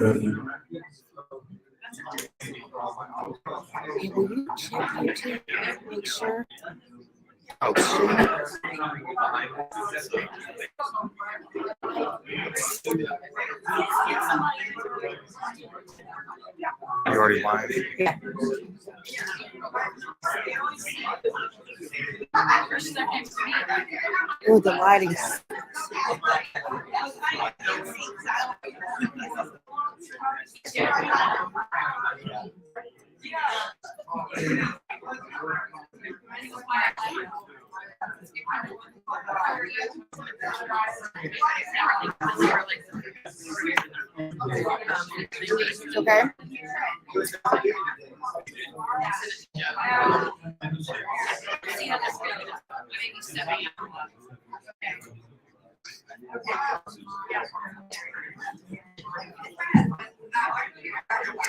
Will you check YouTube? Make sure. Oh, you already live? Yeah. Oh, the lighting. Okay.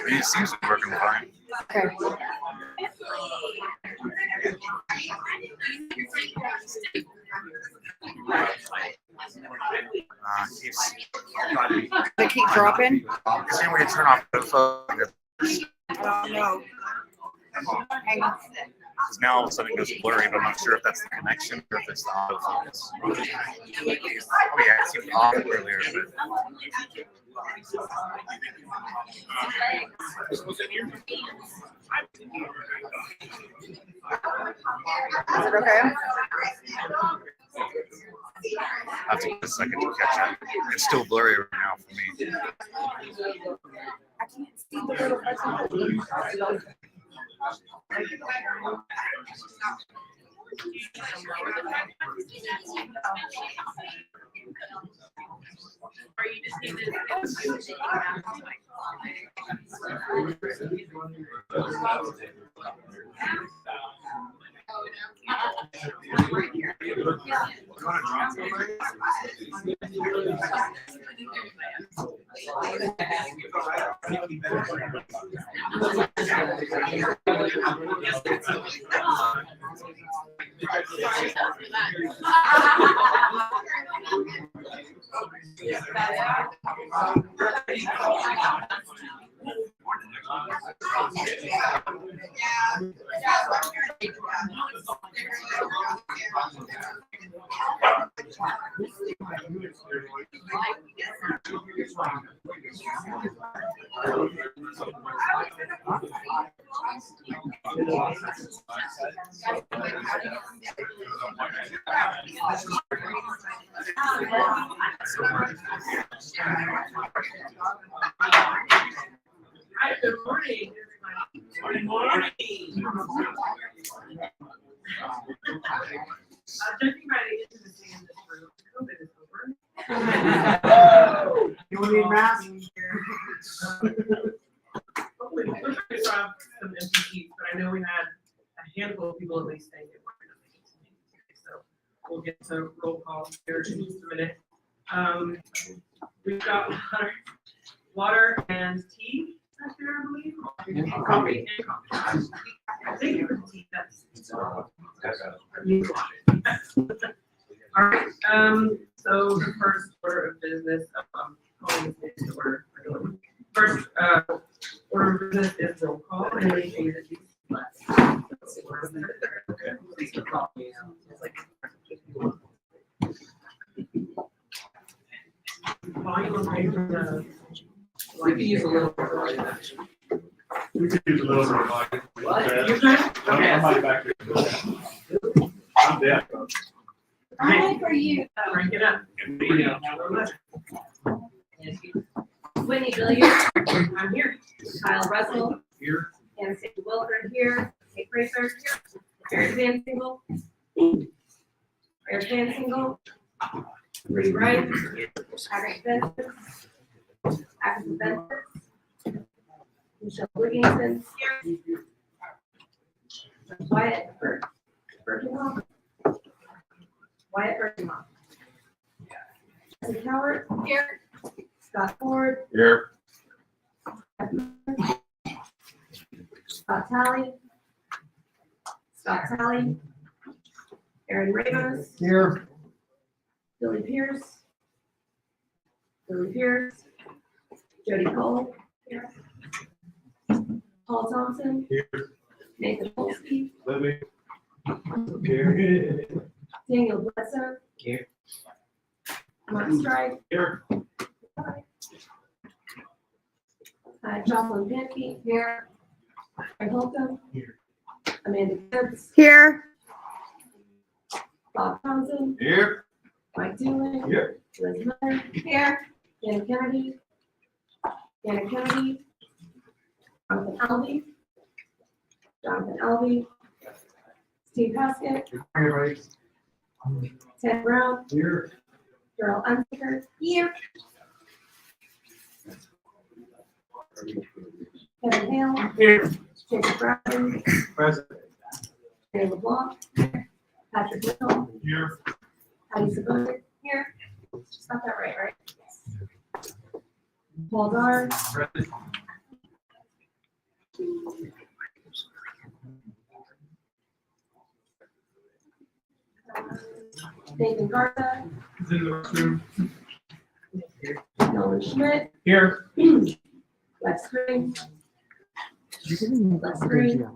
It seems to be working fine. Okay. Keeps. They keep dropping? See when you turn off the phone, I don't know. Hang on. because now all of a sudden it goes blurry, but I'm not sure if that's the connection or if it's the autofocus. Oh yeah, it seemed off earlier, but. Is it okay? I have to give it a second to catch up. It's still blurry right now for me. I can't see the little button. Or you just need Hi, good morning. Good morning. Judging by the intimacy in this room, COVID is over. You want me mask? Hopefully, we'll try to have some empty seats, but I know we had a handful of people at least saying they weren't going to make it today. So we'll get to roll call here in just a minute. We've got water and tea back there, I believe. Coffee and coffee. I think it was tea. That's all right. So the first order of business, calling this into order. First order of business is roll call, and anything that you we could use a little bit of that. We could use a little bit of volume. You're good? Okay. I'm back here. I'm deaf. Hi for you. Rank it up. Whitney Billiard, I'm here. Kyle Russell, Here. and Sandy Wilford here, Kate Fraser here, Eric Van Single, Eric Van Single, Rudy Wright, Patrick Spencer, Ashton Spencer, Michelle Wigginson, Wyatt Bergenhoff, Jesse Howard, here, Scott Ford, Here. Scott Talley, Aaron Ramos, Here. Billy Pierce, Jody Cole. Here. Paul Thompson. Here. Nathan Polsky. Libby. Here. Daniel Bledsoe. Here. Mark Strike. Here. Jocelyn Pankey. Here. Craig Holcomb. Here. Amanda Gibbs. Here. Bob Thompson. Here. Mike Dooling. Here. Liz Miller. Here. Anna Kennedy. Anna Kennedy. Jonathan Alvey. Jonathan Alvey. Steve Haskett. Here. Ted Brown. Here. Darrell Unsicker. Here. Kevin Hale. Here. Jacob Bradley. Present. Ray LeBlanc. Patrick Little. Here. Patty Sabone. Here. Just got that right? Paul Dar. Present. Nathan Garza. He's in the restroom. Nolan Schmidt. Here. Lex Green. Lex Green.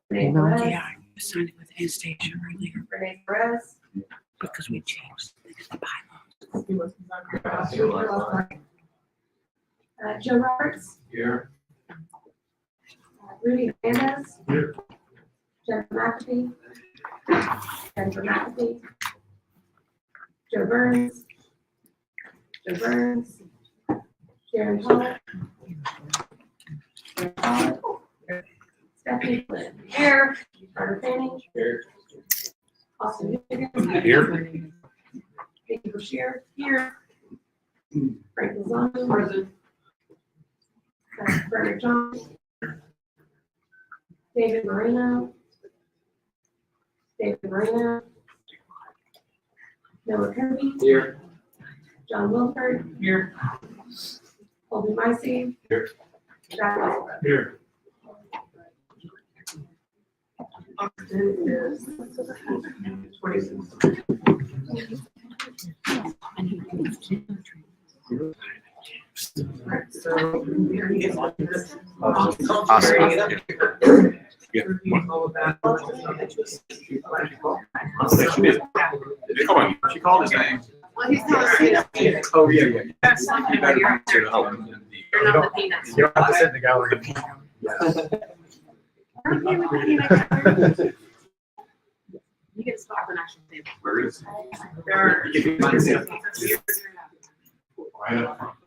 Renee Perez. Yeah, I was signing with Anastasia earlier Renee Perez. because we changed the bylaws. Joe Roberts. Here. Rudy Hernandez. Here. Jennifer McAfee. Jennifer McAfee. Joe Burns. Joe Burns. Sharon Pollock. Sharon Pollock. Stephanie Flynn. Here. Carter Fanning. Here. Austin Higgins. Here. Vicky Bashir. Here. Frank Lozano. Present. Bernard Jones. David Marino. David Marino. Noah Kirby. Here. John Wilford. Here. Colby Micey. Here. Jack Russell. Here. Is 26. So here he gets on this. Awesome. Yeah. All of that. Come on, she called his name. Well, he's not. Oh, yeah. That's not You're not the peanuts. You don't have to sit in the gallery. You get a spot for national table. Where is There are. Right up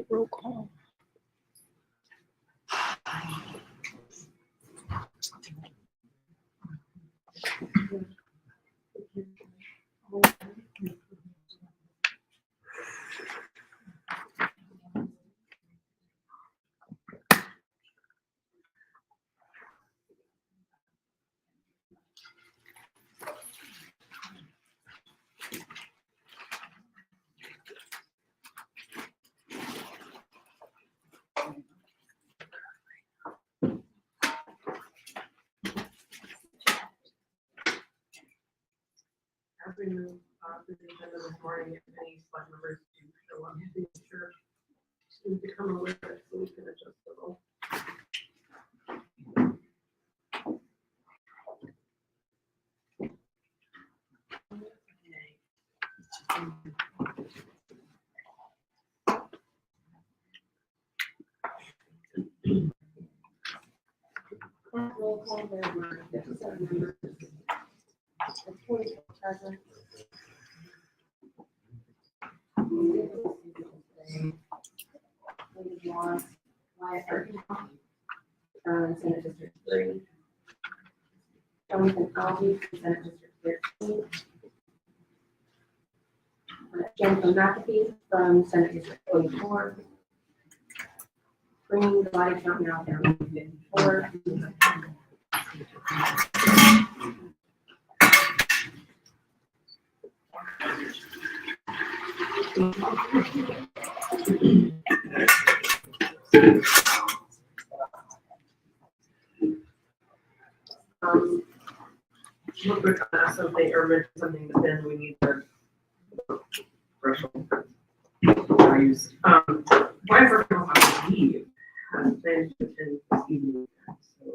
Roll call. As we move through the agenda this morning, if any select members do show up, be sure to become aware of it so we can adjust the roll. Roll call, there were 57 members. 44 present. Wyatt Erkin. from Senate District 3. Jonathan Alvey from Senate District 13. Jennifer McAfee from Senate District 44. Bringing the body count now down to 54. Real quick, something, or mention something, but then we need the threshold values. My personal house leave has been to attend this evening, so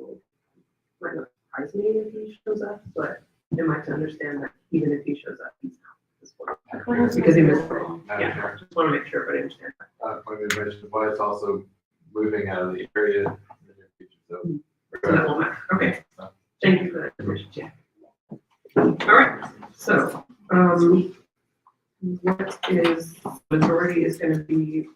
might not surprise me if he shows up, but am I to understand that even if he shows up, he's not this one? Because he missed it. Yeah, just want to make sure everybody understands that. Like we mentioned, but it's also moving out of the area in the near future, so. So that won't matter. Okay, thank you for that information, Jack. All right, so, what is, majority is gonna be.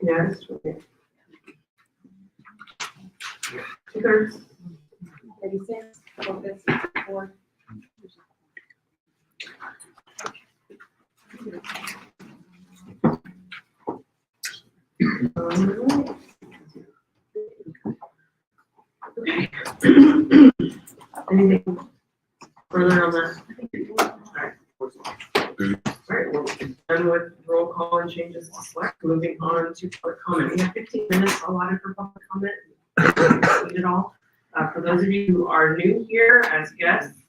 Yeah, it's okay. 2/3. 36, focus, 4. Okay. Anything further on that? Alright, well, done with roll call and changes to Slec, moving on to public comment. We have 15 minutes allotted for public comment. Read it all. For those of you who are new here as guests,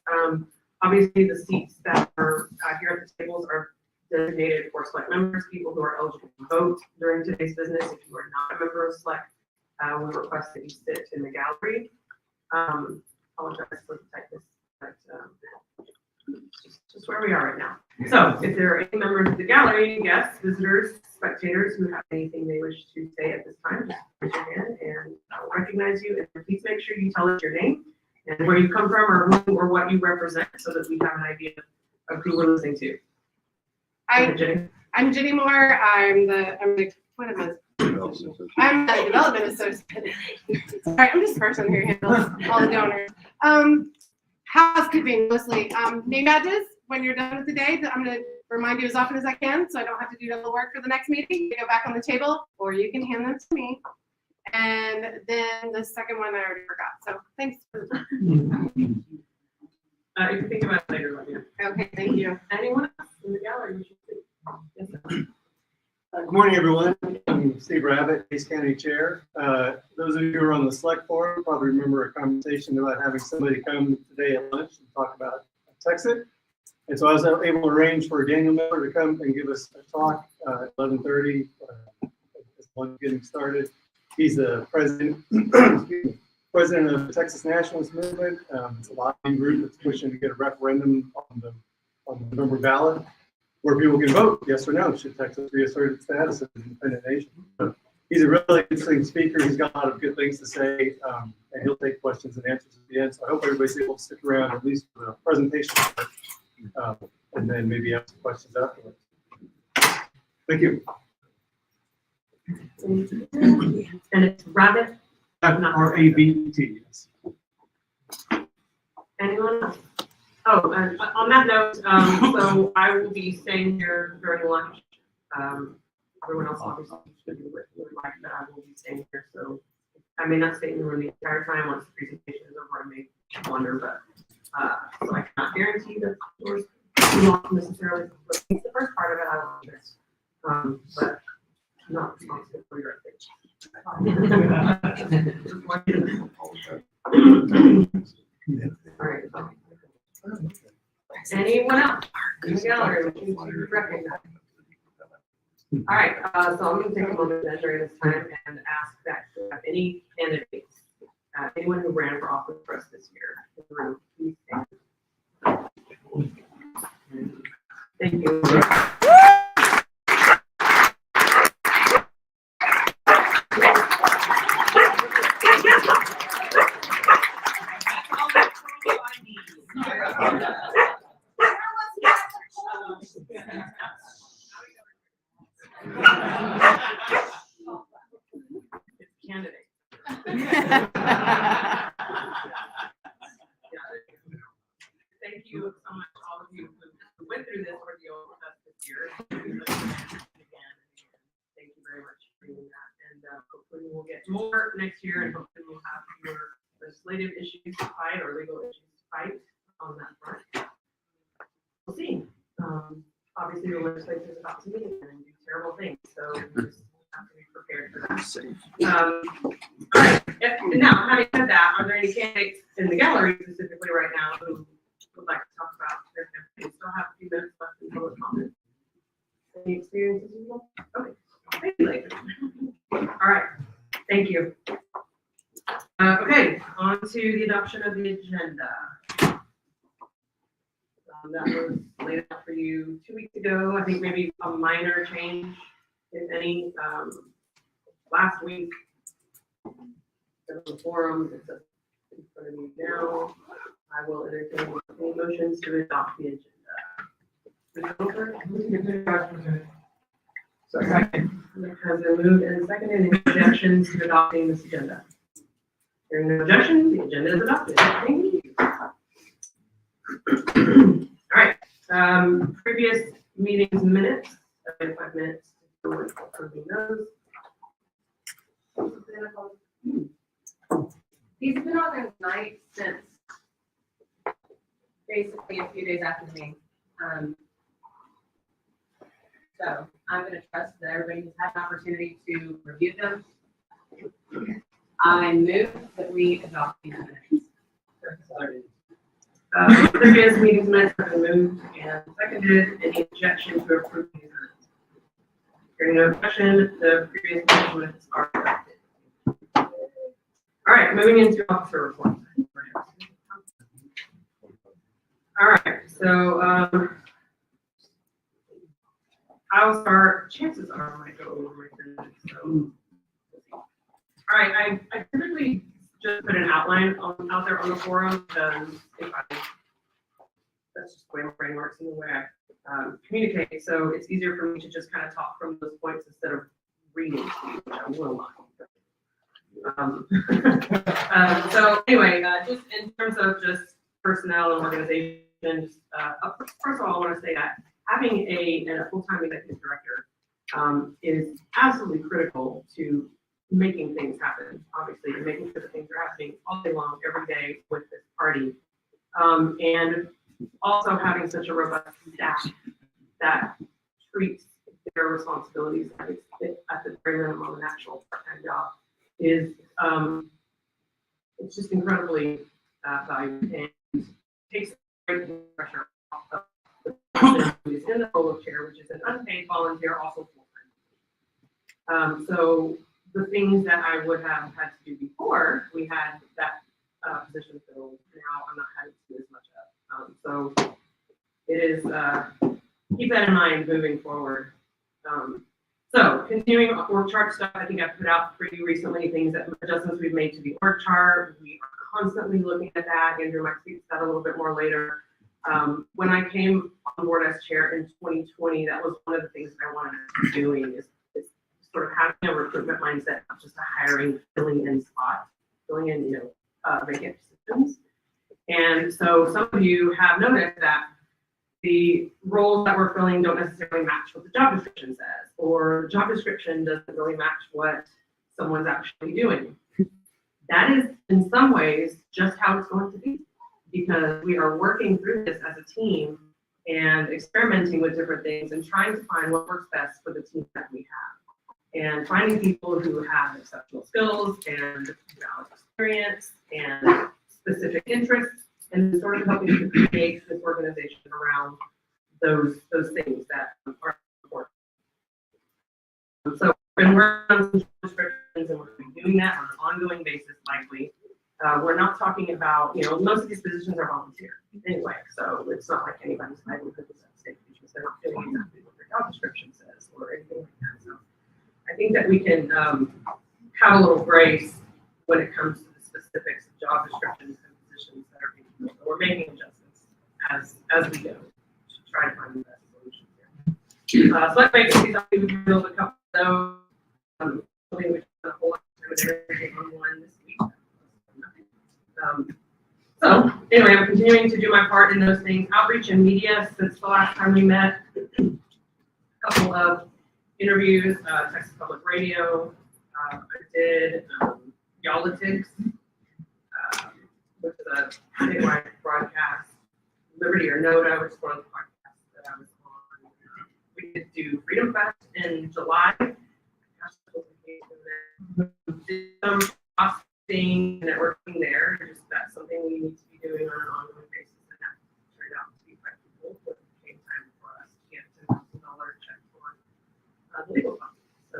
obviously the seats that are here at the tables are designated for Slec members, people who are eligible to vote during today's business. If you are not a member of Slec, we request that you sit in the gallery. Apologize for the typeness, but just where we are right now. So if there are any members of the gallery, guests, visitors, spectators who have anything they wish to say at this time, just raise your hand and I'll recognize you. And please make sure you tell us your name and where you come from or who or what you represent so that we have an idea of who we're listening to. I'm Jenny Moore. I'm the development associate. Sorry, I'm just the person who handles all the donors. Housekeeping mostly. Name badges when you're done with the day. I'm going to remind you as often as I can, so I don't have to do double work for the next meeting. You go back on the table, or you can hand them to me. And then the second one I already forgot. So thanks for If you think about it later, let me know. Okay, thank you. Anyone else in the gallery? We should see. Yes, sir. Good morning, everyone. I'm Steve Rabbit, East County Chair. Those of you who are on the Select Forum probably remember a conversation about having somebody come today at lunch and talk about Texas. And so I was able to arrange for Daniel Miller to come and give us a talk at 11:30 as lunch getting started. He's the president, president of the Texas Nationalist Movement. It's a lobbying group that's pushing to get a referendum on the November ballot, where people can vote yes or no, should Texas reassert its status as an independent nation. So he's a really interesting speaker. He's got a lot of good things to say, and he'll take questions and answers at the end. So I hope everybody's able to stick around at least for the presentation part, and then maybe ask some questions afterwards. Thank you. And it's Rabbit. R-A-B-E-T, yes. Anyone else? Oh, and on that note, so I will be staying here during lunch. Everyone else obviously should would like that I will be staying here, so I may not stay in the room the entire time once the presentation is over. I may wander, but so I cannot guarantee that the doors too long necessarily. But the first part of it I will miss, but I'm not responsible for your activity. All right. Anyone else in the gallery wishing to recognize? All right, so I'm going to take a moment then during this time and ask that if you have any candidates, anyone who ran for office for us this year in the room, please stand. Thank you. It's candidate. Thank you so much, all of you who went through this ordeal with us this year. Again, thank you very much for doing that. And hopefully we'll get more next year, and hopefully we'll have fewer legislative issues to fight or legal issues to fight on that front. We'll see. Obviously, the legislature is about to meet and do terrible things, so we just have to be prepared for that. All right. Now, having said that, are there any candidates in the gallery specifically right now who would like to talk about their campaign? We still have a few minutes left in public comment. Any experiences you want? Okay. Thank you, later. All right. Thank you. Okay, on to the adoption of the agenda. That was laid out for you 2 weeks ago. I think maybe a minor change, if any. Last week, there was a forum. It's in front of you now. I will entertain any motions to adopt the agenda. Second. It has been moved and seconded. Any objections to adopting this agenda? Hearing no objections, the agenda is adopted. Thank you. All right, previous meetings minutes, 5 minutes to approving those. These have been on their night since basically a few days after the meeting. So I'm gonna trust that everybody has had an opportunity to review them. I move that we adopt these minutes. Previous meetings minutes have been moved and seconded. Any objection to approving these minutes? Hearing no objection, the previous meeting minutes are adopted. All right, moving into officer reports. All right, so I'll start. Chances are I might go over my minutes. So. All right, I typically just put an outline out there on the forum because that's just the way my brain works and the way I communicate. So it's easier for me to just kind of talk from those points instead of reading, which I will not. So anyway, just in terms of just personnel and organization, first of all, I want to say that having a full-time executive director is absolutely critical to making things happen, obviously, and making sure that things are happening all day long, every day with this party. And also having such a robust staff that treats their responsibilities at the very minimum an actual part-time job is, it's just incredibly valuable and takes great pressure off of the person who is in the role of chair, which is an unpaid volunteer, also full-time. So the things that I would have had to do before we had that position filled, now I'm not having to do as much of. So it is, keep that in mind moving forward. So continuing org chart stuff, I think I put out for you recently things that adjustments we've made to the org chart. We are constantly looking at that. Andrew might speak to that a little bit more later. When I came on board as chair in 2020, that was one of the things that I wanted to be doing is sort of having a recruitment mindset, not just a hiring, filling in spot, filling in, vacant positions. And so some of you have noticed that the roles that we're filling don't necessarily match what the job description says, or the job description doesn't really match what someone's actually doing. That is, in some ways, just how it's going to be, because we are working through this as a team and experimenting with different things and trying to find what works best for the team that we have. And finding people who have exceptional skills and valid experience and specific interests, and sort of helping to create this organization around those things that are important. So when we're on some descriptions and we're doing that on an ongoing basis, likely, we're not talking about, most of these positions are volunteer anyway, so it's not like anybody's livelihood is at stake because they're not doing exactly what their job description says or anything like that. So I think that we can have a little grace when it comes to the specifics of job descriptions and positions that are being filled. We're making adjustments as we go to try to find the best solutions here. Slec vacancies, I think we can build a couple of those. Something we spent a whole lot of time and everything on one this week. So anyway, I'm continuing to do my part in those things. Outreach and media since the last time we met. A couple of interviews, Texas Public Radio. I did LPTexas, which is a statewide broadcast. Liberty or Noda, which is one of the podcasts that I was on. We did do Freedom Fest in July. Did some processing and networking there. Just that's something we need to be doing on an ongoing basis, and that turned out to be quite cool. But it came time for us to get $10,000 check for the legal fund. So,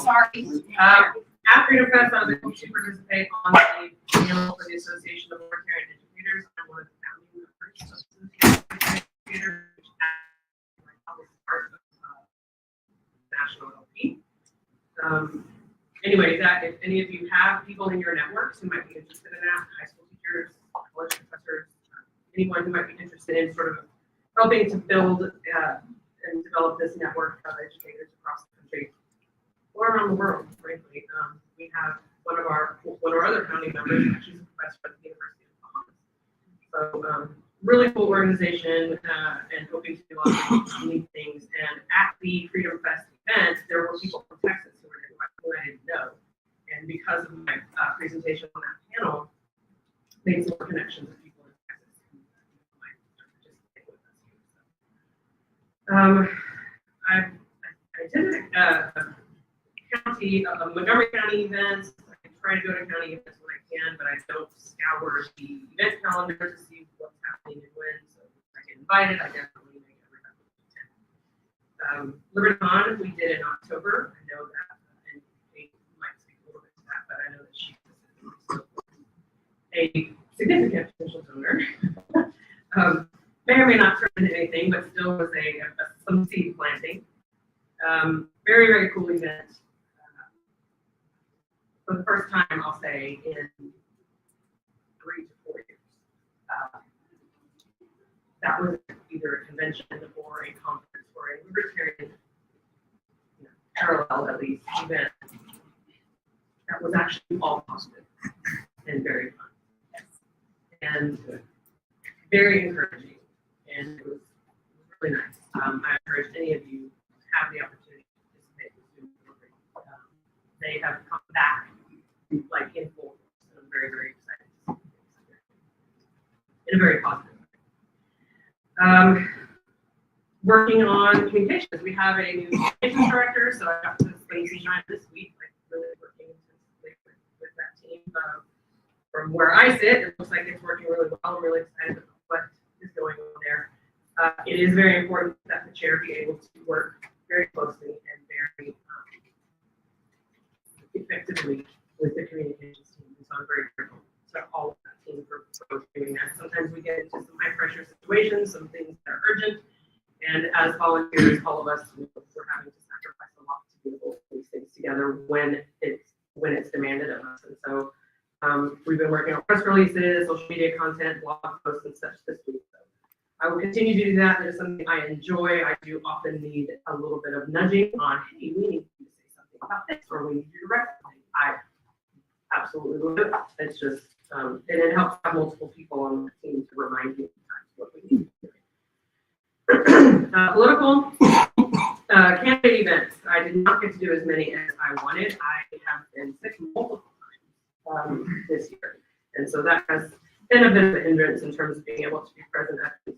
Sorry. At Freedom Fest, I was able to participate on the panel for the Association of Libertarian Educators. I'm one of the founding members of the Association of Educators, which was part of National LP. Anyway, that if any of you have people in your networks who might be interested in that, high school teachers, college professors, anyone who might be interested in sort of helping to build and develop this network of educators across the country or around the world, frankly. We have one of our other founding members, she's a professor at the University of Bahamas. So really cool organization and hoping to do lots of neat things. And at the Freedom Fest event, there were people from Texas who were there who I didn't know. And because of my presentation on that panel, made some more connections with people in Texas who might participate with us here. I attended Montgomery County events. I try to go to county events when I can, but I don't scour the event calendar to see what's happening and when. So if I get invited, I definitely make every effort to attend. LibertyCon we did in October. I know that, and Kate might speak a little bit to that, but I know that she's a significant potential donor. May or may not turn into anything, but still was some seed planting. Very, very cool event. For the first time, I'll say, in 3 to 4 years. That was either a convention or a conference or a libertarian, parallel at least, event that was actually all positive and very fun. And very encouraging. And it was really nice. I encourage any of you to have the opportunity to participate in student delivery. They have come back like in full force, and I'm very, very excited to see it in a very positive way. Working on communications. We have a new communications director, so I got to Lacey Giant this week, like really working intensively with that team. From where I sit, it looks like it's working really well. I'm really excited about what is going on there. It is very important that the chair be able to work very closely and very effectively with the communications team. And so I'm very grateful to all of that team for doing that. Sometimes we get into some high pressure situations, some things that are urgent. And as volunteers, all of us, we're having to sacrifice a lot to be able to put these things together when it's demanded of us. And so we've been working on press releases, social media content, blog posts, and such this week. So I will continue to do that. It is something I enjoy. I do often need a little bit of nudging on, hey, we need you to say something about this, or we need you to direct something. I absolutely love it. It's just, and it helps have multiple people on the team to remind you what we need. Political candidate events. I did not get to do as many as I wanted. I have been sick multiple times this year. And so that has been a bit of a hindrance in terms of being able to be present at these.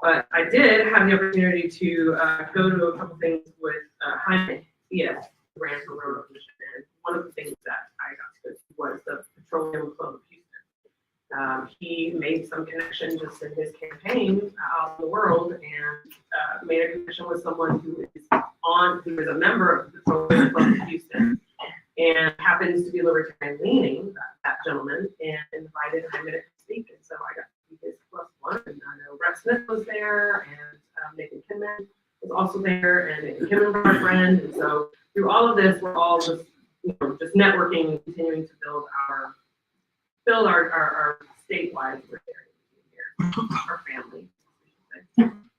But I did have the opportunity to go to a couple things with Jaime Diaz, who ran for Railroad Commission. And one of the things that I got to go to was the Petroleum Club of Houston. He made some connection just in his campaign out in the world and made a connection with someone who is a member of the Petroleum Club of Houston and happens to be libertarian leaning, that gentleman, and invited him to speak. And so I got to be his +1. And I know Rex Smith was there, and Nathan Kinman was also there, and Nathan Kinman was our friend. And so through all of this, we're all just, just networking and continuing to build our statewide here, our family.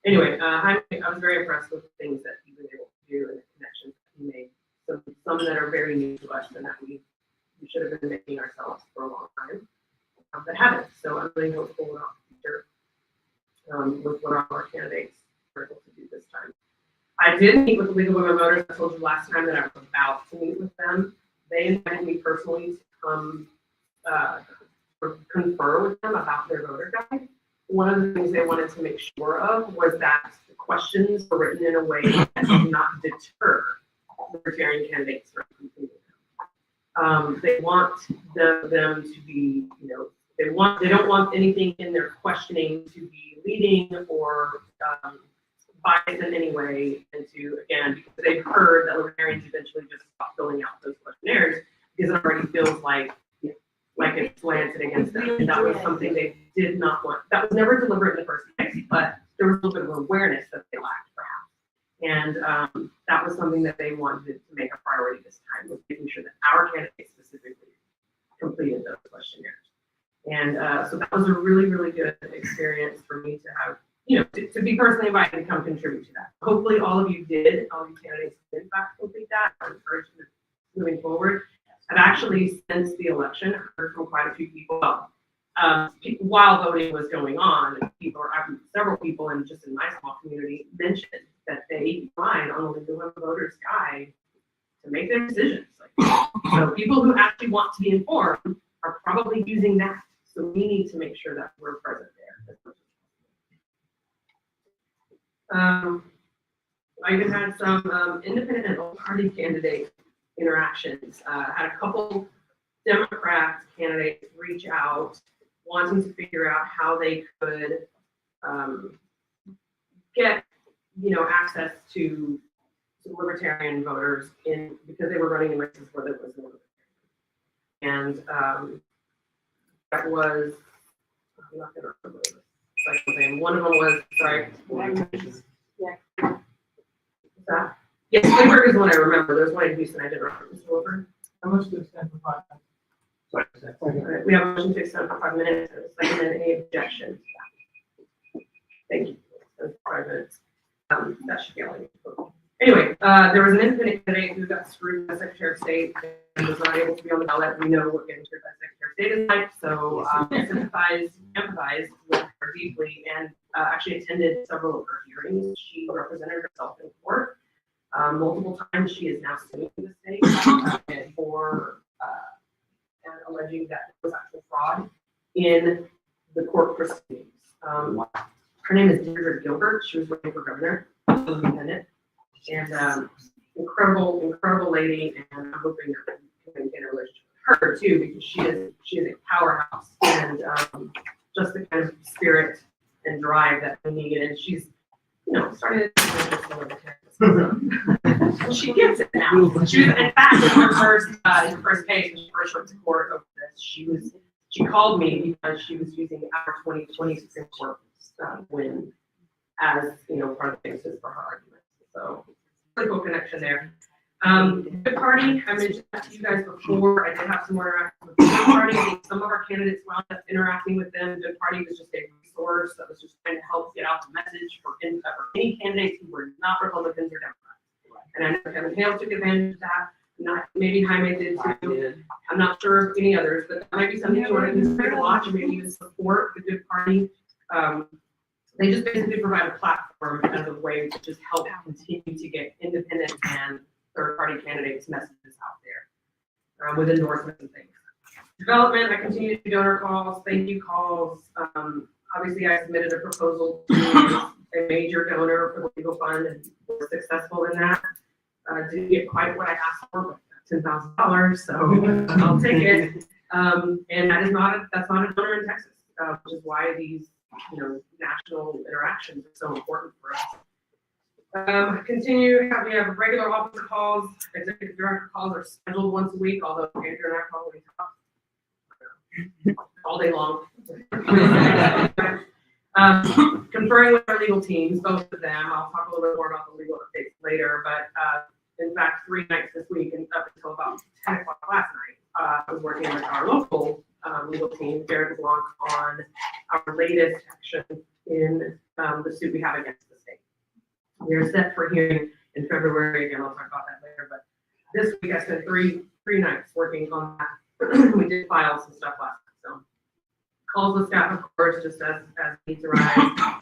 Anyway, I was very impressed with the things that he's been able to do and the connections that he made. So some that are very new to us and that we should have been making ourselves for a long time, but haven't. So I'm really hopeful about the future with what our candidates were able to do this time. I did meet with the League of Women Voters. I told you last time that I was about to meet with them. They invited me personally to come confer with them about their voter guide. One of the things they wanted to make sure of was that the questions were written in a way that did not deter libertarian candidates from completing them. They want them to be, they don't want anything in their questioning to be leading or biased in any way, and to, again, because they've heard that libertarians eventually just stop filling out those questionnaires because it already feels like it's slanted against them. And that was something they did not want. That was never deliberate in the first place, but there was a little bit of awareness that they lacked, perhaps. And that was something that they wanted to make a priority this time, was making sure that our candidates specifically completed those questionnaires. And so that was a really, really good experience for me to have, to be personally invited to come contribute to that. Hopefully all of you did, all of you candidates did in fact complete that. I'm encouraged moving forward. I've actually, since the election, heard from quite a few people, while voting was going on, several people, and just in my small community, mentioned that they relied on the League of Women Voters guide to make their decisions. So people who actually want to be informed are probably using that. So we need to make sure that we're present there. I even had some independent and party candidate interactions. Had a couple Democrat candidates reach out, wanting to figure out how they could get, access to libertarian voters because they were running in races where there was no libertarian. And that was, I'm not gonna remember the second name. One of them was, sorry. Yeah. That? Yes, Lindbergh is the one I remember. There's one in Houston I didn't remember. Mr. Wilbur? How much to extend for 5 minutes? All right, we have a motion to extend for 5 minutes. Second, and any objections? Thank you. That's 5 minutes. That should be all I need. Anyway, there was an independent candidate who got screwed by Secretary of State and was not able to be on the ballot. We know what getting screwed by Secretary of State is like, so empathize with her deeply, and actually attended several of her hearings. She represented herself in court multiple times. She is now suing the state for alleging that there was actual fraud in the court proceedings. Her name is Deirdre Gilbert. She was running for governor, independent, and incredible lady. And I'm hoping that we can get a relationship with her too, because she is a powerhouse and just the kind of spirit and drive that we need. And she's, started to she gets it now. She was, in fact, in her first case, when she first went to court over this, she called me because she was using our 2020 Supreme Court win as, part of the basis for her argument. So, really cool connection there. Good Party, I mentioned that to you guys before. I did have some more interactions with the Good Party. I think some of our candidates wound up interacting with them. Good Party was just a resource that was just trying to help get out the message for any candidates who were not Republicans or Democrats. And I know Kevin Hale took advantage of that. Maybe Jaime did too. I'm not sure of any others, but that might be something you want to consider to watch and maybe even support the Good Party. They just basically provide a platform as a way to just help continue to get independent and third-party candidates' messages out there with endorsements and things. Development, I continue to do donor calls, thank you calls. Obviously, I submitted a proposal to a major donor for the legal fund and was successful in that. Didn't get quite what I asked for, but $10,000, so I'll take it. And that's not a donor in Texas, which is why these national interactions are so important for us. We have regular officer calls, executive director calls are scheduled once a week, although Andrew and I probably talk all day long. Conferring with our legal teams, both of them. I'll talk a little bit more about the legal updates later, but in fact, 3 nights this week and up until about 10 working with our local legal team, Jared Blanc, on our latest action in the suit we have against the state. We are set for hearing in February. Again, I'll talk about that later, but this week I spent three nights working on that. We did file some stuff last night, so calls with staff, of course, just as needs arise.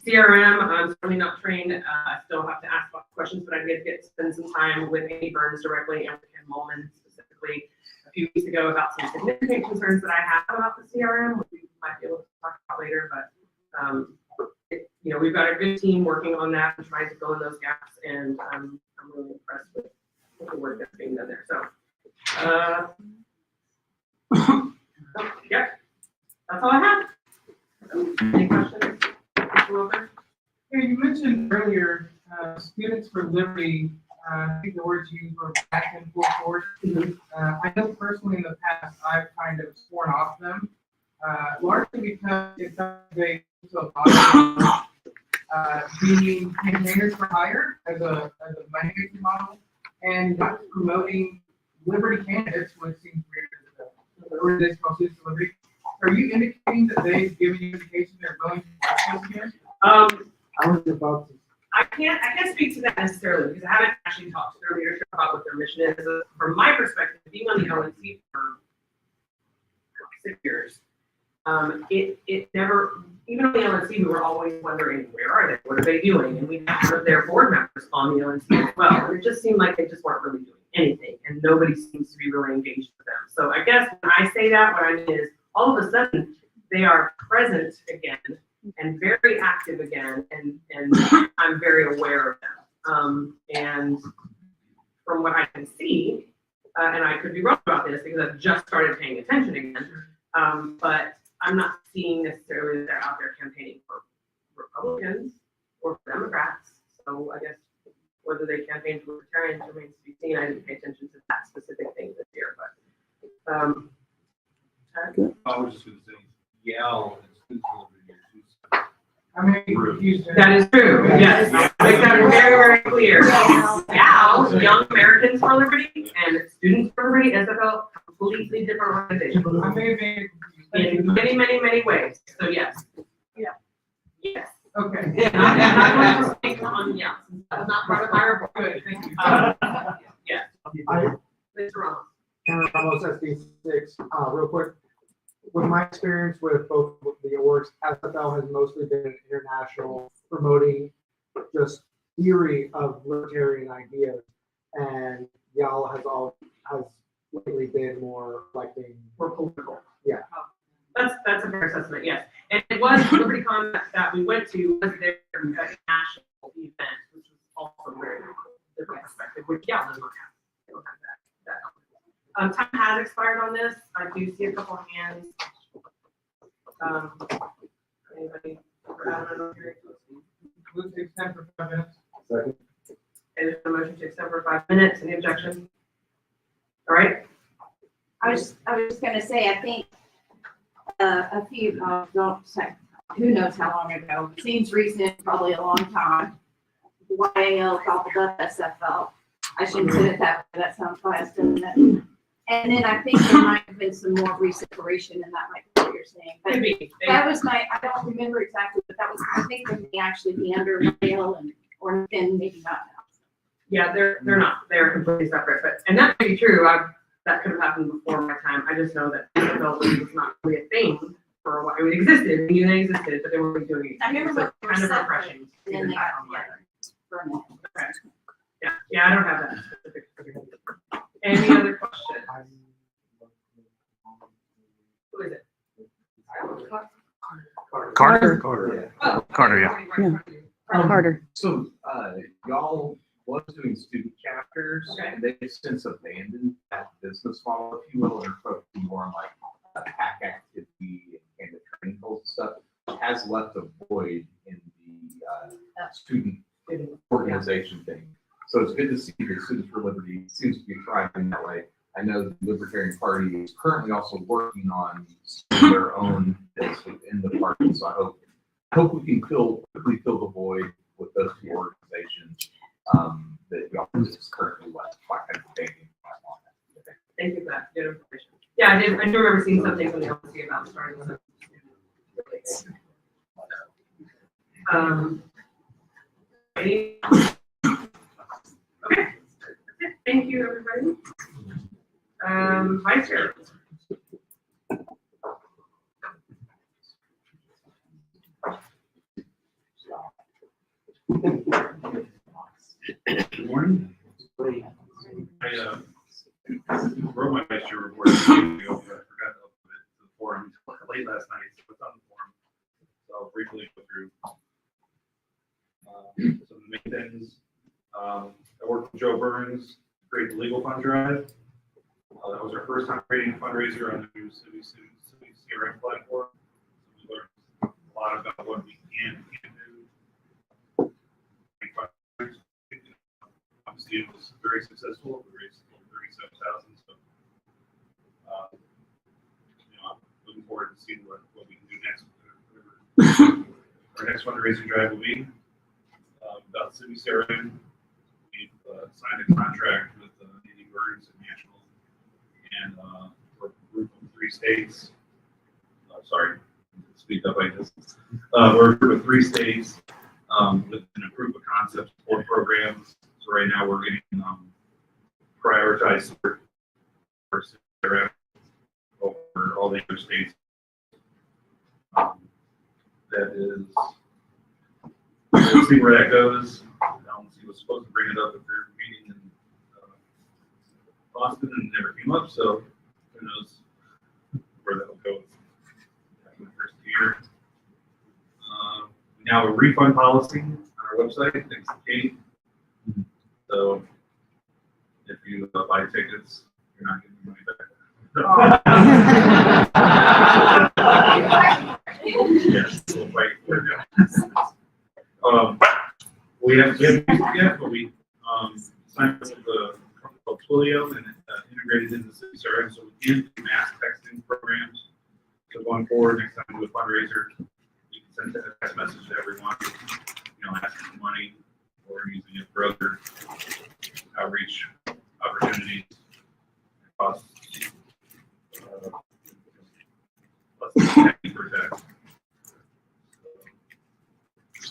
CRM, I'm certainly not trained. I still have to ask lots of questions, but I did spend some time with Amy Burns directly and with Ken Molman specifically a few weeks ago about some significant concerns that I have about the CRM, which we might be able to talk about later. But you know, we've got a good team working on that and trying to fill in those gaps, and I'm really impressed with the work that's being done there. So, yeah, that's all I have. Any questions? Yeah, you mentioned earlier, students for liberty, I think the words used were back and forth. I know personally in the past, I've kind of sworn off them, largely because it's they so being campaigners for hire as a money-making model and not promoting liberty candidates, which seems weird as the organization called Students for Liberty. Are you indicating that they've given you indication they're willing to work this again? I can't speak to that necessarily because I haven't actually talked to their leadership about what their mission is. From my perspective, being on the LNC for 6 years, it never, even on the LNC, we were always wondering, where are they? What are they doing? And we had one of their board members on the LNC as well. And it just seemed like they just weren't really doing anything, and nobody seems to be really engaged with them. So I guess when I say that, what I mean is all of a sudden they are present again and very active again, and I'm very aware of them. And from what I can see, and I could be wrong about this because I've just started paying attention again, but I'm not seeing necessarily that they're out there campaigning for Republicans or for Democrats. So I guess whether they campaign for Libertarians remains to be seen. I didn't pay attention to that specific thing this year, but I was just gonna say, Yale and Students for Liberty are I may be confused. that is true. Yes, make that very, very clear. Now, Young Americans for Liberty and Students for Liberty, SFL, completely different organizations I may have been confused. in many, many, many ways. So yes. Yeah. Yes. Okay. And I'm going to speak on yes. That's not part of my report. Good, thank you. Yeah. Mr. Ramos. Cameron Ramos, SD6, real quick. With my experience with both the orgs, SFL has mostly been international, promoting just theory of libertarian ideas, and y'all has lately been more like being More political. Yeah. That's a fair assessment, yes. And it was LibertyCon that we went to was their national event, which was also very different perspective, which y'all does not have. They don't have that. Time has expired on this. I do see a couple of hands. Anybody? Move to extend for 5 minutes. Second. Is there a motion to extend for 5 minutes? Any objection? All right. I was just gonna say, I think, a few, don't say, who knows how long ago, seems recent, probably a long time. YAL gobbled up SFL. I shouldn't put it that way, that sounds biased, doesn't it? And then I think there might have been some more reseparation in that, like what you're saying. But Could be. that was I don't remember exactly, but that was, I think, when they actually be under YAL or then maybe not now. Yeah, they're not. They're completely separate. But and that may be true. That could have happened before my time. I just know that SFL was not really a thing for a while. It existed. We knew they existed, but they weren't doing it. I remember So when kind of they were refreshing. And then they got online. together for a minute. Okay. Yeah, I don't have that specific. Any other questions? Who is it? Carter? Oh, Carter, yeah. Harder. So, y'all was doing student chapters, Okay. and they've since abandoned that business model, if you will, and are focusing more on like a pack activity and the training goals and stuff. Has left a void in the student organization thing. So it's good to see that Students for Liberty seems to be thriving that way. I know the Libertarian Party is currently also working on their own things within the party. So I hope we can quickly fill the void with those two organizations that y'all is currently left by kind of banking. Thank you for that. Good information. Yeah, I do remember seeing something from the LPT about starting with. Any- Okay, thank you, everybody. Vice Chair. Good morning. I wrote my vice chair report a few days ago, but I forgot to upload it to the forum late last night, so it's on the forum. So I'll briefly go through some of the main things. I worked with Joe Burns, to create the legal fund drive. That was our first time creating a fundraiser on the new city CRM platform. We learned a lot about what we can and can't do. Obviously, it was very successful. We raised over 37,000. So, I'm looking forward to seeing what we can do next. Our next fundraising drive will be about city CRM. We've signed a contract with Andy Burns and National, and for a group of 3 states. Sorry, speak up like this. We're a group of 3 states with an proof of concept support programs. So right now we're getting prioritized for CRM over all the other states. That is, we'll see where that goes. He was supposed to bring it up at their meeting in Boston and never came up, so who knows where that will go in the first year. Now a refund policy on our website, thanks to Kate. So if you buy tickets, you're not getting money back. Yes, we'll fight for it. We haven't used it yet, but we signed up with the company called Twilio and integrated into the CRM, so we can do mass texting programs. So going forward, next time we do a fundraiser, you can send a text message to everyone, asking for money or using it for other outreach opportunities. It costs less than $10 per text.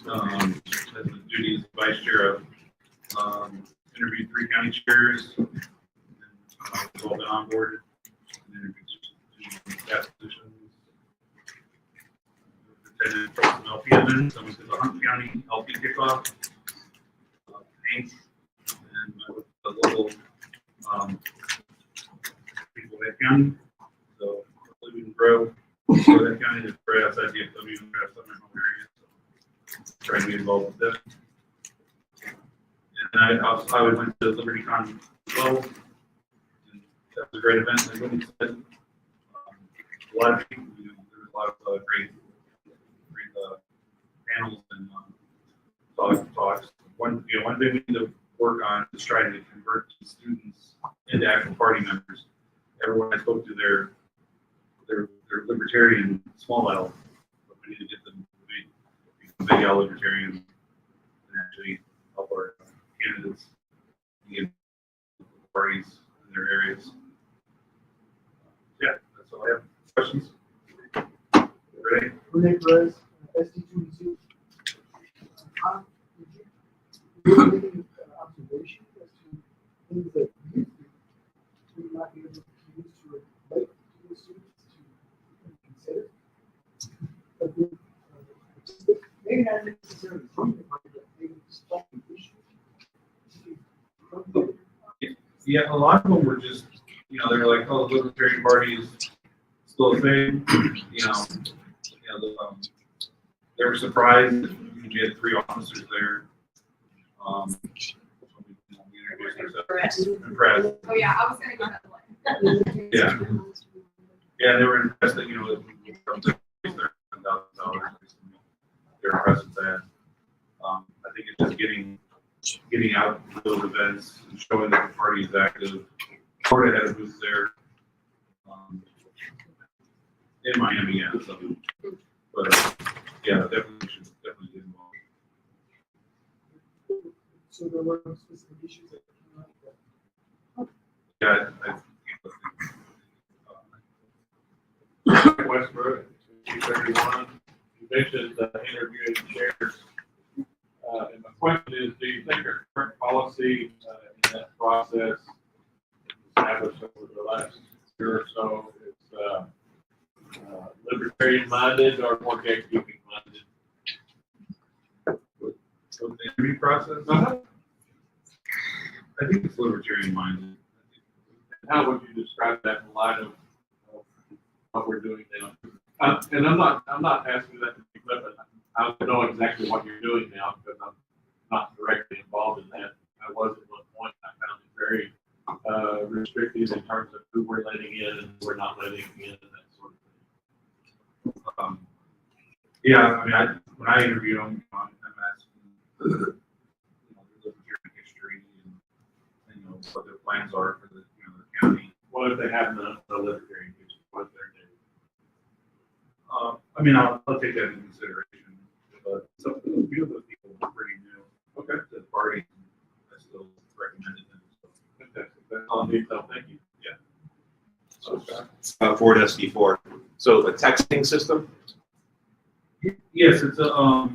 As the duty as vice chair, I've interviewed 3 county chairs, and it's all been onboarded, and interviewed 2 staff positions. Attended some LP events. I went to the Hunt County LP kickoff, paint, and met with the local people at County. So hopefully we can grow that county to spread outside the FW and grab some in my home area. Trying to be involved with them. And I went to LibertyCon as well. And that was a great event. Like Wendy said, a lot of people, there was a lot of great panels and talks. One thing we need to work on is trying to convert students into actual party members. Everyone I spoke to, they're libertarian small L, but we need to get them to be big L libertarians and actually help our candidates get parties in their areas. Yeah, that's all I have. Questions? Ready? Renee Perez, SD22. Did you make any observations as to things that you think we might be able to use to relate to the students to consider? But maybe not necessarily something like that, maybe just talking issues. Yeah, a lot of them were just, they're like, oh, the Libertarian Party is still a thing. They were surprised that we had 3 officers there. We introduced ourselves. Impressed. Oh, yeah, I was gonna go that way. Yeah. Yeah, they were impressed that, from $10,000. They were impressed with that. I think it's just getting out to those events and showing that the party is active. Florida had a booth there. In Miami, yeah. But yeah, definitely should get involved. So there were specific issues that came up that. Yeah, I Westbrook, 231. You mentioned interviewing chairs. And my question is, do you think our current policy in that process established over the last year or so is libertarian minded or more gatekeeping minded? With the interview process? I think it's libertarian minded. How would you describe that in light of what we're doing now? And I'm not asking that to be flippant. I don't know exactly what you're doing now because I'm not directly involved in that. I was at one point. I found it very restrictive in terms of who we're letting in and who we're not letting in and that sort of thing. Yeah, I mean, when I interview them, I'm asking, their history and what their plans are for the county. What if they have the libertarian history? What they're doing? I mean, I'll take that into consideration, but some of the few of those people are pretty new. Okay. To the party, I still recommended them. So, fantastic. That's all I need. So, thank you. Yeah. Ford SD4. So a texting system? Yes, it's the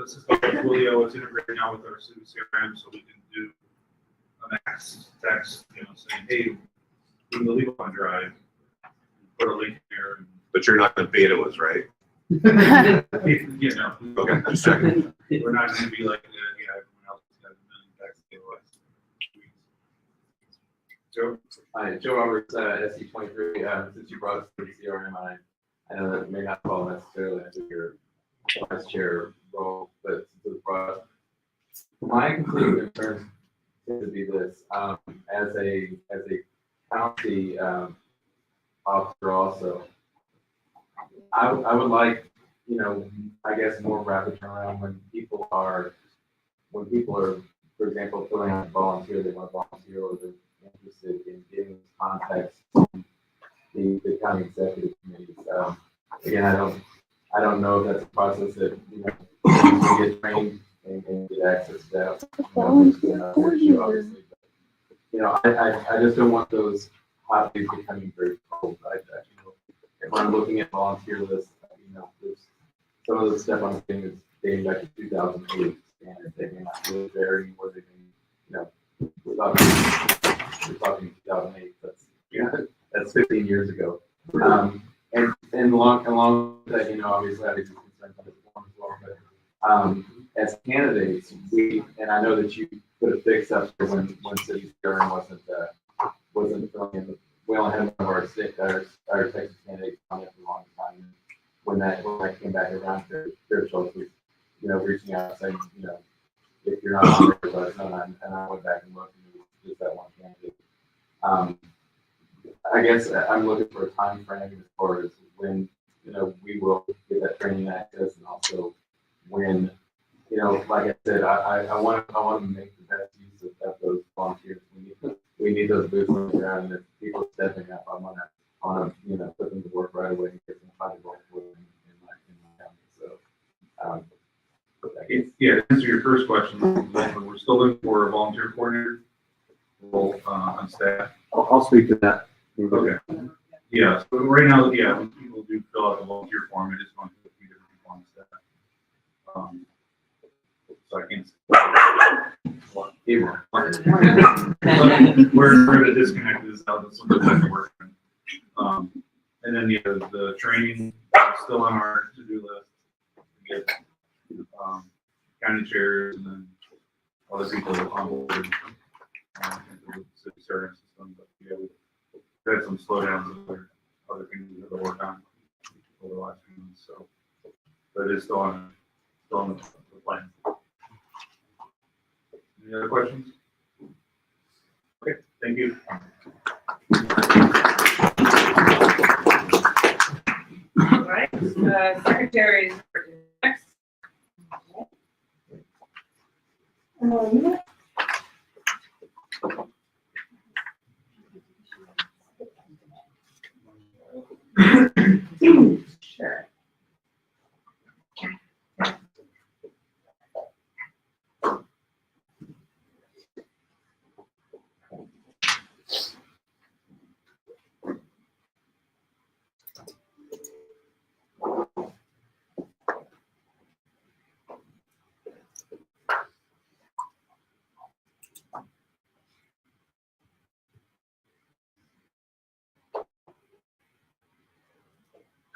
system like Twilio. It's integrated now with our city CRM, so we can do a mass text, saying, hey, we will leave on drive, put a link there. But you're not going to beta was right. You know, Okay, just checking. we're not going to be like, everyone else has a million text giveaways. Joe, hi, Joe Roberts, SC 23. Since you brought us to the CRM, I know that may not fall necessarily into your vice chair role, but since it was brought up, my concluding concerns tend to be this: as a county officer, also, I would like, I guess more rapid turnaround when people are, for example, filling out a volunteer, they want to volunteer, or they're interested in getting context from the county executive committees. Again, I don't know if that's a process that, we get trained and get access to that. Obviously. But, I just don't want those hobbies becoming very cold. If I'm looking at volunteer lists, there's some of the stuff I'm seeing is dating back to 2008, and they may not really vary more than, we're talking 2008. That's 15 years ago. And along with that, obviously I have concerned about this form as well. But as candidates, and I know that you put a fix up there when city CRM wasn't filling in. We only had one of our Texas candidates on it for a long time. When that came back around, their choice was, reaching out saying, if you're not on there, let us know. And I went back and looked, and it was just that one candidate. I guess I'm looking for a time frame as far as when, we will get that training access, and also when, like I said, I want to make the best use of those volunteers. We need those boots on the ground, and if people stepping up, I want to put them to work right away and get them find work with them in my county. So, Yeah, to answer your first question, we're still looking for a volunteer coordinator role on staff. I'll speak to that. Okay. Yeah, so right now, when people do fill out the volunteer form, it is going to a few different people on staff. So I can't. Where the disconnect is out, that's something that we're working. And then the training is still on our to-do list to get county chairs and then other people on board into the city service system. But we've had some slowdowns with other things we have to work on over the last few months. So, but it's still on the plan. Any other questions? Okay, thank you. All right, secretary is next. Sure.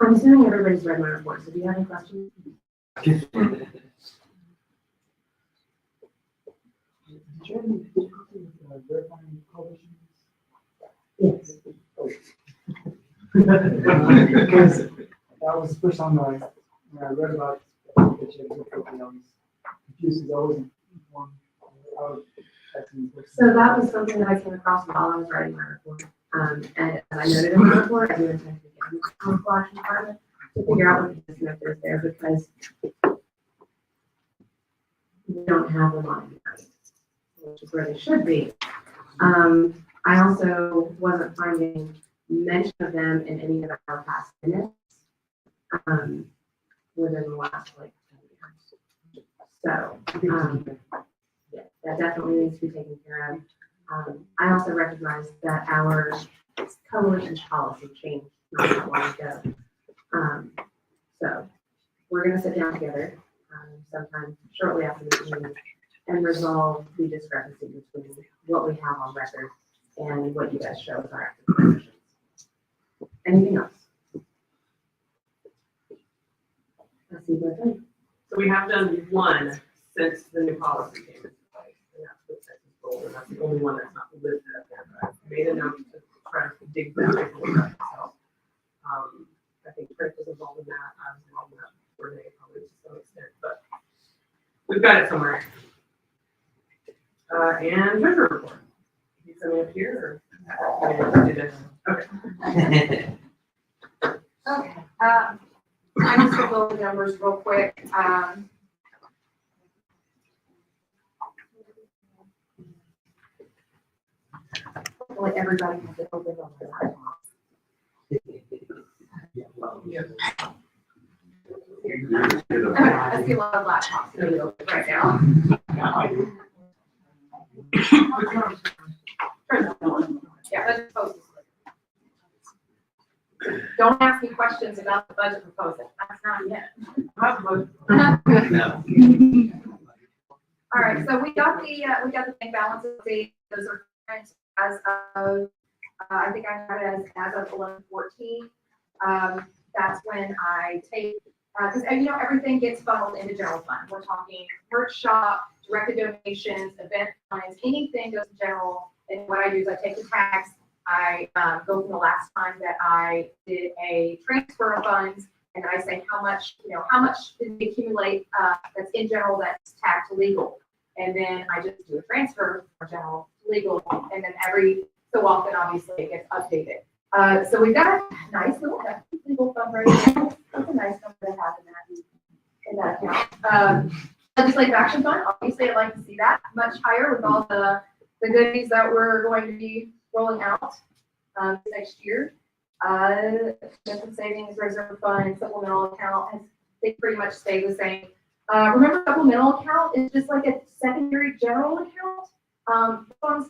I'm assuming everybody's read my report, so do you have any questions? Did you have any difficulty with verifying coalitions? Yes. Because that was the first time when I read about it, I was confused, because I wasn't informed. I was asking questions. So that was something that I came across while I was writing my report. And as I noted in my report, I do intend to get in the council action department to figure out what the disconnect is there, because we don't have them on here, which is where they should be. I also wasn't finding mention of them in any of our past minutes, within the last like 10 years. So, yeah, that definitely needs to be taken care of. I also recognize that our coalition policy changed not that long ago. So we're gonna sit down together, sometime shortly after the meeting and resolve the discrepancy between what we have on record and what you guys show as our active positions. Anything else? Let's see what I think. So we have done one since the new policy came into place, and that's the Texas goal, and that's the only one that's not listed up there, but I made a note to try to dig back and look at myself. I think Chris was involved in that, I was involved in that, Renee probably to some extent, but we've got it somewhere. And treasurer report. You coming up here, or? Okay. Okay, I'm just gonna go over the numbers real quick. Hopefully everybody has it open on their laptop. I see a lot of laptops right now. Yeah, budget proposal. Don't ask me questions about the budget proposal. That's not yet. All right, so we got the bank balances. Those are current as of, I think I had it as of 11/14. That's when I take, because everything gets funneled into general fund. We're talking merch shop, directed donations, event funds, anything goes to general. And what I do is I take the tax, I go from the last time that I did a transfer of funds, and I say how much did we accumulate that's in general that's tax legal. And then I just do a transfer from general to legal, and then every so often, obviously, it gets updated. So we've got a nice little legal fund right now. That's a nice number to have in that account. Legislative action fund, obviously, I'd like to see that much higher with all the goodies that we're going to be rolling out next year. Expensive savings reserve fund, supplemental account, they pretty much stay the same. Remember, supplemental account is just like a secondary general account. Funds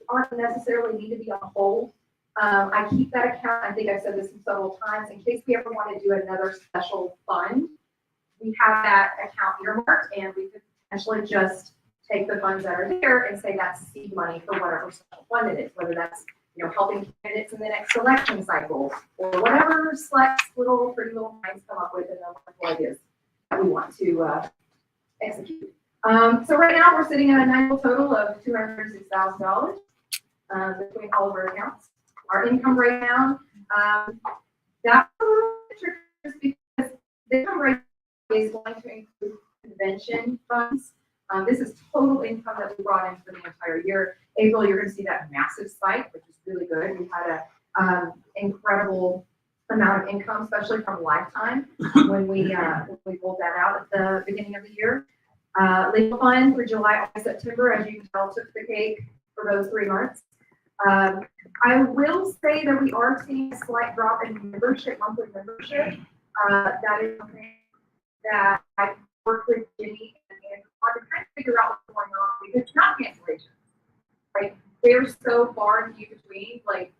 aren't necessarily need to be on hold. I keep that account. I think I've said this several times in case we ever want to do another special fund. We have that account earmarked, and we could potentially just take the funds that are there and say that's seed money for whatever special fund it is, whether that's helping candidates in the next election cycle or whatever Slec's pretty little minds come up with and the wonderful ideas that we want to execute. So right now we're sitting at a annual total of $206,000 between all of our accounts. Our income breakdown, that's a little bit tricky just because the income breakdown is going to include convention funds. This is total income that we brought in for the entire year. April, you're going to see that massive spike, which is really good. We had a incredible amount of income, especially from Lifetime when we rolled that out at the beginning of the year. Legal fund for July, August, September, as you can tell, took the cake for those 3 months. I will say that we are seeing a slight drop in membership, monthly membership. That is something that I worked with Jimmy and Andrew to kind of figure out what's going on, because it's not cancellations. Like, they're so far in between, like,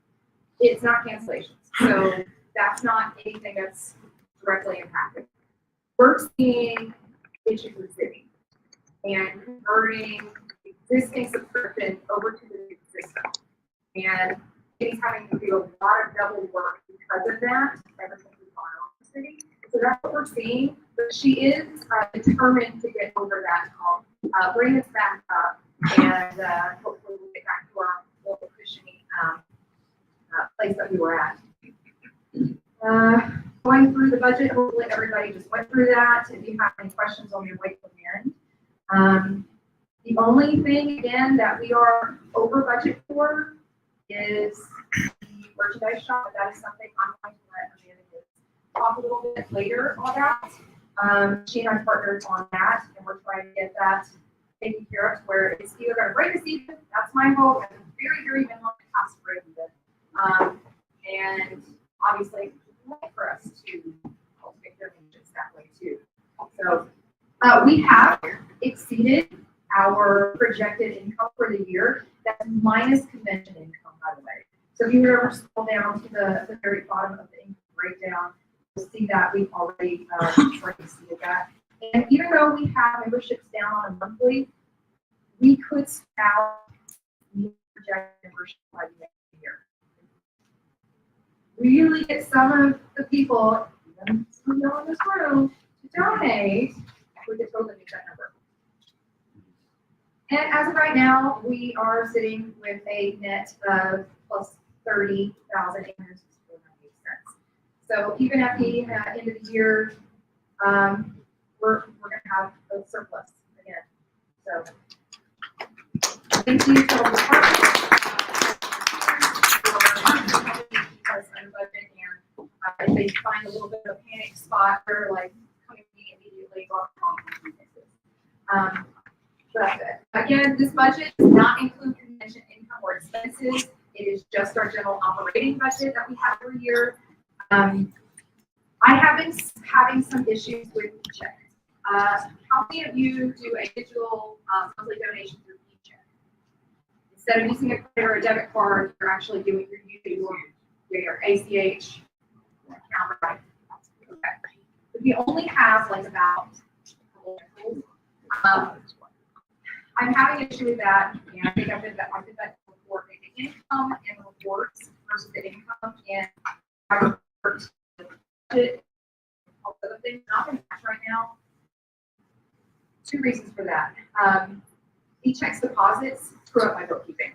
it's not cancellations. So that's not anything that's directly impacted. We're seeing issues with City and converting existing subscriptions over to the new system. And he's having to do a lot of double work because of that ever since we've gone on. city. So that's what we're seeing, but she is determined to get over that hump, bring us back up, and hopefully we'll get back to our little cushiony place that we were at. Going through the budget, hopefully everybody just went through that. If you have any questions on your way to the end. The only thing, again, that we are over budget for is the merchandise shop, but that is something I'm going to let Amanda talk a little bit later on that. She and I partnered on that, and we're trying to get that taken care of where it's either going to break a season, that's my goal, and very, very minimal cost for it. And obviously, it's like for us to cultivate their images that way too. So we have exceeded our projected income for the year. That's minus convention income, by the way. So if you were ever scroll down to the very bottom of the income breakdown, you'll see that we've already exceeded that. And even though we have memberships down on a monthly, we could out projected membership by the end of the year. Really get some of the people, even some of them in this room, to donate. We could totally make that number. And as of right now, we are sitting with a net of plus 30,864.98 cents. So even at the end of the year, we're going to have a surplus again. So thank you to all the departments for if they find a little bit of a panic spot, they're like coming to me immediately. But again, this budget does not include convention income or expenses. It is just our general operating budget that we have every year. I have been having some issues with eCheck. How many of you do a digital monthly donation through eCheck? Instead of using a credit or a debit card, you're actually doing your ACH account, right? Okay. But we only have like about I'm having an issue with that, and I think I did that before. The income and the rewards versus the income and my budget, all the other things not in match right now. Two reasons for that. eCheck's deposits screw up my bookkeeping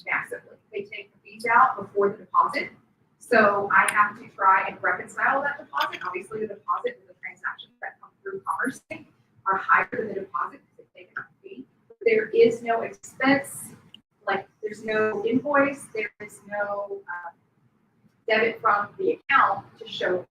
massively. They take the fees out before the deposit, so I have to try and reconcile that deposit. Obviously, the deposit and the transactions that come through Commerce are higher than the deposit because they take a fee. There is no expense, like there's no invoice, there is no debit from the account to show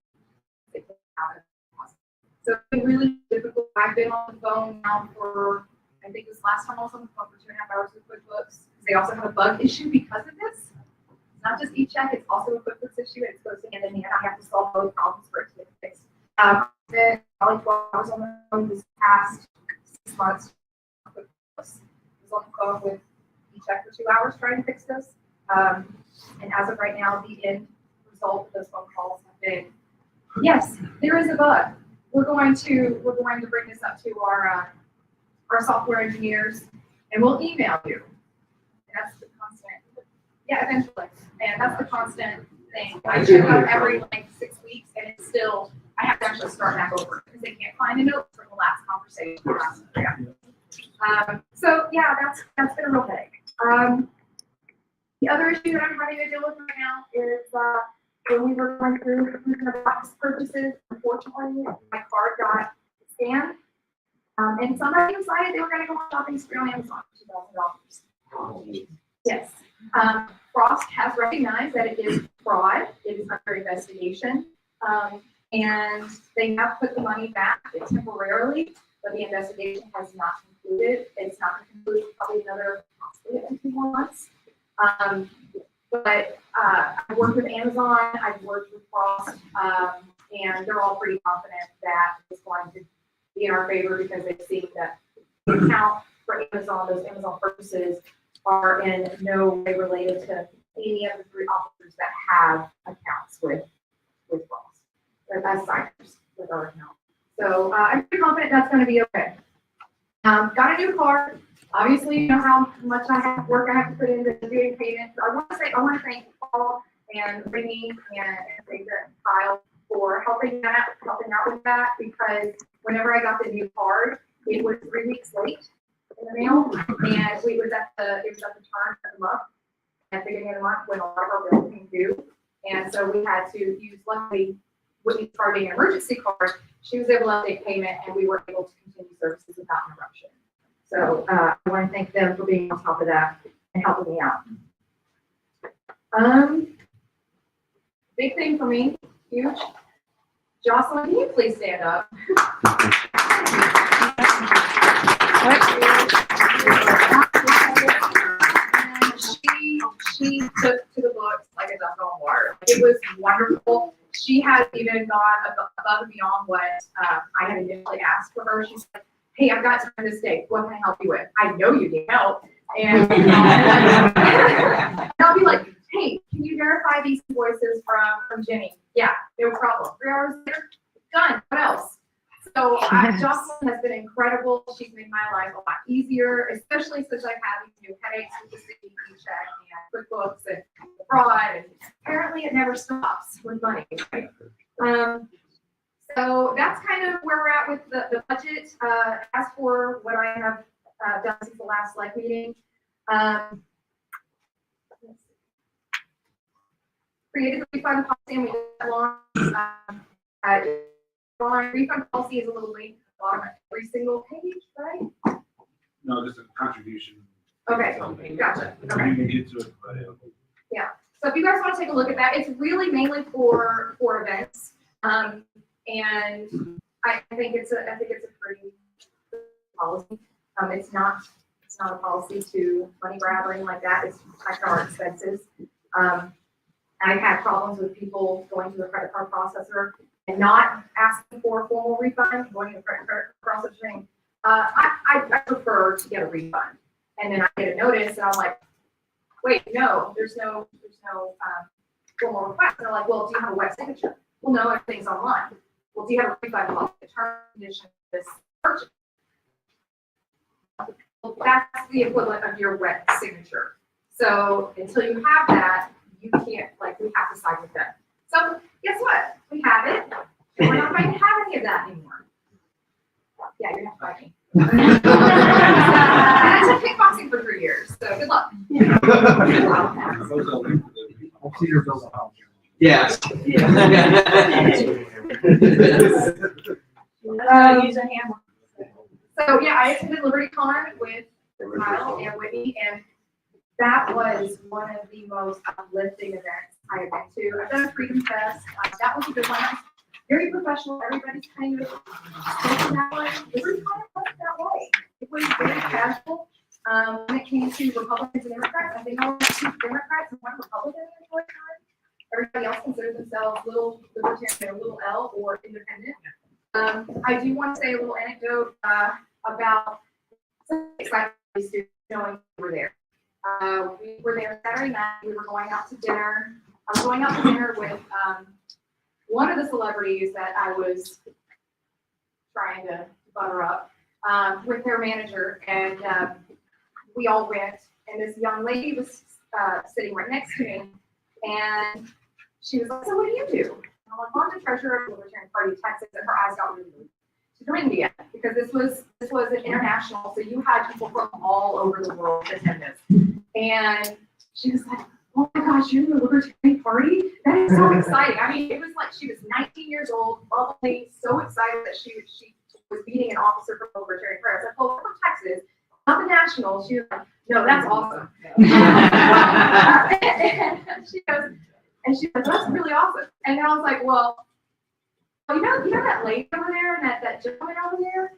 that they have a deposit. So it's been really difficult. I've been on the phone now for, I think this last time I was on the phone for 2.5 hours with QuickBooks. They also have a bug issue because of this. It's not just eCheck, it's also a QuickBooks issue. It's goes hand in hand. I have to solve both problems for it to get fixed. I've been probably 12 hours on the phone this past 6 months. I was on the phone with eCheck for 2 hours trying to fix this. And as of right now, the end result of those phone calls have been, yes, there is a bug. We're going to bring this up to our software engineers, and we'll email you. And that's the constant. Yeah, eventually. And that's the constant thing. I check out every like 6 weeks, and it's still, I have to actually start back over because they can't find a note from the last conversation. So yeah, that's been a real headache. The other issue that I'm having to deal with right now is when we were going through the box purchases, unfortunately, my card got scanned. And somebody decided they were going to go on shopping spree on Amazon for $2,000. Yes. Frost has recognized that it is fraud. It is under investigation. And they have put the money back temporarily, but the investigation has not concluded. It's not going to conclude for probably another possibly 2 more months. But I've worked with Amazon, I've worked with Frost, and they're all pretty confident that it's going to be in our favor because they've seen that the account for Amazon, those Amazon purchases are in no way related to any of the 3 officers that have accounts with Frost, or as signers with our account. So I'm pretty confident that's going to be okay. Got a new card. Obviously, you know how much work I have to put into doing payments. I want to thank Paul and Brittany and Kyle for helping out with that, because whenever I got the new card, it was 3 weeks late in the mail, and it was at the turn of the month, at the beginning of the month when a lot of our bills came due, and so we had to use, luckily, Whitney's card being an emergency card, she was able to update payment, and we were able to continue services without interruption. So I want to thank them for being on top of that and helping me out. Big thing for me, huge. Jocelyn, can you please stand up? She took to the books like a duck on water. It was wonderful. She had even gone above and beyond what I had initially asked for her. She said, hey, I've got time this day. What can I help you with? I know you need help. And I'll be like, hey, can you verify these invoices from Jenny? Yeah, no problem. 3 hours later, done. What else? So Jocelyn has been incredible. She's made my life a lot easier, especially since I've had these new headaches with the CDP check and QuickBooks and fraud. And apparently it never stops with money, right? So that's kind of where we're at with the budget. As for what I have done since the last Slec meeting, created the refund policy, and we did that launch. Refund policy is a little late on every single page, right? No, just a contribution. Okay, gotcha. Okay. You can get to it, but Yeah. So if you guys want to take a look at that, it's really mainly for events, and I think it's a pretty good policy. It's not a policy to money grab or anything like that. It's to protect our expenses. I've had problems with people going to the credit card processor and not asking for a formal refund, going to the credit card processor saying, I prefer to get a refund. And then I get a notice and I'm like, wait, no, there's no formal request. And they're like, well, do you have a wet signature? Well, no, everything's online. Well, do you have a refund policy, the term and condition of this purchase? Well, that's the equivalent of your wet signature. So until you have that, you can't, we have to sign with them. So guess what? We have it, and we're not going to have any of that anymore. Yeah, you're not fighting. And I took kickboxing for 3 years, so good luck. I'll see your bills at home. Yes. Use a hammer. So yeah, I attended LibertyCon with Kyle and Whitney, and that was one of the most uplifting events I have been to. I've done a Freedom Fest. That was a good one. Very professional. Everybody's kind of spoken that way. LibertyCon wasn't that way. It was very casual. When it came to Republicans and Democrats, I think I was 2 Democrats and 1 Republican at the time. Everybody else considers themselves little libertarian, little L, or independent. I do want to say a little anecdote about some exciting students knowing we were there. We were there Saturday night. We were going out to dinner. I was going out to dinner with one of the celebrities that I was trying to butter up with their manager, and we all went. And this young lady was sitting right next to me, and she was like, "So what do you do?" And I'm like, "Well, I'm the treasurer of the Libertarian Party of Texas," and her eyes got really big. She joined me because this was an international, so you had people from all over the world attend this. And she was like, "Oh my gosh, you're in the Libertarian Party? That is so exciting." I mean, it was like she was 19 years old, bubbly, so excited that she was meeting an officer from the Libertarian Party. I was like, "Well, we're from Texas, not the national." She was like, "No, that's awesome." And she goes, "That's really awesome." And then I was like, "Well, you know that lady over there and that gentleman over there?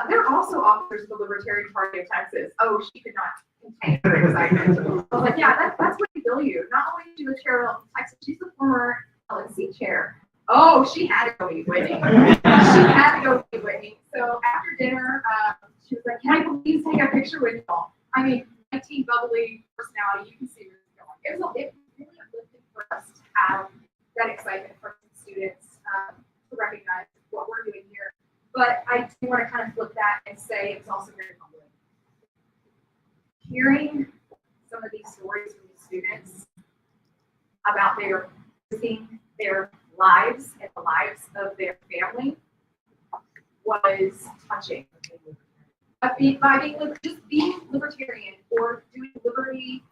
They're also officers of the Libertarian Party of Texas." Oh, she could not contain her excitement. I was like, "Yeah, that's what we bill you. Not only is she the chair of Texas, she's the former LNC chair." Oh, she had to go meet Whitney. So after dinner, she was like, "Can I please take a picture with y'all?" I mean, 19 bubbly personality, you can see where it's going. It was really uplifting for us to have that excitement from students to recognize what we're doing here. But I do want to kind of flip that and say it's also very humbling. Hearing some of these stories from the students about their lives and the lives of their family was touching. By just being libertarian or doing liberty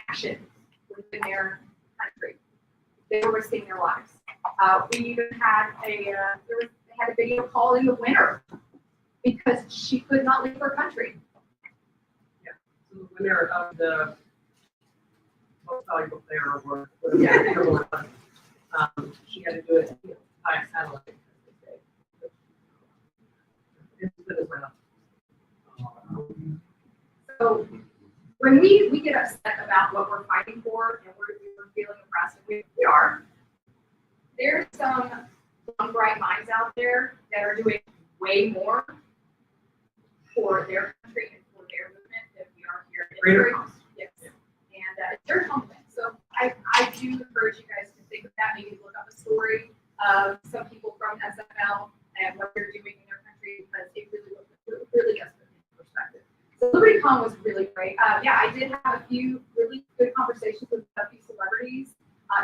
action within their country, they were risking their lives. We even had they had a video calling the winner because she could not leave her country. Yeah, so the winner of the most valuable player award. She had to do it by satellite. It's Venezuela. So when we get upset about what we're fighting for and we're feeling oppressed, we are. There's some young, bright minds out there that are doing way more for their country and for their movement than we are here. Greater cause. Yes. And it's very compliment. So I do encourage you guys to think of that, maybe look up a story of some people from SFL and what they're doing in their country, because it really does put it into perspective. So LibertyCon was really great. Yeah, I did have a few really good conversations with a few celebrities,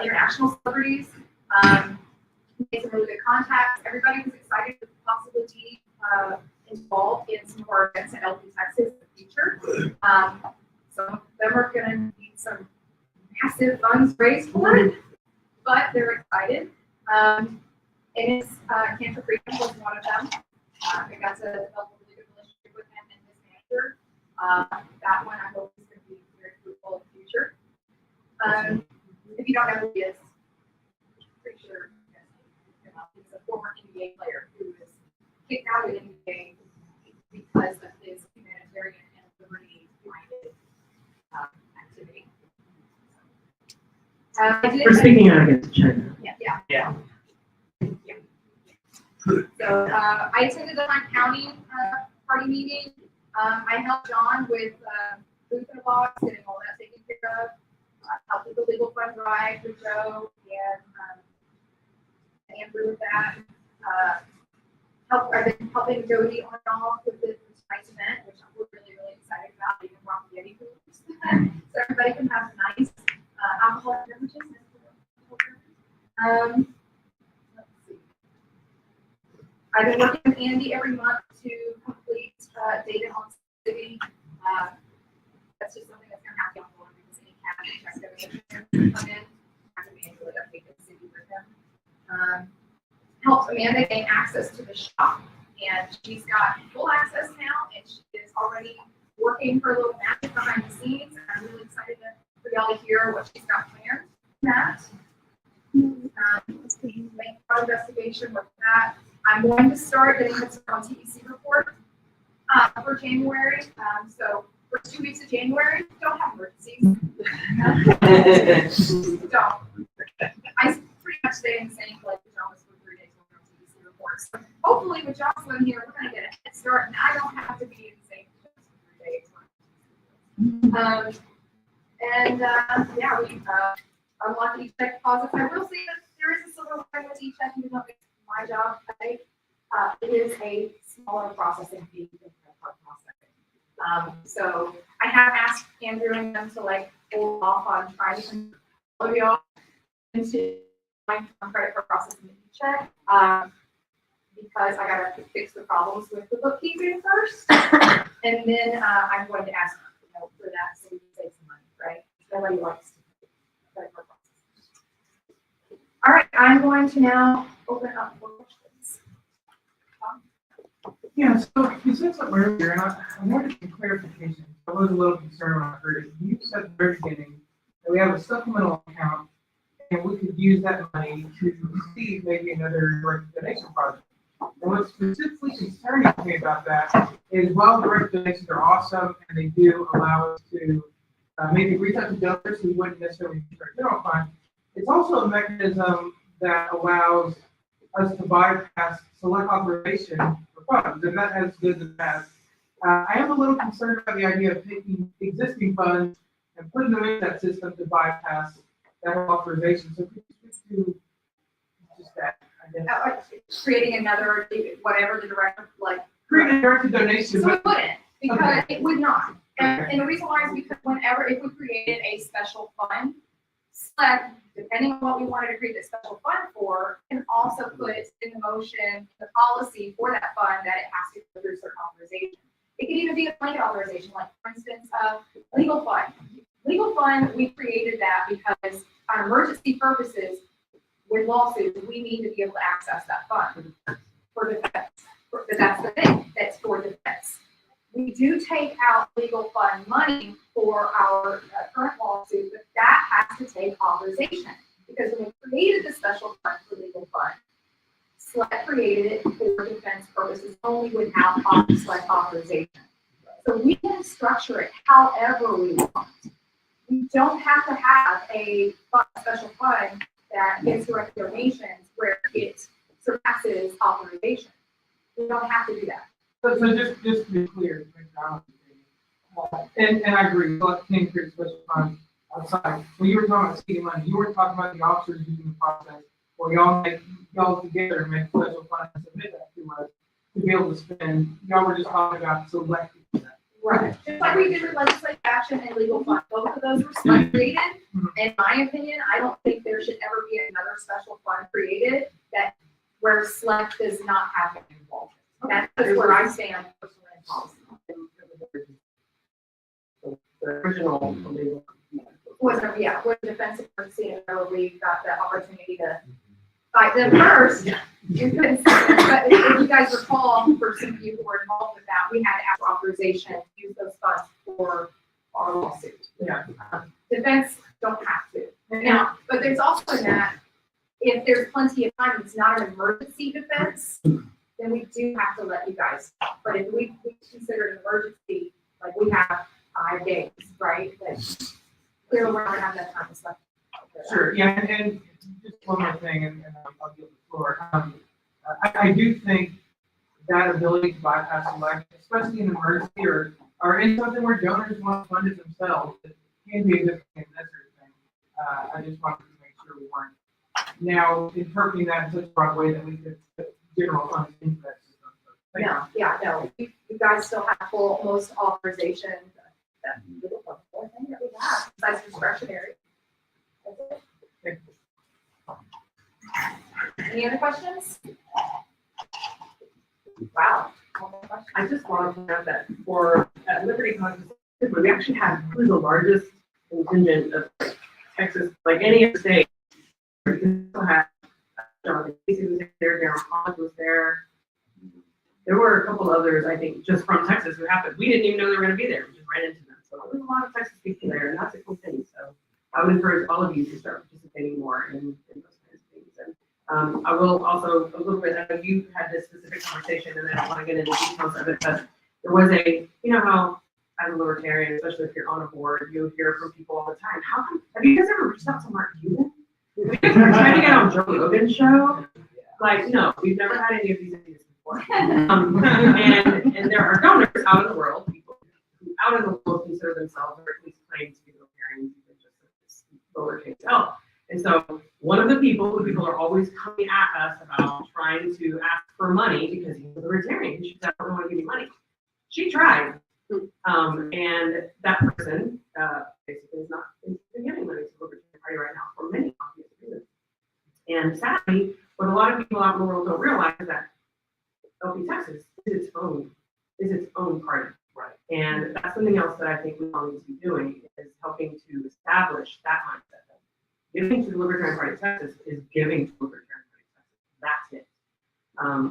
international celebrities. Made some really good contacts. Everybody was excited to possibly be involved in some of our events at LPTexas in the future. Some of them are going to need some massive funds raised for it, but they're excited. And it's Cancer Freedom was one of them. I got to develop a really good relationship with him and his manager. That one I hope is going to be very fruitful in the future. If you don't know who he is, pretty sure he's a former NBA player who was kicked out of the NBA because of his humanitarian and liberty-minded activity. We're speaking out against China. Yeah. So I attended the Hunt County party meeting. I helped John with booth in a box, getting all that taken care of. Helped with the legal fund ride with Joe and Andrew with that. I've been helping Jody on and off with this nice event, which I'm really excited about. Even brought Yeti foods, so everybody can have nice alcoholic beverages. Let's see. I've been working with Andy every month to complete data on city. That's just something that's going to happen on because any cash checks that we come in, I have to manually update the city with them. Helped Amanda gain access to the shop, and she's got full access now, and she is already working her little magic behind the scenes. And I'm really excited for y'all to hear what she's got planned. That. Make fraud investigation with that. I'm going to start getting this on TEC report for January. So for 2 weeks of January, don't have emergencies. Don't. I pretty much stay in the same place pajamas for 3 days on TEC reports. So hopefully with Jocelyn here, we're going to get a head start, and I don't have to be in the same pajamas for 3 days. Yeah, we unlock e-check deposits. I will say that there is a silver lining with e-check, even though it's my job. It is a smaller processing fee than credit card processing. So I have asked Andrew and them to hold off on trying to all of y'all into my credit card processing e-check because I gotta fix the problems with the bookkeeping first, and then I'm going to ask for that so we can save some money, right? Nobody likes to credit card processing. All right, I'm going to now open up for questions. Yeah, so you said something earlier, and I wanted some clarification. I was a little concerned when I heard it. You said at the very beginning that we have a supplemental account, and we could use that money to receive maybe another direct donation project. And what's specifically concerning to me about that is while direct donations are awesome and they do allow us to maybe reach out to donors who wouldn't necessarily use our general fund, it's also a mechanism that allows us to bypass select authorization for funds, and that has good and bad. I am a little concerned about the idea of taking existing funds and putting them in that system to bypass that authorization. So could you speak to just that? Creating another, whatever the direct, Creating a direct donation. So it wouldn't, because it would not. And the reason why is because if we created a special fund Slec, depending on what we wanted to create the special fund for, can also put in the motion, the policy for that fund that it has to go through certain authorization. It could even be a blanket authorization, like for instance, legal fund. Legal fund, we created that because on emergency purposes, with lawsuits, we need to be able to access that fund for defense. But that's the thing, that's for defense. We do take out legal fund money for our current lawsuit, but that has to take authorization. Because when we created the special fund for legal fund, Slec created it for defense purposes only without Slec authorization. So we can structure it however we want. We don't have to have a special fund that gets direct donations where it surpasses authorization. We don't have to do that. So just to be clear, and I agree, but can create special funds outside. When you were talking about city money, you were talking about the officers using the process, where y'all together make a special fund and submit that to us to be able to spend. Y'all were just talking about selecting that. Right. Just like we did with legislative action and legal fund, both of those were Slec created. In my opinion, I don't think there should ever be another special fund created that where Slec does not have any involvement. That's just where I stand personally in policy. The original legal. Was defense emergency and whenever we got the opportunity to fight them first. You couldn't, but if you guys recall, for some of you who were involved with that, we had to ask authorization to use those funds for our lawsuit. Yeah. Defense don't have to. Now, but there's also in that, if there's plenty of time, it's not an emergency defense, then we do have to let you guys know. But if we consider it an emergency, like we have 5 days, right? That clearly we're not gonna have that time to stuff. Sure, yeah, and just one more thing, and I'll give the floor. I do think that ability to bypass election, especially in an emergency or in something where donors want to fund it themselves, it can be a good thing and that sort of thing. I just wanted to make sure we weren't now interpreting that in such a broad way that we could put general funds into that system. So, No, you guys still have full, most authorization. That's the only thing that we have, besides discretionary. That's it. Thank Any other questions? Wow. I just wanted to know that for Liberty Conscious, we actually had probably the largest contingent of Texas, like any other state. We still had Jonathan Casey was there, Darren Collins was there. There were a couple others, I think, just from Texas who happened. We didn't even know they were going to be there. We just ran into them. So there was a lot of Texas people there, and that's a cool thing. So I would encourage all of you to start participating more in those kinds of things. And I will also a little bit. I know you had this specific conversation, and I don't want to get into details of it, but there was a, you know how as a libertarian, especially if you're on a board, you hear from people all the time. Have you guys ever reached out to Mark Cuban? Have you guys ever tried to get on Joe Rogan's show? Like, no, we've never had any of these ideas before. And there are donors out in the world, people who out in the world consider themselves, or at least claim to be libertarians, even just at this lowercase L. And so one of the people who people are always coming at us about trying to ask for money because he's a libertarian, she said, I don't want to give you money. She tried. And that person basically is not giving money to the Libertarian Party right now for many obvious reasons. And sadly, what a lot of people out in the world don't realize is that LPTexas is its own party. Right. And that's something else that I think we all need to be doing is helping to establish that mindset. Giving to the Libertarian Party of Texas is giving to the Libertarian Party of Texas. That's it.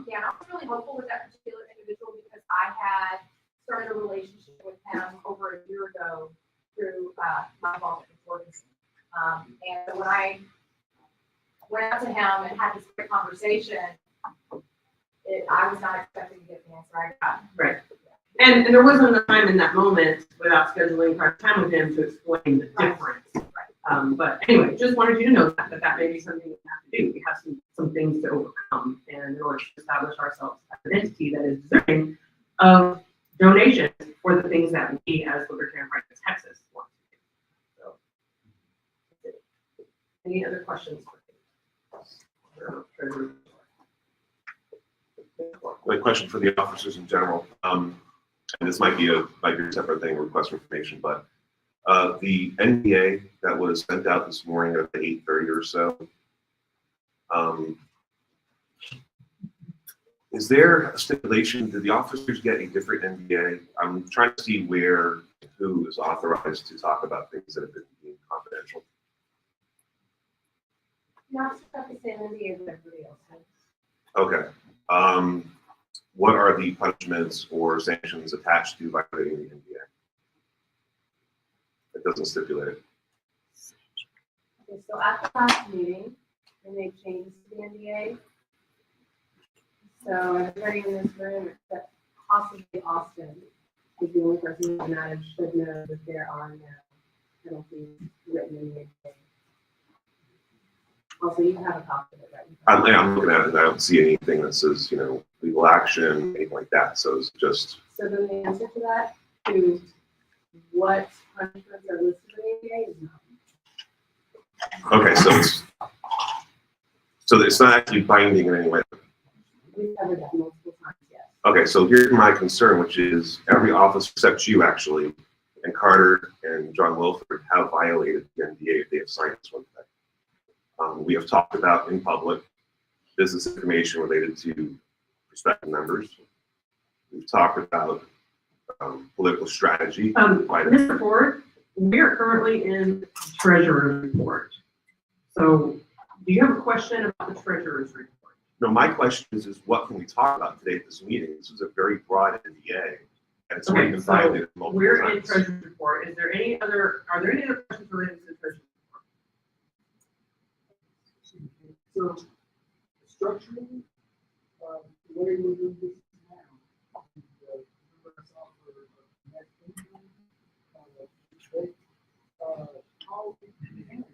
Yeah, and I was really hopeful with that particular individual because I had started a relationship with him over a year ago through my involvement with Ferguson. And so when I went out to him and had this great conversation, I was not expecting to get the answer I got. Right. And there wasn't a time in that moment without scheduling private time with him to explain the difference. Right. But anyway, just wanted you to know that may be something we have to do. We have some things to overcome, and in order to establish ourselves as an entity that is deserving of donations for the things that we as Libertarian Party of Texas want to do. So, any other questions? My question for the officers in general, and this might be a separate thing, request for information, but The NDA that was sent out this morning at 8:30 or so. Is there a stipulation? Did the officers get a different NDA? I'm trying to see who is authorized to talk about things that have been deemed confidential. Not about the same NDA as everybody else has. Okay. What are the punishments or sanctions attached to violating the NDA? It doesn't stipulate it. Okay, so at the last meeting, they made changes to the NDA. So everybody in this room, except possibly Austin, is the only person who knows should know that there are no penalties written in the NDA. Also, you have a copy of it, right? I'm looking at it and I don't see anything that says, legal action, anything like that. So it's just, So then the answer to that, to what punishments are listed in the NDA is no. okay, so it's not actually binding in any way. We've covered that multiple times, yes. Okay, so here's my concern, which is every officer except you actually, and Carter and John Wilford have violated the NDA if they have signed this one thing. We have talked about in public business information related to prospective members. We've talked about political strategy. Mr. Ford, we are currently in treasurer's report. So do you have a question about the treasurer's report? No, my question is what can we talk about today at this meeting? This is a very broad NDA, and it's already been violated multiple We're in times. treasurer's report. Are there any other questions related to the treasurer's report? So structurally, the way we're doing this now, how we can handle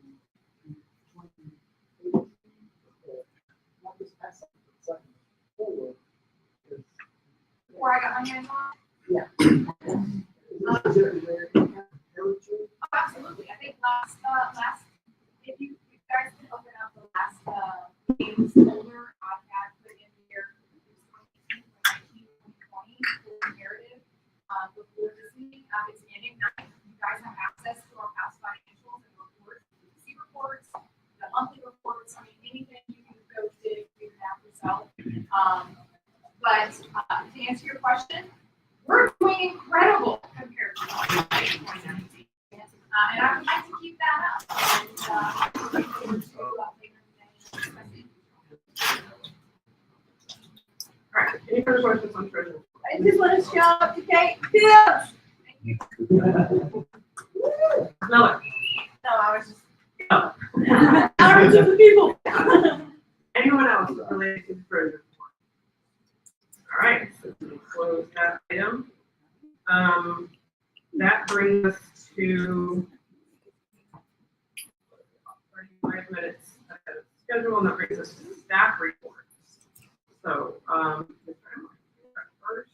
not just pass it, but second, forward is. Where I got my hands on? Yeah. Oh, absolutely. I think last, if you guys can open up the last, games folder, I had put in here, 2019, 2020, for narrative, before this meeting, it's in Ignite. You guys have access to our past financials and reports, C reports, the monthly reports, I mean, anything you can go dig, figure it out yourself. But, to answer your question, we're doing incredible compared to 2019. And I would like to keep that up. All right, any further questions on treasurer? I just want to shout out to Kate. Yes. Smell it. No, I was just. No. Hours of the people. Anyone else related to the treasurer report? All right, so we close that item. That brings us to 35 minutes ahead of schedule, and that brings us to staff reports. So, Ms. Bramley, first.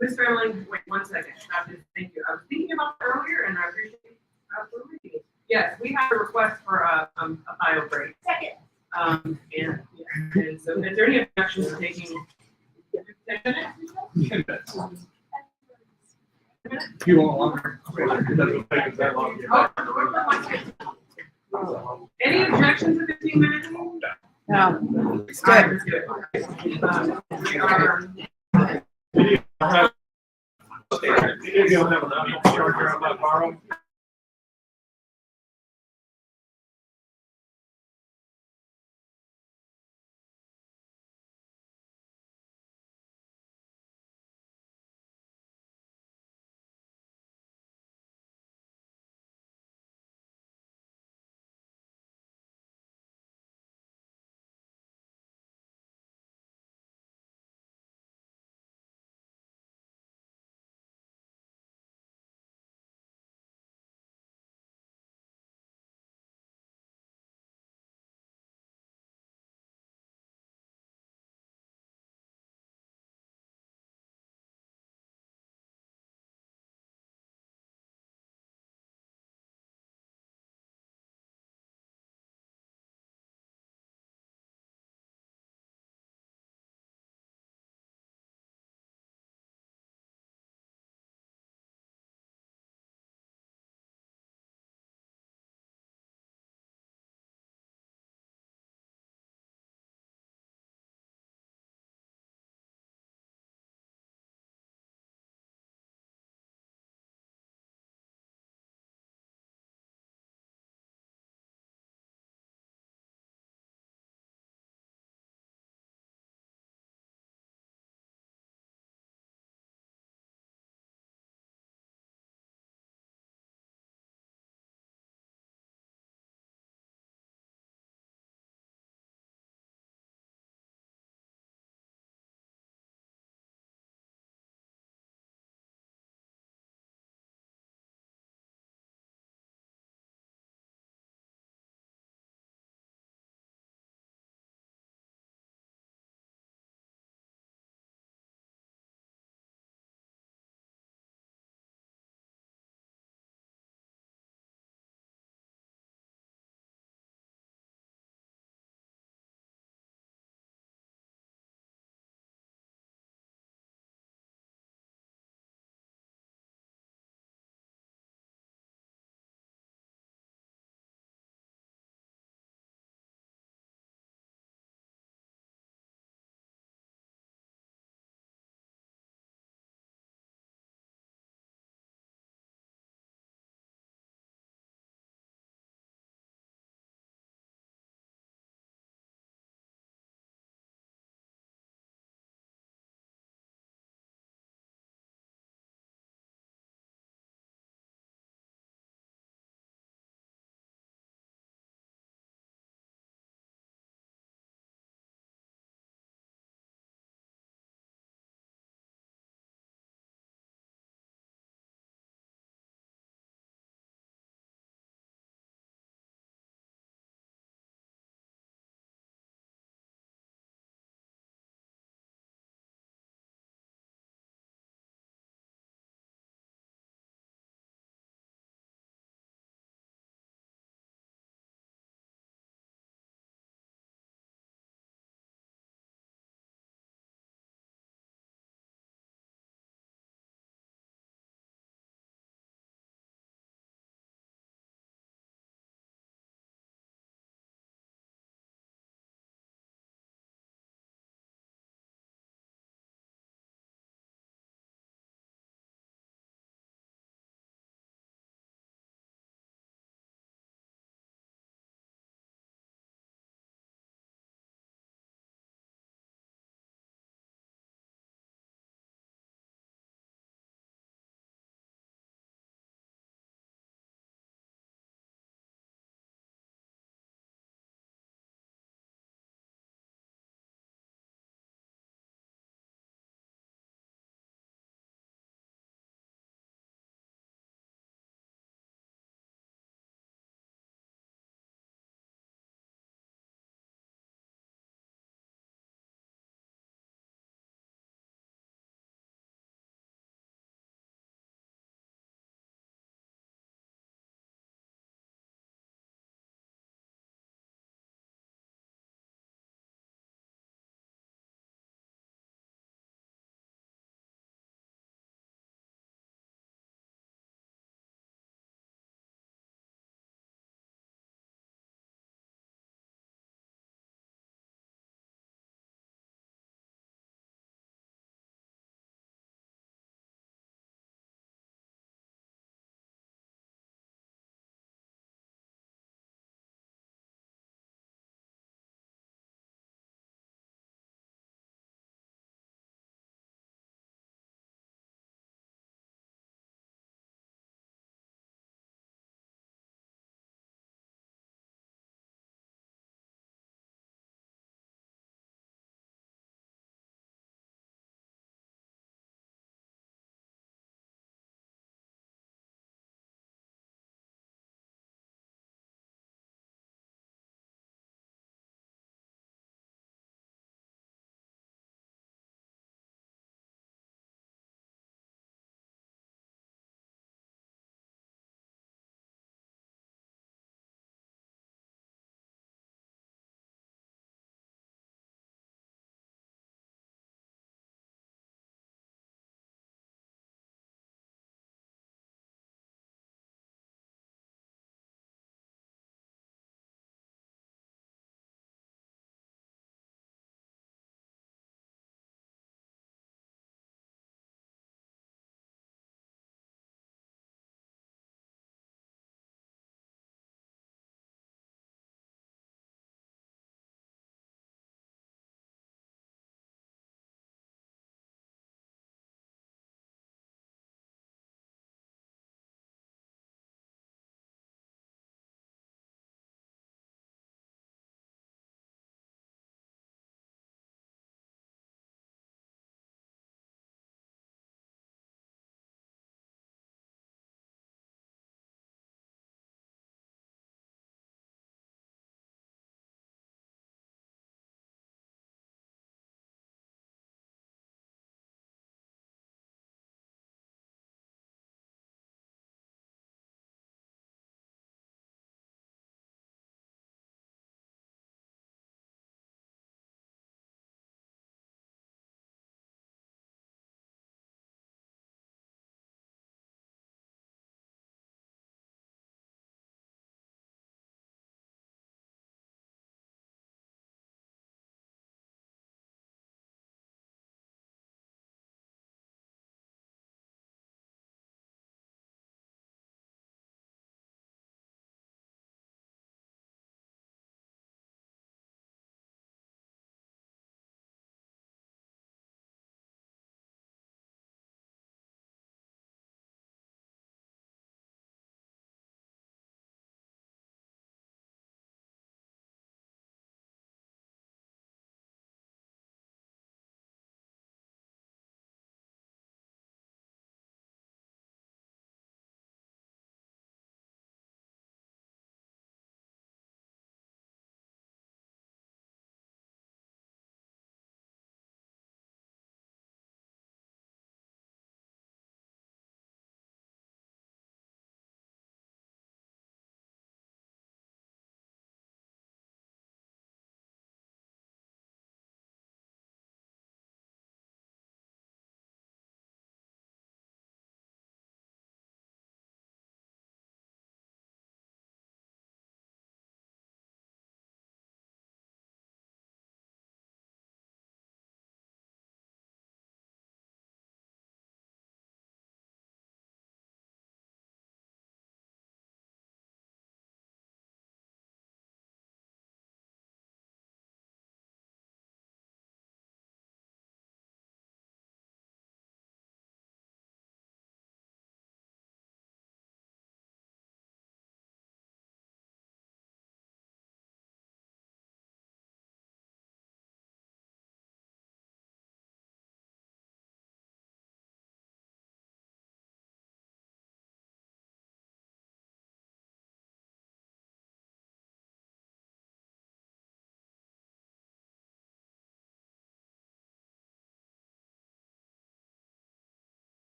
Ms. Bramley, wait 1 second. Thank you. I was thinking about that earlier, and I appreciate you absolutely. Yes, we have a request for a bio break. Second. And so, is there any objections to taking 10 minutes? 10 minutes. You want longer? It doesn't take us that long. Any objections to 15 minutes? No. It's All right, good. let's do it. We are. You don't have enough charger on that borrow?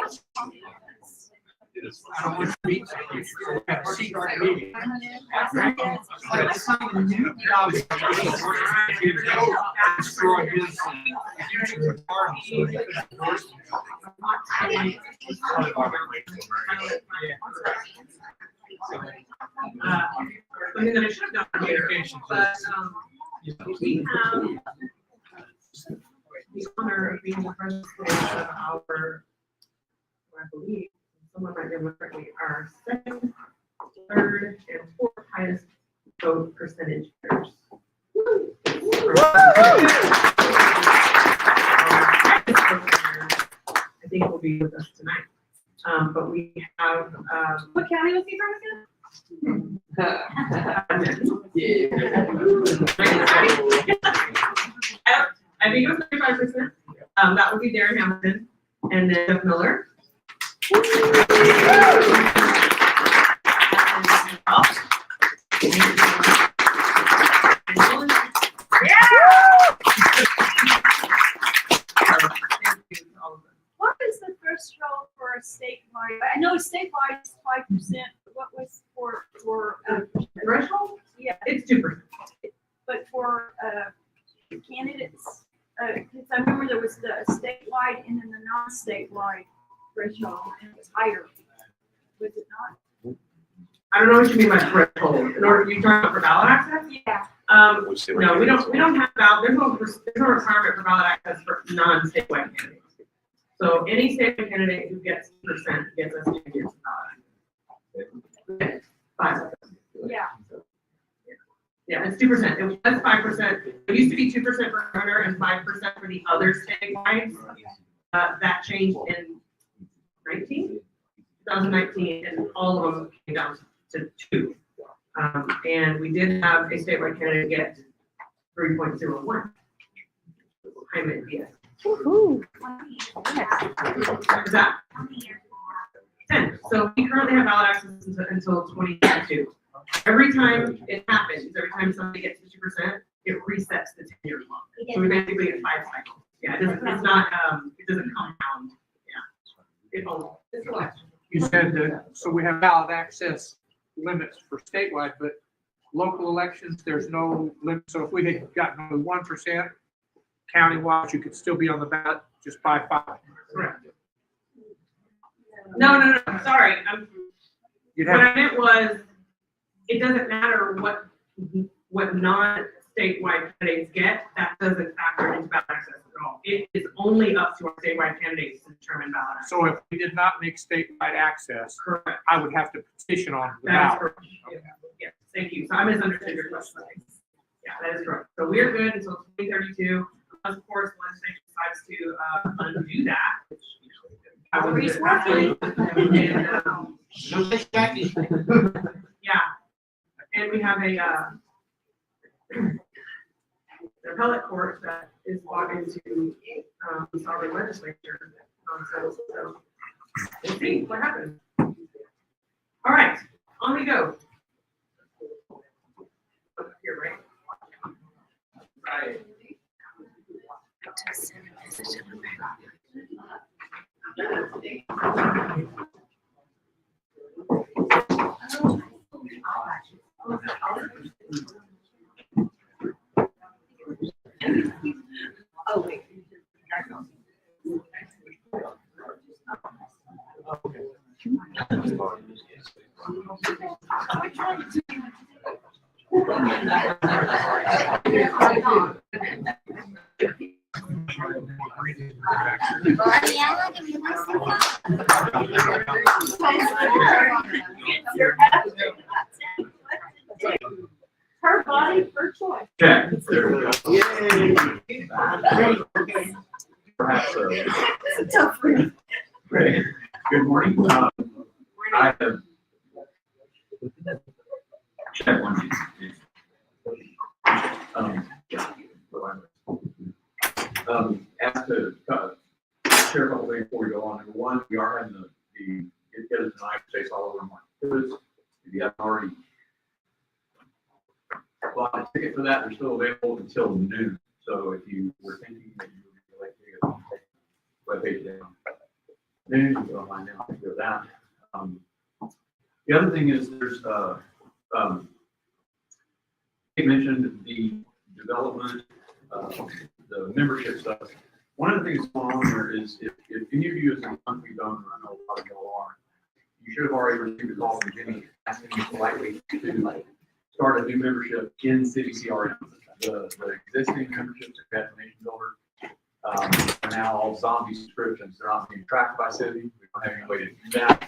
I don't want to meet you. So we have a secret meeting. But it's not even new job. Destroy his future party. So he could endorse him. Something that I should have done here, but, we have the honor of being the president of our, I believe, someone might be able to correct me, our second, third, and fourth highest vote percentage winners. I think will be with us tonight. But we have, What county was he from again? I think it was 35%. That would be Darren Hamilton, and then Jeff Miller. What is the threshold for a statewide? I know statewide is 5%. What was for Threshold? yeah, It's 2%. but for candidates, because I remember there was the statewide and then the non-statewide threshold, and it was higher. Was it not? I don't know what you mean by threshold. In order, you talking about for ballot access? Yeah. No, we don't have ballot, there's no requirement for ballot access for non-statewide candidates. So any statewide candidate who gets 2% gets us to get ballot access. 5%. Yeah. Yeah, it's 2%. It was 5%. It used to be 2% for governor and 5% for the other statewide. That changed in 2019, and all of them came down to 2. And we did have a statewide candidate get 3.01. Hyman, yes. Is that? 10. So we currently have ballot access until 2022. Every time it happens, every time somebody gets 50%, it resets the 10-year clock. So we basically get 5 cycles. Yeah, it's not, it doesn't compound. Yeah. It only, it's election. You said that, so we have ballot access limits for statewide, but local elections, there's no limit. So if we had gotten only 1% countywide, you could still be on the ballot just by 5. Correct. No, sorry. You'd What have, I meant was, it doesn't matter what non-statewide candidates get, that doesn't factor into ballot access at all. It is only up to our statewide candidates to determine ballot access. so if we did not make statewide access, Correct. I would have to petition on the That is ballot. correct. Yeah, thank you. So I misunderstood your question. Yeah, that is correct. So we're good until 2032, unless of course legislature decides to undo that, which I would yeah. And we have an appellate court that is brought into the sovereign legislature. So we'll see what happens. All right, on we go. Here, right? Right. Oh, wait. Her body, her choice. Check. There we go. Perhaps, It's a tough one. great. Good morning. I have. Check one. As to share a couple things before we go on. Number one, we are having the get us tonight chase all over my. If you haven't already bought a ticket for that, they're still available until noon. So if you were thinking that you would like to get webpage down. opportunity to go online now to go that. The other thing is there's, he mentioned the development, the membership stuff. One of the things going on there is if any of you is a monthly donor, I know a lot of y'all are, you should have already received a call from Jenny asking you politely to start a new membership in City CRM. The existing memberships are Destination Builder. Are now all zombie subscriptions. They're not being tracked by city. We don't have any way to do that.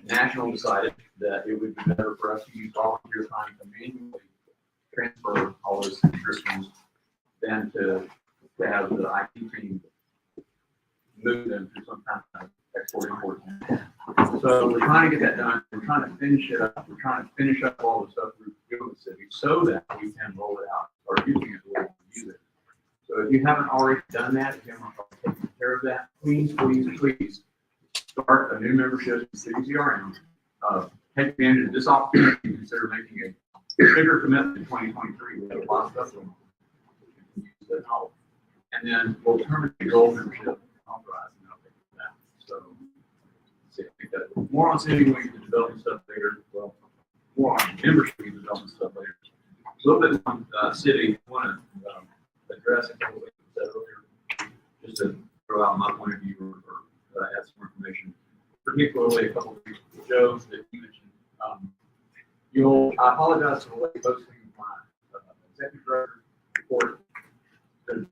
National decided that it would be better for us to use volunteer time to manually transfer all those subscriptions than to have the IT team move them through some kind of export-import. So we're trying to get that done. We're trying to finish it up. We're trying to finish up all the stuff we're doing with the city so that we can roll it out or using it the way we use it. So if you haven't already done that, if you haven't already taken care of that, please, please, please start a new membership in City CRM. Take advantage of this opportunity to consider making a bigger commitment in 2023. We have a lot of stuff going on. And then we'll terminate the gold membership authorized and update that. So I think that more on city we can develop stuff later. Well, more on membership we can develop stuff later. A little bit on city. I want to address a couple of things I said earlier, just to throw out my point of view or add some more information. Particularly a couple of things, Joe, that you mentioned. I apologize for the late posting of my executive director report.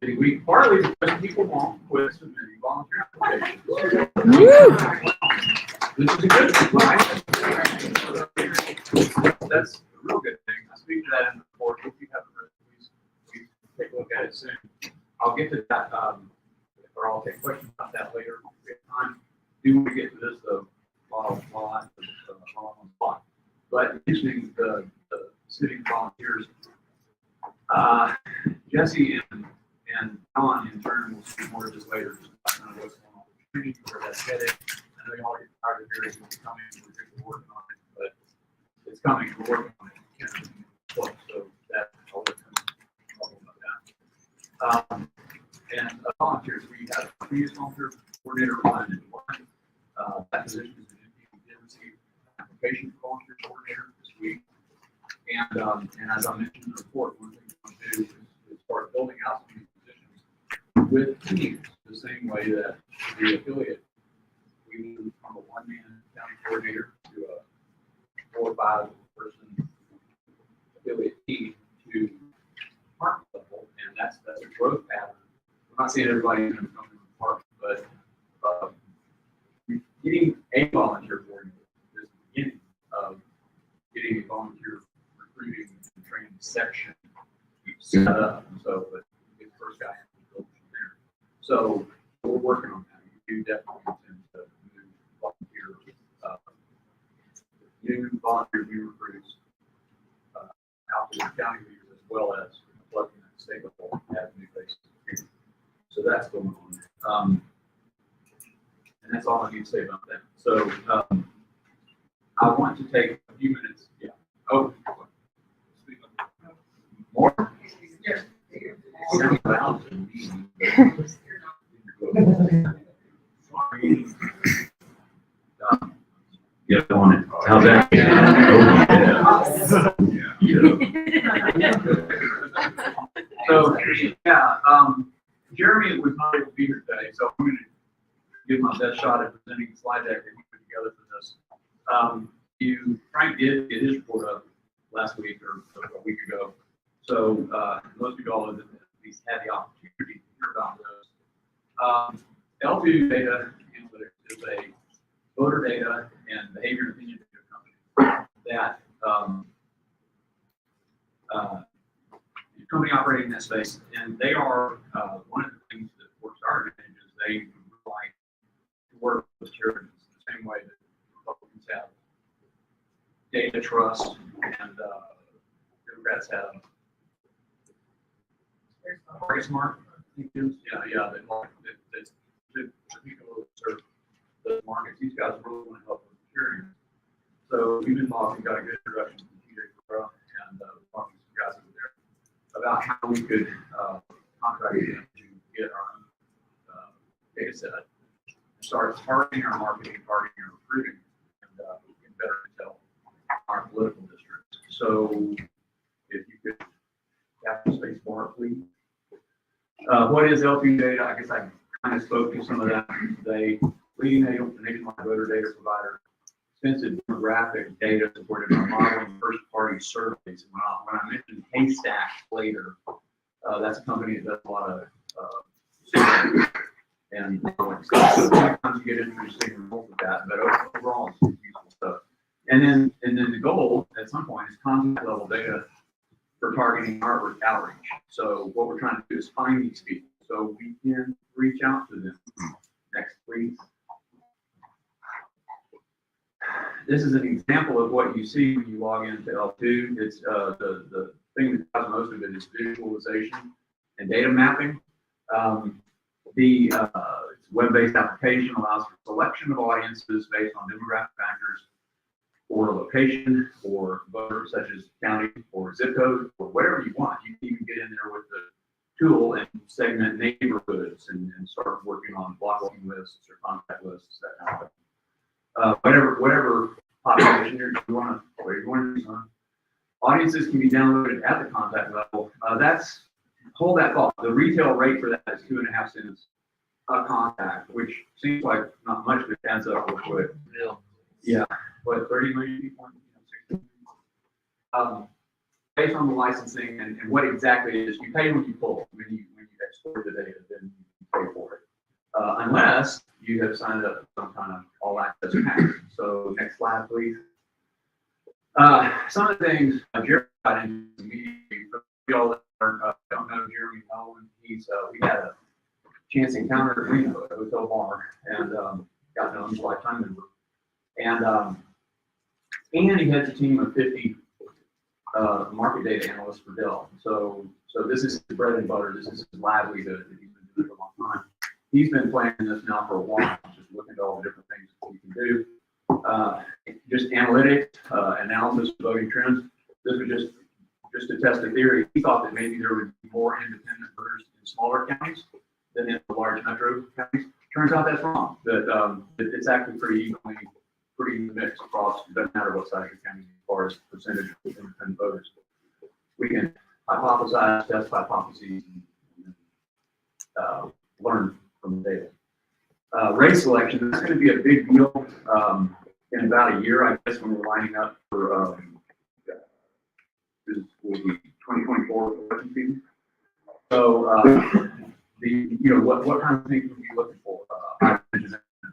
We partly because people won't quit submitting volunteer applications. This is a good thing, right? That's a real good thing. I speak to that in the report. If you haven't read it, please take a look at it soon. I'll get to that, or I'll take questions about that later if we have time. Do want to get to this though while I'm on the spot. But mentioning the city volunteers, Jesse and Don in turn will speak more of this later. Just about what's going on with training, where that's headed. I know you all get tired of hearing it's coming. We're working on it, but it's coming. We're working on it. So that I'll let them talk about that. And volunteers, we have a previous volunteer coordinator line in one. That position is we did receive an application for volunteer coordinator this week. And as I mentioned in the report, one thing we want to do is start building out some of these positions with teams, the same way that the affiliate, we moved from a one-man county coordinator to a 4 or 5 person affiliate team to department level, and that's a growth pattern. I'm not saying everybody's going to come to the department, but getting a volunteer coordinator is the beginning of getting a volunteer recruiting and training section set up. So, but get the first guy in the building from there. So we're working on that. We do definitely intend to move new volunteer new recruits out to the county leaders as well as plugging at the state level at new bases. So that's going on. And that's all I need to say about that. So I want to take a few minutes. Yeah. Oh, more. Yeah, on it. How's that? So yeah, Jeremy was not able to be here today, so I'm going to give my best shot at presenting the slide deck that we put together for this. Frank did get his report up last week or a week ago. So most of y'all have at least had the opportunity to hear about those. L2 data analytics is a voter data and behavior and opinion data company that company operating in that space, and they are one of the things that works our advantage is they like to work with charities the same way that Republicans have data trust and Democrats have very smart. Yeah, they like the people who serve the markets. These guys really want to help with charities. So we've been talking, got a good introduction from TJ Pro and talking to some guys over there about how we could contract them to get our own data set start targeting our marketing, targeting our recruiting, and get better tell our political districts. So if you could have the space more, please. What is LP data? I guess I kind of spoke to some of that today. Leading nationwide voter data provider, extensive demographic data supported by modeling first-party surveys. And when I mentioned Haystack later, that's a company that does a lot of surveys and modeling stuff. So sometimes you get interesting results with that, but overall it's useful stuff. And then the goal at some point is contact level data for targeting our outreach. So what we're trying to do is find these people so we can reach out to them. Next, please. This is an example of what you see when you log into L2. It's the thing that does most of it is visualization and data mapping. It's a web-based application allows for selection of audiences based on demographic factors or location or voter, such as county or zip code or whatever you want. You can even get in there with the tool and segment neighborhoods and start working on blocking lists or contact lists, that kind of thing. Whatever population you want to use on. Audiences can be downloaded at the contact level. Hold that thought. The retail rate for that is 2.5 cents a contact, which seems like not much, but adds up real quick. Yeah, what, 30 million people? 60 million? Based on the licensing and what exactly it is, you pay when you pull. When you export the data, then you pay for it. Unless you have signed up for some kind of all access package. So next slide, please. Some of the things Jeremy got into immediately. For y'all that don't know Jeremy Owen, we had a chance encounter at Reno at a hotel bar and got to know him as a lifetime member. And he heads a team of 50 market data analysts for Dell. So this is his bread and butter. This is his livelihood that he's been doing for a long time. He's been planning this now for a while, just looking at all the different things that we can do. Just analytics, analysis of voting trends. This was just to test a theory. He thought that maybe there would be more independent voters in smaller counties than in the large metro counties. Turns out that's wrong. That it's actually pretty mixed across. It doesn't matter what size your county is as far as percentage of independent voters. We can hypothesize, test hypotheses, and learn from the data. Race selection, that's going to be a big deal in about a year, I guess, when we're lining up for this will be 2024 election season. So what kind of things would you be looking for?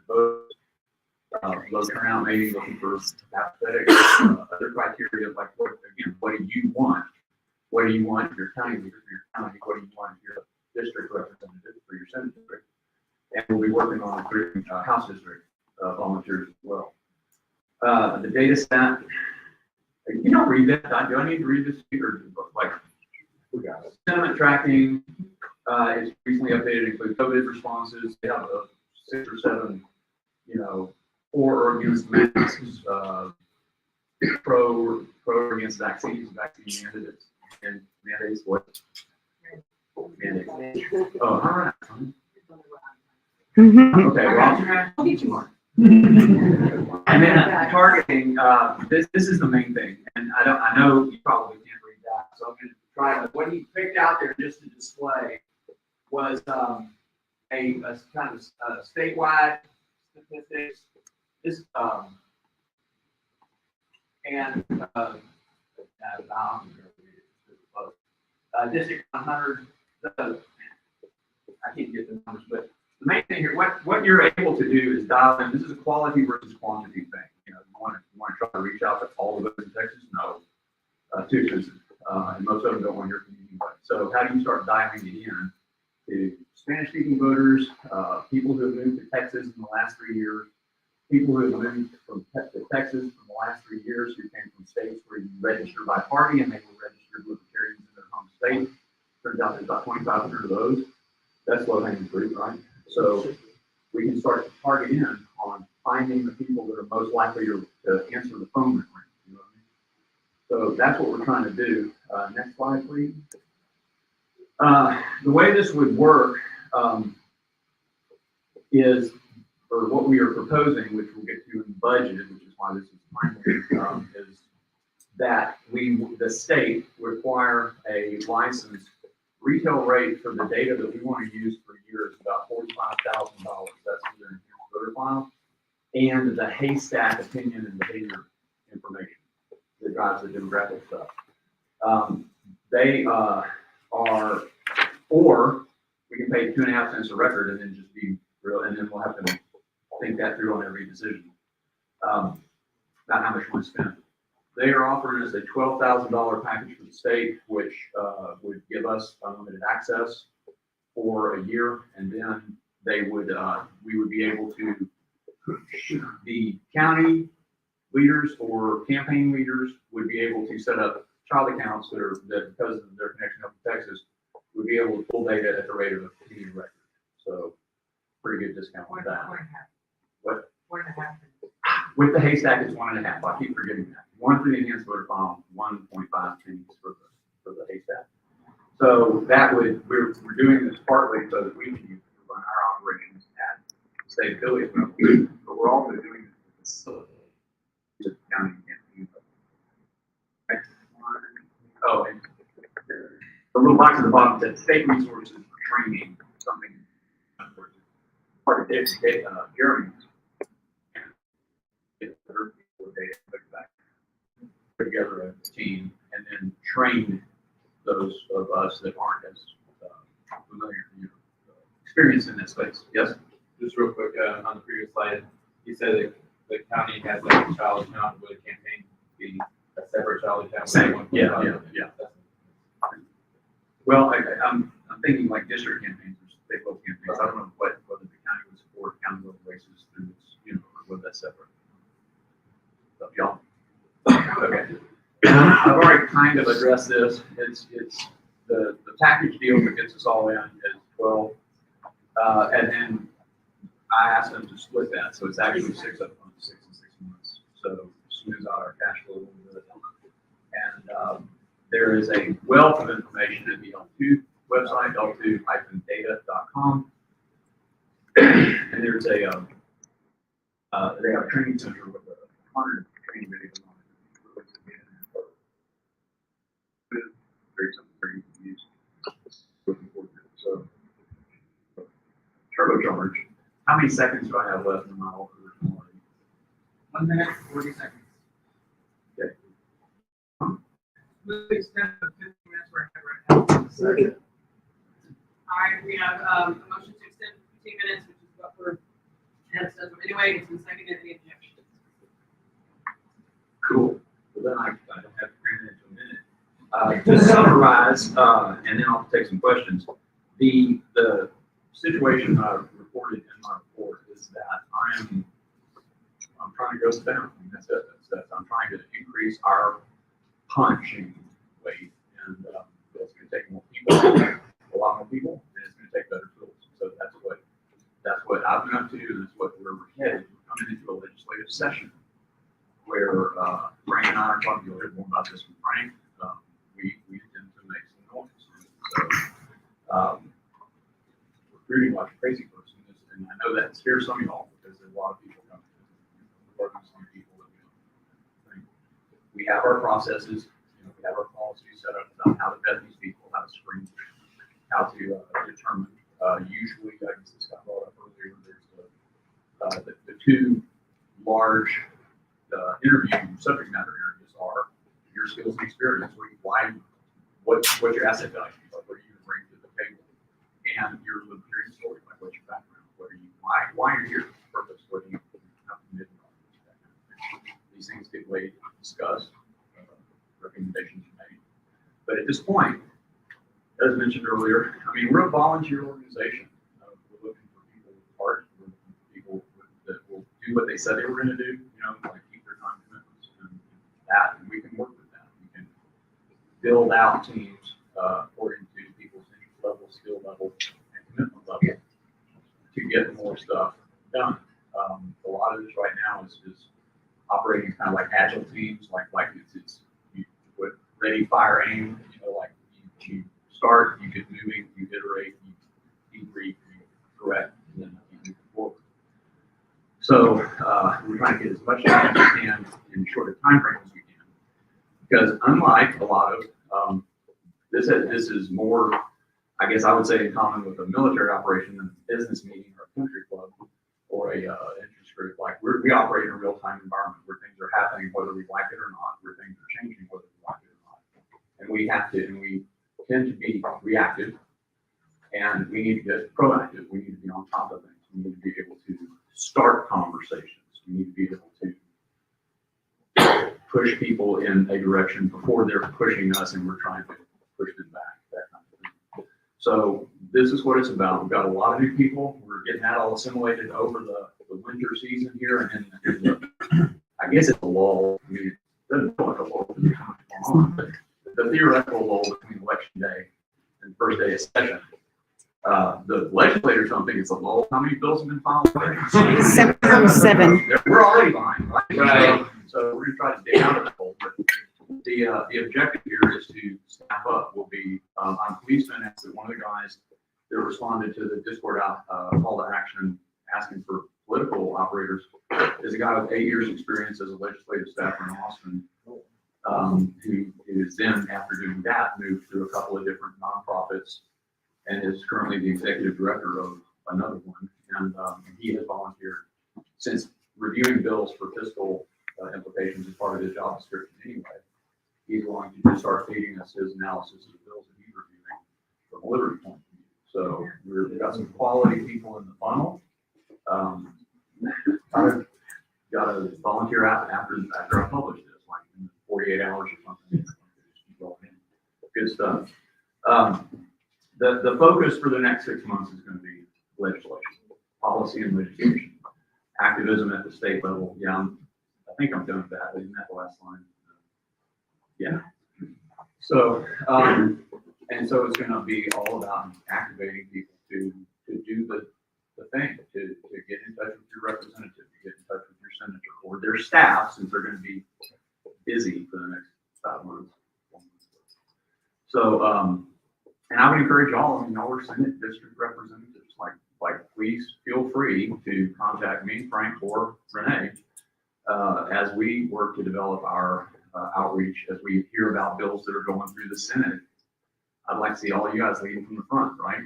Vote turnout, maybe looking for apathetic, other criteria like what do you want? What do you want your county leader for your county? What do you want your district representative for your Senate district? And we'll be working on recruiting House district volunteers as well. The data stat, you don't read that. Do I need to read this or like we got it. Sentiment tracking is recently updated to include COVID responses. They have 6 or 7, for or against masks, pro or against vaccine mandates, and mandates what? Mandates. Oh, all right. Okay, well, I'll get you more. and then targeting. This is the main thing, and I know you probably can't read that, so I'm going to try to. What he picked out there just to display was a kind of statewide statistics. This District 100. I can't get the numbers, but the main thing here, what you're able to do is dial in. This is a quality versus quantity thing. You want to try to reach out to all of those in Texas? No, too expensive, and most of them don't want to hear from anybody. So how do you start dialing it in to Spanish-speaking voters, people who have moved to Texas in the last 3 years, people who have moved from Texas in the last 3 years who came from states where you register by party and they were registered libertarians in their home state? Turns out there's about 2,500 of those. That's low-hanging fruit, right? So we can start to target in on finding the people that are most likely to answer the phone ring. You know what I mean? So that's what we're trying to do. Next slide, please. The way this would work is or what we are proposing, which we'll get to in budget, which is why this is timely, is that the state require a licensed retail rate for the data that we want to use per year is about $45,000. That's for their enhanced voter file and the haystack opinion and behavior information that drives the demographic stuff. They are, or we can pay 2.5 cents a record and then just be real, and then we'll have to think that through on every decision about how much we spend. They are offering us a $12,000 package for the state, which would give us unlimited access for a year, and then they would we would be able to, the county leaders or campaign leaders would be able to set up child accounts that because of their connection up to Texas would be able to pull data at the rate of a continued record. So pretty good discount with that. What? 1.5. With the haystack, it's 1.5. I keep forgetting that. 1 for the enhanced voter file, 1.5 pennies for the haystack. So that would, we're doing this partly so that we can run our operations at state affiliate level, but we're also doing this with the county campaign. Oh, and the little box at the bottom said state resources for training, something part of Dave's Jeremy's. Put together a team and then train those of us that aren't as familiar, experienced in this space. Yes? Just real quick, on the previous slide, you said that the county has like a child account, would a campaign be a separate child account? Same. Yeah. Well, I'm thinking like district campaigns or state level campaigns. I don't know whether the county would support county level races through this, or whether that's separate. So, y'all. Okay. I've already kind of addressed this. It's the package deal that gets us all in is 12, and then I asked them to split that, so it's actually 6 up on 6 and 6 months. So smooths out our cash flow a little bit. And there is a wealth of information at the L2 website, l2-data.com, and there's a they have a training center with 100 training videos on it. Very simple, very easy to use. Looking forward to it. So, turbocharge. How many seconds do I have left in my original? 1 minute, 40 seconds. Okay. We'll extend the 15 minutes we're at right now. Second. All right, we have a motion to extend 15 minutes, which is what we're, anyway, it's been seconded, any objections? Cool. Well, then I don't have to bring it into a minute. To summarize, and then I'll take some questions. The situation I reported in my report is that I'm trying to go down. That's it. I'm trying to increase our punching weight, and it's going to take more people, a lot more people, and it's going to take better tools. So that's what I've been up to, and that's what we're headed. We're coming into a legislative session where Frank and I are talking a little bit more about this with Frank. We intend to make some noise. So, recruiting like a crazy person, and I know that scares some of y'all because there's a lot of people coming. Some people that we have our processes, we have our policies set up about how to vet these people, how to screen, how to determine. Usually, I guess this got brought up earlier. There's the two large interview subject matter areas are your skills and experience. What's your asset value? Like, what are you bring to the table? And your libertarian story, like what's your background? Why are you here? Purpose? What do you have committed on? These things get weighed, discussed, recommendations are made. But at this point, as mentioned earlier, I mean, we're a volunteer organization. We're looking for people with heart. We're looking for people that will do what they said they were going to do. Like keep their time commitments, and that, and we can work with that. We can build out teams according to people's interest level, skill level, and commitment level to get more stuff done. A lot of this right now is operating kind of like agile teams, like it's you put ready, fire, aim. Like you start, you get moving, you iterate, you debrief, you correct, and then you move forward. So, we're trying to get as much done as we can in shorter time frame as we can. Because unlike a lot of, this is more, I guess I would say, in common with a military operation than a business meeting or a country club or a interest group. Like we operate in a real-time environment where things are happening whether we like it or not, where things are changing whether we like it or not. And we tend to be reactive, and we need to get proactive. We need to be on top of things. We need to be able to start conversations. We need to be able to push people in a direction before they're pushing us and we're trying to push them back, that kind of thing. So this is what it's about. We've got a lot of new people. We're getting that all assimilated over the winter season here, and then I guess it's a lull. I mean, it doesn't feel like a lull, because there's so much going on, but the theoretical lull between election day and the first day of session. The legislators don't think it's a lull. How many bills have been filed? 707. We're already behind, right? Right. So we're gonna try to stay out of the hole, but the objective here is to staff up. Will be, I'm pleased to announce that one of the guys that responded to the Discord call to action asking for political operators is a guy with 8 years experience as a legislative staffer in Austin, who is then, after doing that, moved through a couple of different nonprofits and is currently the executive director of another one. And he has volunteered, since reviewing bills for fiscal implications as part of his job description anyway. He's going to just start feeding us his analysis of the bills that he's reviewing from a liberty point of view. So we've got some quality people in the funnel. Got to volunteer out after I publish this, like in 48 hours or something. Good stuff. The focus for the next 6 months is going to be legislation, policy and legislation, activism at the state level. Yeah, I think I'm done with that. Isn't that the last line? Yeah. So, and so it's going to be all about activating people to do the thing, to get in touch with your representative, to get in touch with your senator or their staff, since they're going to be busy for the next 5 months. So, and I would encourage y'all, I mean, y'all are Senate district representatives, like please feel free to contact me, Frank, or Renee, as we work to develop our outreach, as we hear about bills that are going through the Senate. I'd like to see all you guys leading from the front, right?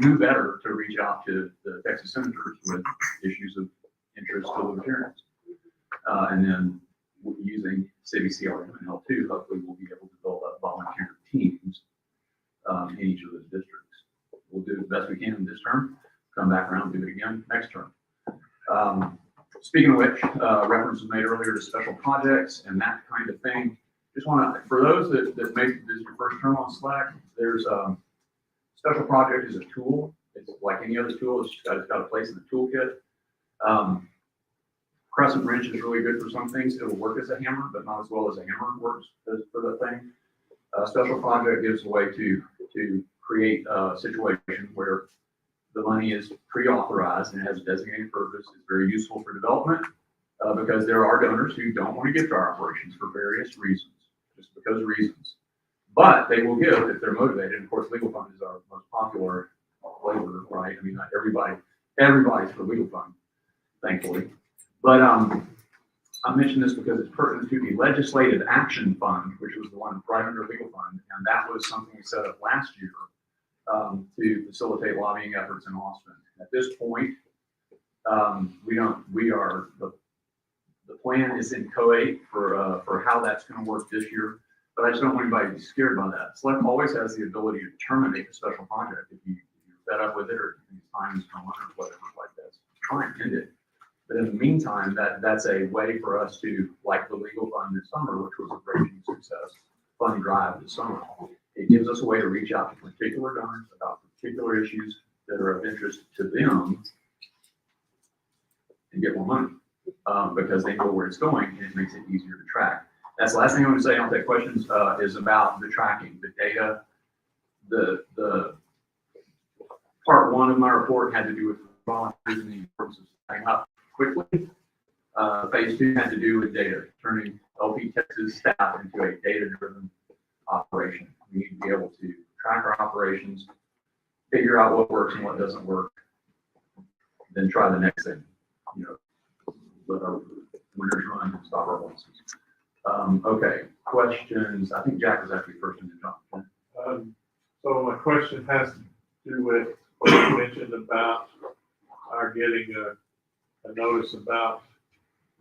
Who better to reach out to the Texas senators with issues of interest to libertarians? And then using city CRM and L2, hopefully we'll be able to build up volunteer teams in each of those districts. We'll do the best we can in this term, come back around, do it again next term. Speaking of which, reference was made earlier to special projects and that kind of thing. Just want to, for those that make this your first term on Slack, there's special project is a tool. It's like any other tool. It's got a place in the toolkit. Crescent wrench is really good for some things. It'll work as a hammer, but not as well as a hammer works for the thing. Special project gives a way to create a situation where the money is pre-authorized and has a designated purpose. It's very useful for development because there are donors who don't want to give to our operations for various reasons, just because of reasons. But they will give if they're motivated. And of course, legal fund is our most popular flavor, right? I mean, not everybody's for legal fund, thankfully. But I mention this because it's pertinent to the Legislative Action Fund, which was the one right under legal fund, and that was something we set up last year to facilitate lobbying efforts in Austin. At this point, the plan is in co-8 for how that's going to work this year. But I just don't want anybody to be scared by that. Slec always has the ability to terminate a special project if you're fed up with it or time is going or whatever like that. Try and end it. But in the meantime, that's a way for us to, like the legal fund this summer, which was a great success, fund drive this summer. It gives us a way to reach out to particular donors about particular issues that are of interest to them and get more money because they know where it's going and it makes it easier to track. That's the last thing I want to say. I'll take questions. Is about the tracking, the data. The part one of my report had to do with volunteers and the importance of setting up quickly. Phase 2 had to do with data, turning LPTexas staff into a data-driven operation. We need to be able to track our operations, figure out what works and what doesn't work, then try the next thing. let our winners run and stop our losses. Okay, questions. I think Jack was actually first in the jump. So my question has to do with what you mentioned about our getting a notice about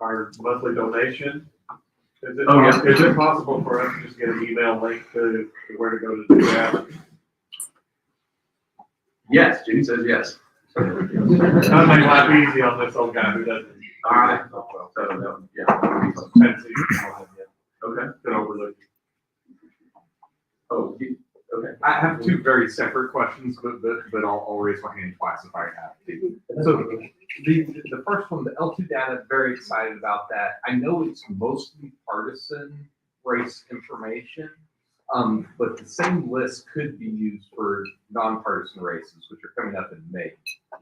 our monthly donation. Is it, Oh, yeah. is it possible for us to just get an email link to where to go to do that? Yes, Judy says yes. That'll make life easy on this old guy who doesn't. All right. So, yeah. Fancy. Okay. Could overlook. Oh, okay. I have two very separate questions, but I'll raise my hand twice if I have to. So the first one, the L2 data, very excited about that. I know it's mostly partisan race information, but the same list could be used for nonpartisan races, which are coming up in May.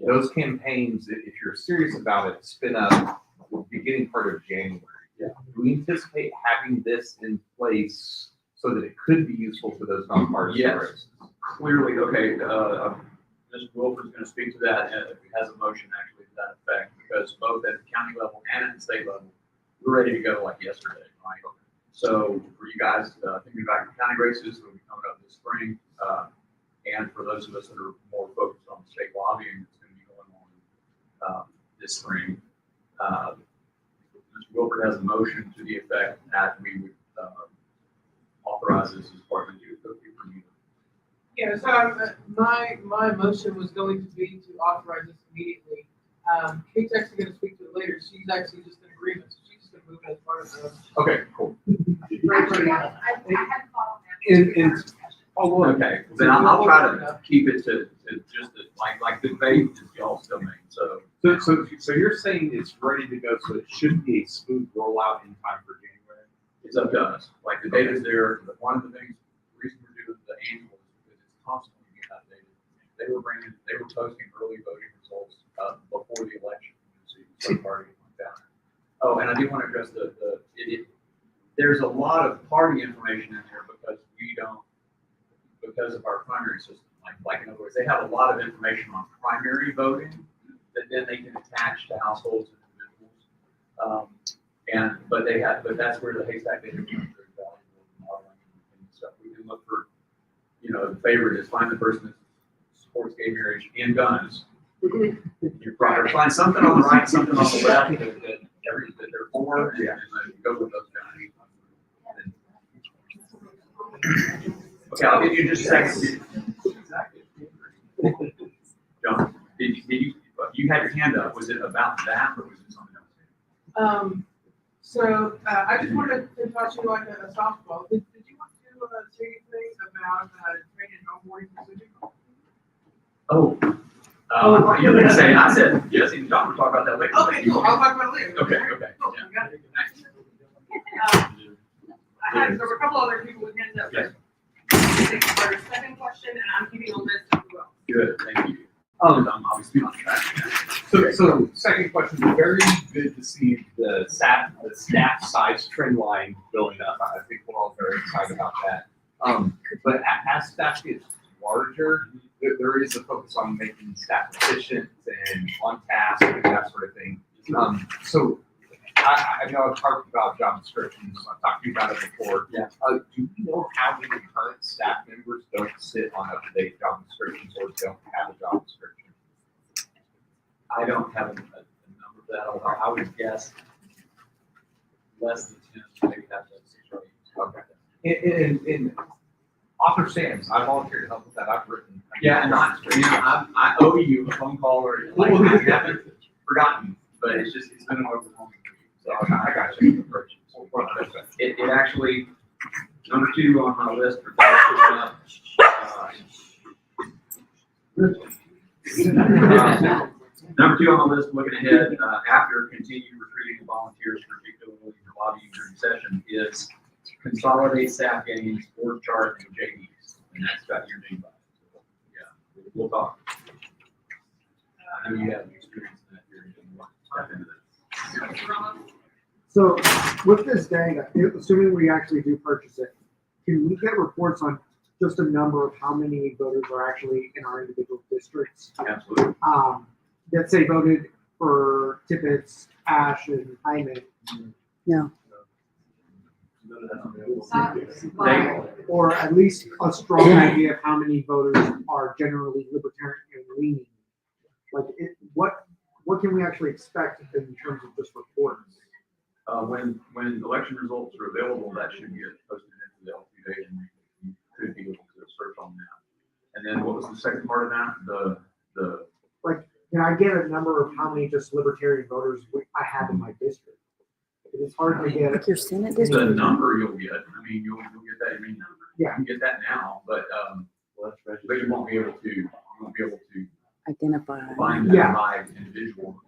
Those campaigns, if you're serious about it, spin up beginning part of January. Yeah. Do we anticipate having this in place so that it could be useful for those nonpartisan races? Clearly, okay, Mr. Wilford's gonna speak to that, and he has a motion actually to that effect, because both at the county level and at the state level, we're ready to go like yesterday, right? So for you guys, thinking about your county races that will be coming up this spring, and for those of us that are more focused on state lobbying that's gonna be going on this spring, Mr. Wilford has a motion to the effect that we would authorize this as part of the agreement. Yeah, so my motion was going to be to authorize this immediately. Kate's actually gonna speak to it later. She's actually just in agreement, so she's just gonna move it as part of the. Okay, cool. Actually, I had thought on that. Okay, then I'll try to keep it to just like debate is y'all's domain, so. So you're saying it's ready to go, so it should be a smooth rollout in time for January? It's up to us. Like the data's there. One of the things, the reason we're doing the annual is because it's constantly being updated. They were posting early voting results before the election. So you can start partying like that. Oh, and I do want to address there's a lot of party information in there because of our primary system. Like in other words, they have a lot of information on primary voting that then they can attach to households and individuals. But that's where the haystack data becomes very valuable in modeling and stuff. We can look for, the favorite is find the person that supports gay marriage and guns. You're probably find something on the right, something on the left that they're for, and then go with those guys. Okay, I'll give you just a second. John, did you had your hand up? Was it about that or was it something else? So I just wanted to touch you like a softball. Did you want to say anything about training and onboarding specific? You were gonna say, I said, yes, and John will talk about that later. Okay, cool. I'll talk about it later. Okay. Cool. Yeah. You got it. Nice. There were a couple other people with hands up. Yes. For a second question, and I'm keeping a list as well. Good, thank you. I'm obviously on track. So second question, very good to see the staff size trend line going up. I think we're all very excited about that. But as staff gets larger, there is a focus on making staff efficient and on task and that sort of thing. So I know I've talked about job descriptions. I've talked to you about it before. Yeah. Do you know how many current staff members don't sit on up-to-date job descriptions or don't have a job description? I don't have a number for that, although I would guess less than 10, maybe have 6 or 8. Okay. In Author Sam's, I volunteered to help with that. I've written. Yeah, and I owe you a phone call or I haven't forgotten, but it's been an overwhelming for you. So I got you. It actually, number 2 on my list for number 2 on the list, looking ahead, after continued recruiting of volunteers, particularly for lobbying during session, is consolidate staff gains, org chart, and JDs. And that's got your name by it. So, yeah, we'll talk. I know you have experience in that area and want to step into that. So with this data, assuming we actually do purchase it, can we get reports on just a number of how many voters are actually in our individual districts? Absolutely. Let's say voted for Tippett, Ash, and Hyman. No. Or at least a strong idea of how many voters are generally libertarian leaning. Like, what can we actually expect in terms of just reports? When election results are available, that should get posted into the LPTexas, and you could be able to search on that. And then what was the second part of that? Like, can I get a number of how many just libertarian voters I have in my district? It's hard to get. Like your Senate The district? number you'll get, I mean, you'll get that, I mean, you Yeah. can get that now, but you won't be able to, Identify. find that Yeah. by individual.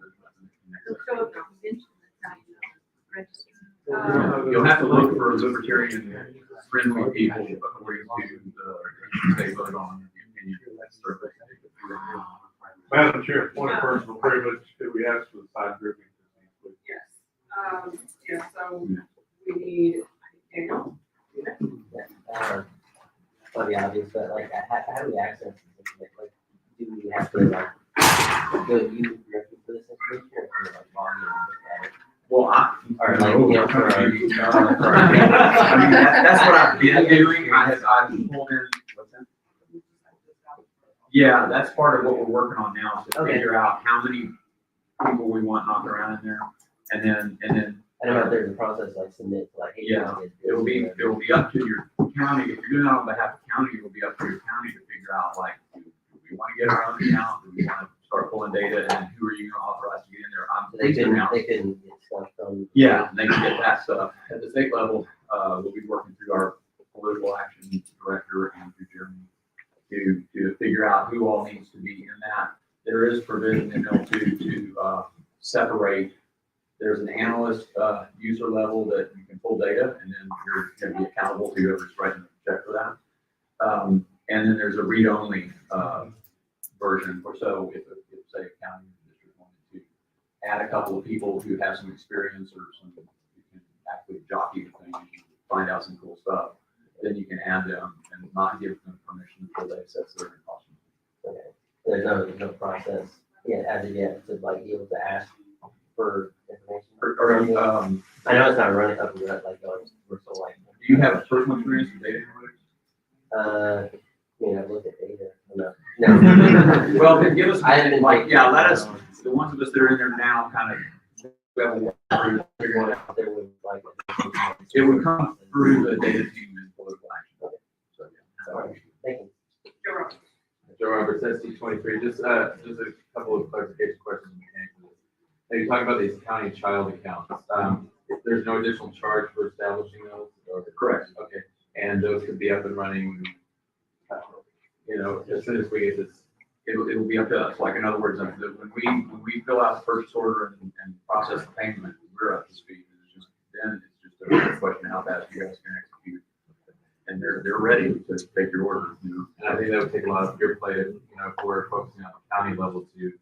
You'll have to look for libertarian friendly people according to the, they vote on the opinion survey. Madam Chair, point of personal privilege, could we ask for the side grouping? Yes. Yeah, so we need Daniel. Probably obvious, but like, how do we access this? Like, do we have to like go use directly for this information, or can we like log in and look at it? Well, Or like, you know, for our. I mean, that's what I've been doing. I've pulled in, what's that? Yeah, that's part of what we're working on now, is to figure out how many people we want knocked around in there. And then, I don't know if there's a process like submit to like. hey, yeah, it'll be up to your county. If you're doing it on behalf of county, it'll be up to your county to figure out, like, do we want to get our own account? Do we want to start pulling data? And then who are you going to authorize to get in there? So they can get stuff from. Yeah, they can get that stuff. At the state level, we'll be working through our political action director and through Jeremy to figure out who all needs to be in that. There is provision in L2 to separate. There's an analyst user level that you can pull data, and then you're going to be accountable to whoever's writing the check for that. And then there's a read-only version, or so if say a county or district wanted to add a couple of people who have some experience or some who can actually jockey the thing and find out some cool stuff, then you can add them and not give them permission until they assess their cost. Okay. There's no process yet as of yet to like be able to ask for information. I know it's not running up and running like we're so like. Do you have personal experience with data analytics? I've looked at data. No. Well, then give us, I haven't like, yeah, let us, the ones of us that are in there now kind of, figuring out there would like. it would come through the data team and political action. So, yeah. All right. Thank you. Joe Roberts, SC23, just a couple of clarification questions. Now, you're talking about these county child accounts. There's no additional charge for establishing those? Correct. Okay, and those could be up and running, as soon as we get this. It'll be up to us. Like, in other words, when we fill out the purchase order and process the payment, we're up to speed. Then it's just a question of how fast you guys can execute. And they're ready to take your order. And I think that would take a lot of your plate, if we're focusing on the county level to,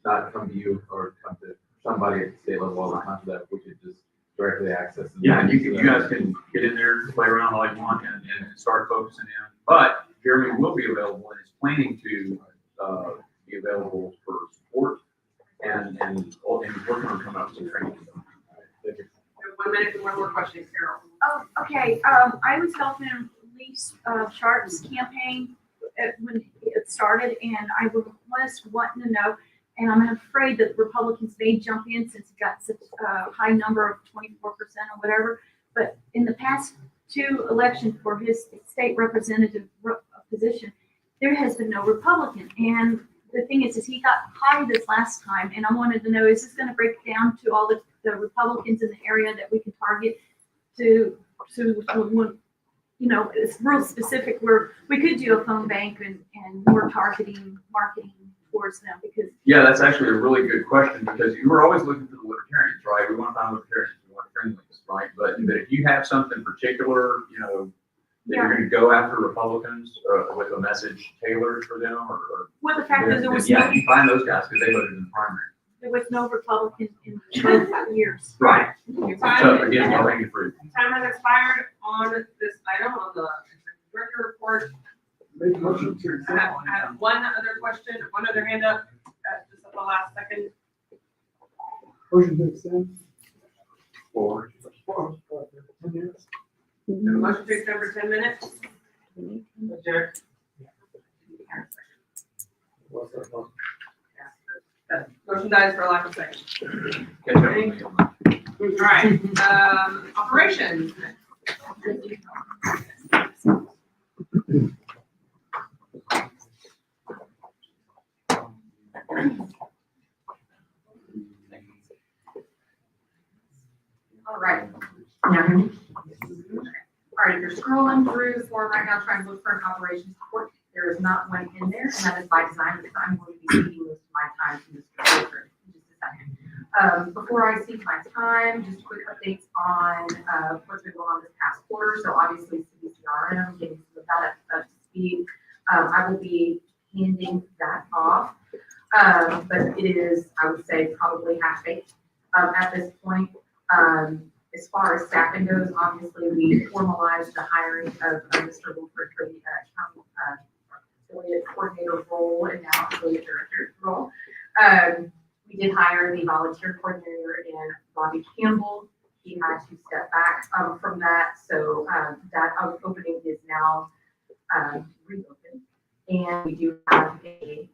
not come to you or come to somebody at the state level all the time, that we could just directly access them. Yeah, you guys can get in there, play around all you want, and start focusing in. But Jeremy will be available and is planning to be available for support and working on coming up with some training. We have 1 minute and one more question, Carol. Oh, okay. I was helping Lise Sharp's campaign when it started, and I was wanting to know, and I'm afraid that Republicans may jump in since it got such a high number of 24% or whatever. But in the past 2 elections for his state representative position, there has been no Republican. And the thing is he got high this last time, and I wanted to know, is this going to break down to all the Republicans in the area that we can target to it's real specific where we could do a phone bank and more targeting marketing towards them because. Yeah, that's actually a really good question because you were always looking for the libertarians, right? We want to find libertarians, we want friendlies, right? But if you have something particular, that you're going to go after Republicans with a message tailored for them, or well, the fact is there was you no. find those guys because they voted in the primary. There was no Republican in both years. Right. Time So again, you're making fruit. has expired on this item on the director report. Make motion to I have one other question, one other hand up. Just a the last second. Motion to extend. Or. 10 minutes. Motion to extend for 10 minutes. Jared? Motion dies for lack of second. All right, operations. All right. All right, if you're scrolling through the form right now, trying to look for an operations report, there is not one in there, and that is by design, because I'm going to be speaking most of my time to Mr. Wilford in just a second. Before I speak my time, just quick updates on what's been going on this past quarter. So obviously, CBCRM, getting some of that up to speed. I will be handing that off, but it is, I would say, probably half-baked at this point. As far as staffing goes, obviously, we formalized the hiring of Mr. Wilford for the county affiliate coordinator role and now affiliate director role. We did hire the volunteer coordinator in Bobby Campbell. He had to step back from that, so that opening is now reopened. And we do have a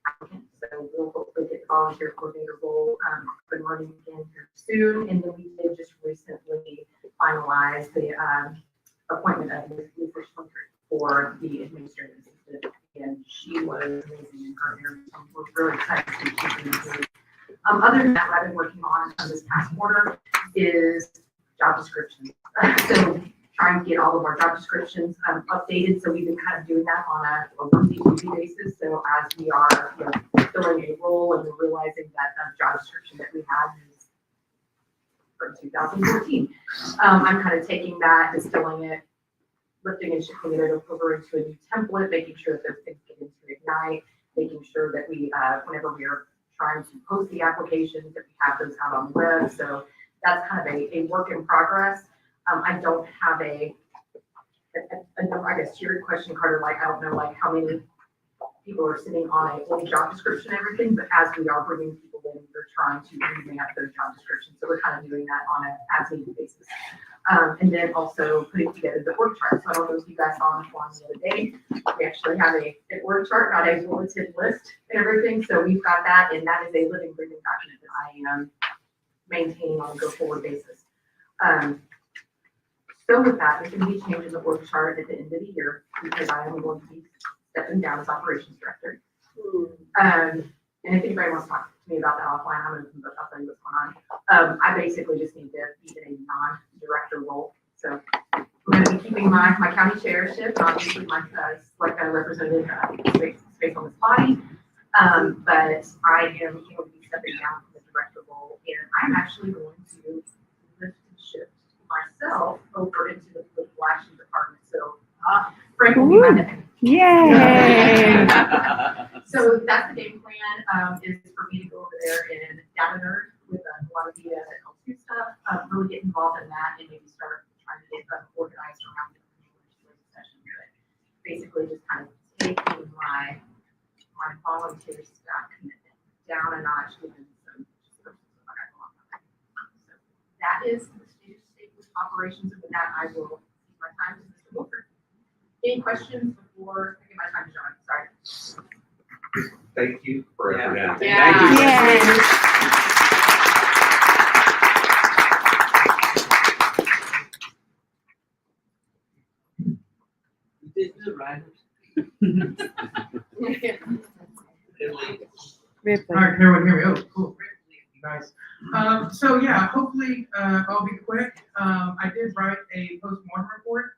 applicant, so we'll hopefully get the volunteer coordinator role up and running again here soon. And then we did just recently finalize the appointment of Ms. Lisa Schlinker for the administrative assistant, and she was amazing in her interview. We're really excited to see what she's doing. Other than that, what I've been working on this past quarter is job descriptions. So trying to get all of our job descriptions updated. So we've been kind of doing that on a onesie-twosie basis. So as we are filling a role and we're realizing that job description that we have is from 2014. I'm kind of taking that, distilling it, lifting and shifting it over into a new template, making sure that those things get into Ignite, making sure that we, whenever we are trying to post the applications, that we have those out on the web. So that's kind of a work in progress. I don't have a number, I guess, to your question, Carter, like, I don't know, like, how many people are sitting on a full job description and everything, but as we are bringing people in, we're trying to revamp those job descriptions. So we're kind of doing that on an as-needed basis. And then also putting together the org chart. So I don't know if you guys saw on the form the other day, we actually have an org chart, not a bulleted list and everything. So we've got that, and that is a living, breathing document that I am maintaining on a go-forward basis. So with that, there's going to be changing the org chart at the end of the year because I am going to be stepping down as operations director. And if anybody wants to talk to me about that offline, I'm going to I'll tell you what's going on. I basically just need to be in a non-director role. So I'm going to be keeping my county chairship, obviously my Slec representative space on this body. But I am going to be stepping down from the director role, and I'm actually going to lift and shift myself over into the political action department. So Frank will be my name. Yay! So that's the game plan, is for me to go over there and data nerd with a lot of the L2 stuff, really get involved in that and maybe start trying to get organized around the legislative session. But basically just kind of taking my volunteer staff commitment down a notch within some persons that I got going on. So that is the state with operations, and with that I will give my time to Mr. Wilford. Any questions before I give my time to John? Sorry. Thank you for everything. You did good, Ryan. All right, can everyone hear me? Oh, cool. Nice. So yeah, hopefully I'll be quick. I did write a post-mortem report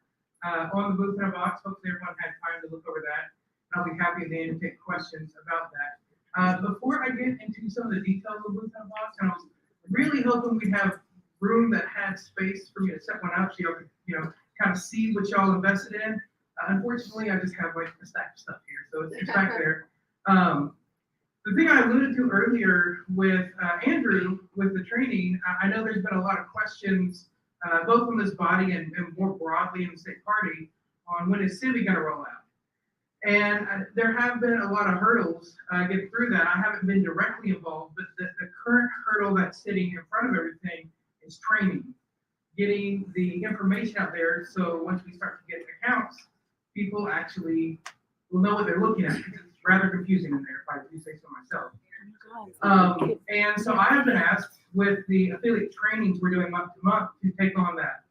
on the booth in a box. Hopefully everyone had time to look over that. And I'll be happy then to take questions about that. Before I get into some of the details of the booth in a box, and I was really hoping we'd have room that had space for me to set one up so y'all could, kind of see what y'all invested in. Unfortunately, I just have like a stack of stuff here, so it's back there. The thing I alluded to earlier with Andrew, with the training, I know there's been a lot of questions, both from this body and more broadly in the state party, on when is Civi going to roll out. And there have been a lot of hurdles, get through that. I haven't been directly involved, but the current hurdle that's sitting in front of everything is training. Getting the information out there, so once we start to get accounts, people actually will know what they're looking at, because it's rather confusing in there, if I do say so myself. And so I have been asked with the affiliate trainings we're doing month to month to take on that.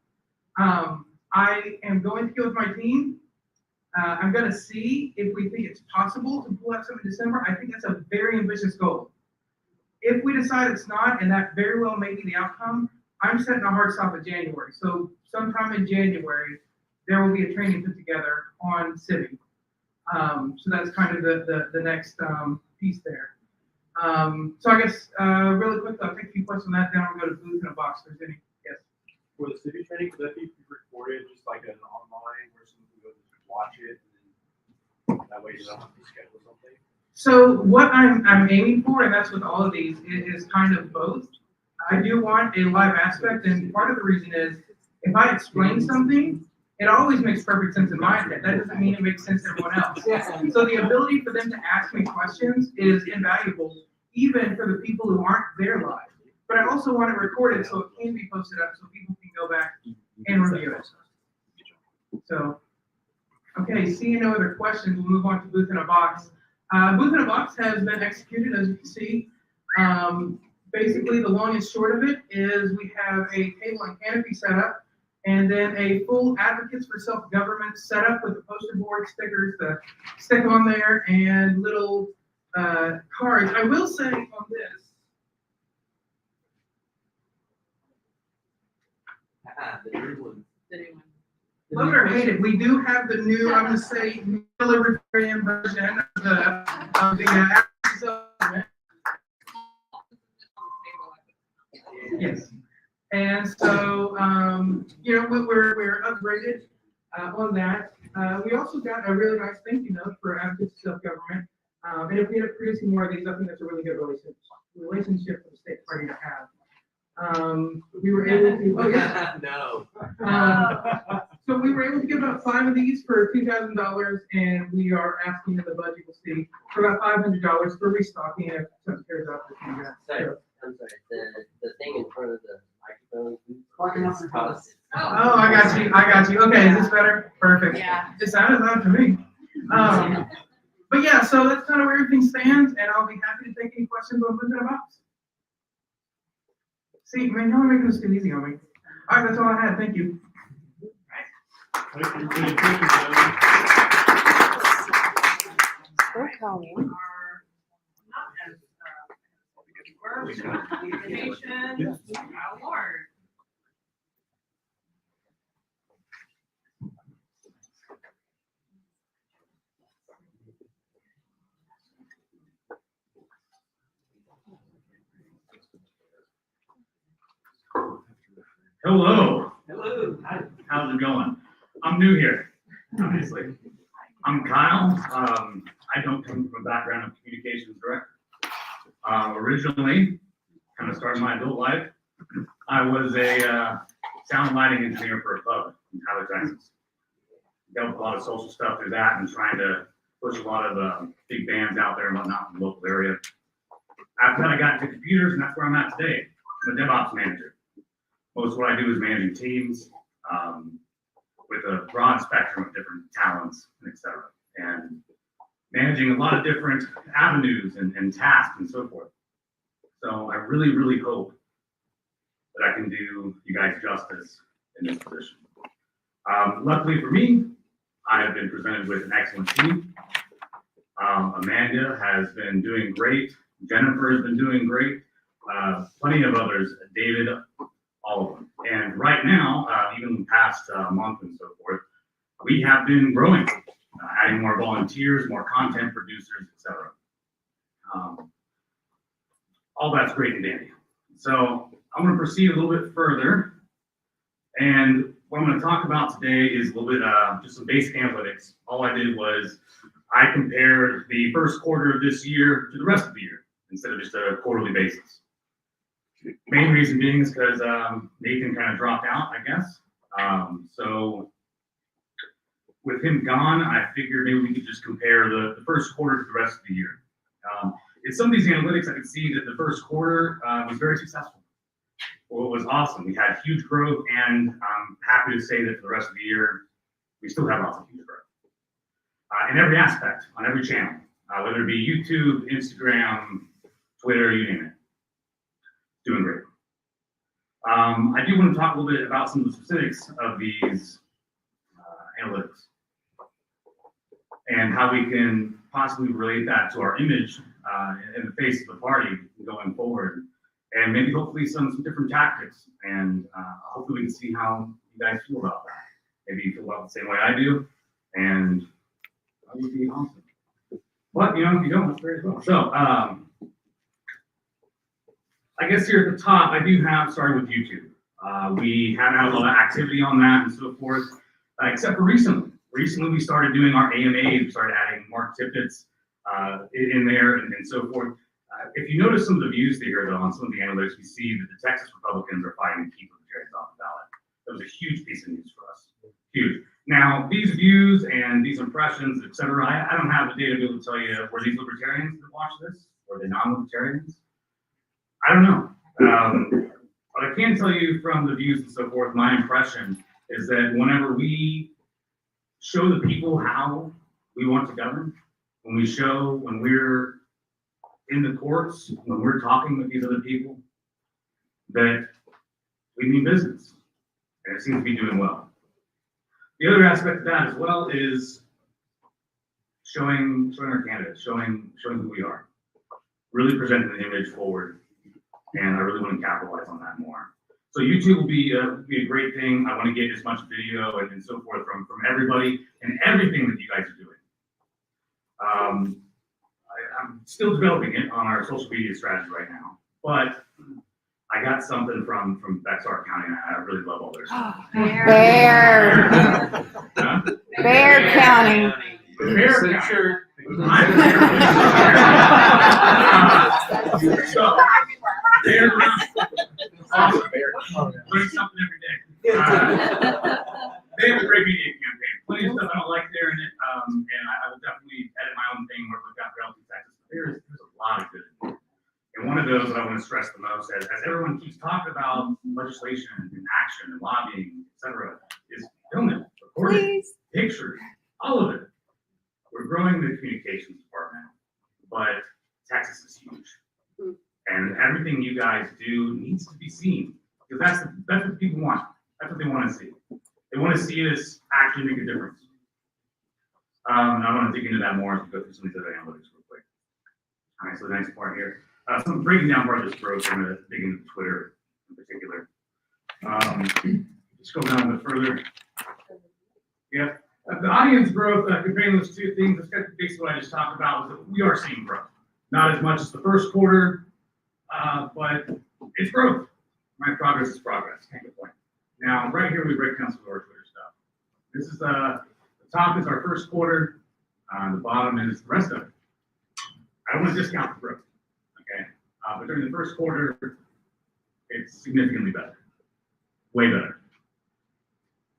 I am going to go with my team. I'm gonna see if we think it's possible to pull out some in December. I think that's a very ambitious goal. If we decide it's not, and that very well may be the outcome, I'm setting a hard stop in January. So sometime in January, there will be a training put together on civic. So that's kind of the next piece there. So I guess really quick, I'll take a few questions on that, then I'll go to booth in a box if there's any. Yes. For the city training, could that be recorded just like an online where someone can go just watch it and then that way you don't have to schedule something? So what I'm aiming for, and that's with all of these, is kind of both. I do want a live aspect, and part of the reason is if I explain something, it always makes perfect sense in my head. That doesn't mean it makes sense to everyone else. So the ability for them to ask me questions is invaluable, even for the people who aren't there live. But I also want it recorded so it can be posted up so people can go back and review it. So, okay, seeing no other questions, we'll move on to booth in a box. Booth in a box has been executed, as you can see. Basically, the long and short of it is we have a table and canopy set up, and then a full advocates for self-government set up with the poster board stickers to stick on there and little cards. I will say on this, love it or hate it, we do have the new, I'm gonna say, libertarian version of the yes. And so, you know, we're upgraded on that. We also got a really nice thank you note for advocates of self-government. And if we end up producing more of these, I think that's a really good relationship for the state party to have. We were able to, oh yeah. No. So we were able to give about 5 of these for $2,000, and we are asking in the budget, we'll see, for about $500 for restocking if something tears up. Sorry, I'm sorry, the thing in front of the microphone. Oh, I got you. Okay, is this better? Perfect. Yeah. It sounded loud to me. But yeah, so that's kind of where everything stands, and I'll be happy to take any questions on Booth in a Box. See, man, y'all are making this too easy on me. All right, that's all I had. Thank you. We're coming. Hello. Hello. How's it going? I'm new here, obviously. I'm Kyle. I don't come from a background of communications director. Originally, kind of started my adult life, I was a sound lighting engineer for a pub in Tyler, Texas. Dealt with a lot of social stuff through that and trying to push a lot of big bands out there and whatnot in the local area. After that, I got into computers, and that's where I'm at today. I'm a DevOps manager. Most of what I do is managing teams with a broad spectrum of different talents, and et cetera, and managing a lot of different avenues and tasks and so forth. So I really, really hope that I can do you guys justice in this position. Luckily for me, I have been presented with an excellent team. Amanda has been doing great. Jennifer has been doing great. Plenty of others, David, all of them. And right now, even the past month and so forth, we have been growing, adding more volunteers, more content producers, etc. All that's great and dandy. So I'm going to proceed a little bit further. And what I'm going to talk about today is a little bit just some basic analytics. All I did was I compared the first quarter of this year to the rest of the year instead of just a quarterly basis. Main reason being is because Nathan kind of dropped out, I guess. So with him gone, I figured maybe we could just compare the first quarter to the rest of the year. In some of these analytics, I could see that the first quarter was very successful. Well, it was awesome. We had huge growth, and I'm happy to say that for the rest of the year, we still have lots of huge growth. In every aspect, on every channel, whether it be YouTube, Instagram, Twitter, you name it. Doing great. I do want to talk a little bit about some of the specifics of these analytics and how we can possibly relate that to our image in the face of the party going forward, and maybe hopefully some different tactics, and hopefully we can see how you guys feel about that. Maybe you feel about the same way I do, and that would be awesome. But if you don't, that's great as well. So I guess here at the top, I do have started with YouTube. We haven't had a lot of activity on that and so forth, except for recently. Recently, we started doing our AMAs. We started adding Mark Tippett's in there and so forth. If you notice some of the views there, though, on some of the analytics, we see that the Texas Republicans are fighting to keep libertarians off the ballot. That was a huge piece of news for us. Huge. Now, these views and these impressions, et cetera, I don't have the data to be able to tell you, were these libertarians that watched this? Were they non-libertarians? I don't know. But I can tell you from the views and so forth, my impression is that whenever we show the people how we want to govern, when we're in the courts, when we're talking with these other people, that we mean business. And it seems to be doing well. The other aspect of that as well is showing our candidates, showing who we are, really presenting the image forward. And I really want to capitalize on that more. So YouTube will be a great thing. I want to get as much video and so forth from everybody and everything that you guys are doing. I'm still developing it on our social media strategy right now, but I got something from Bexar County, and I really love all their stuff. Bear. Huh? Bear County. Bear County. So, they're awesome. Learn something every day. They have a great media campaign. Plenty of stuff I don't like there in it, and I will definitely edit my own thing where we've got LPTexas. There's a lot of good in there. And one of those that I want to stress the most, as everyone keeps talking about legislation and action and lobbying, et cetera, is film it, record it, pictures, all of it. We're growing the communications department, but Texas is huge. And everything you guys do needs to be seen, because that's what people want. That's what they want to see. They want to see us actually make a difference. And I want to dig into that more as we go through some of these other analytics real quick. All right, so the next part here. Some breaking down part of this growth, I'm going to dig into Twitter in particular. Just go down a bit further. Yeah, the audience growth, comparing those two things, that's basically what I just talked about, was that we are seeing growth. Not as much as the first quarter, but it's growth. My progress is progress, can't complain. Now, right here, we break down some of our Twitter stuff. This is the top is our first quarter, the bottom is the rest of it. I don't want to discount the growth. Okay, but during the first quarter, it's significantly better, way better.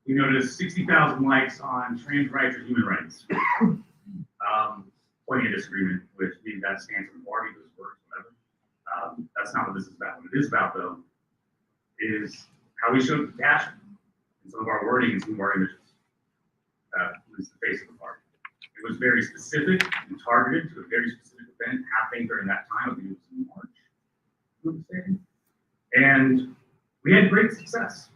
We noticed 60,000 likes on trans rights or human rights. Plenty of disagreement with maybe that stands for the party, those words, whatever. That's not what this is about. What it is about, though, is how we showed compassion in some of our wording and some of our images. At least the face of the party. It was very specific and targeted to a very specific event happening during that time. I believe it was in March, if I'm mistaken. And we had great success.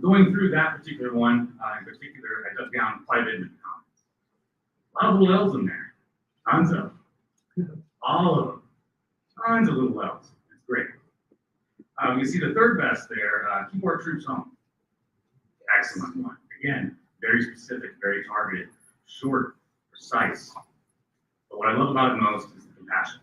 Going through that particular one, in particular, I dug down quite a bit into the comments. A lot of little L's in there. Tons of them. All of them. Tons of little L's. It's great. You can see the third best there, keep our troops home. Excellent one. Again, very specific, very targeted, short, precise. But what I love about it most is the compassion.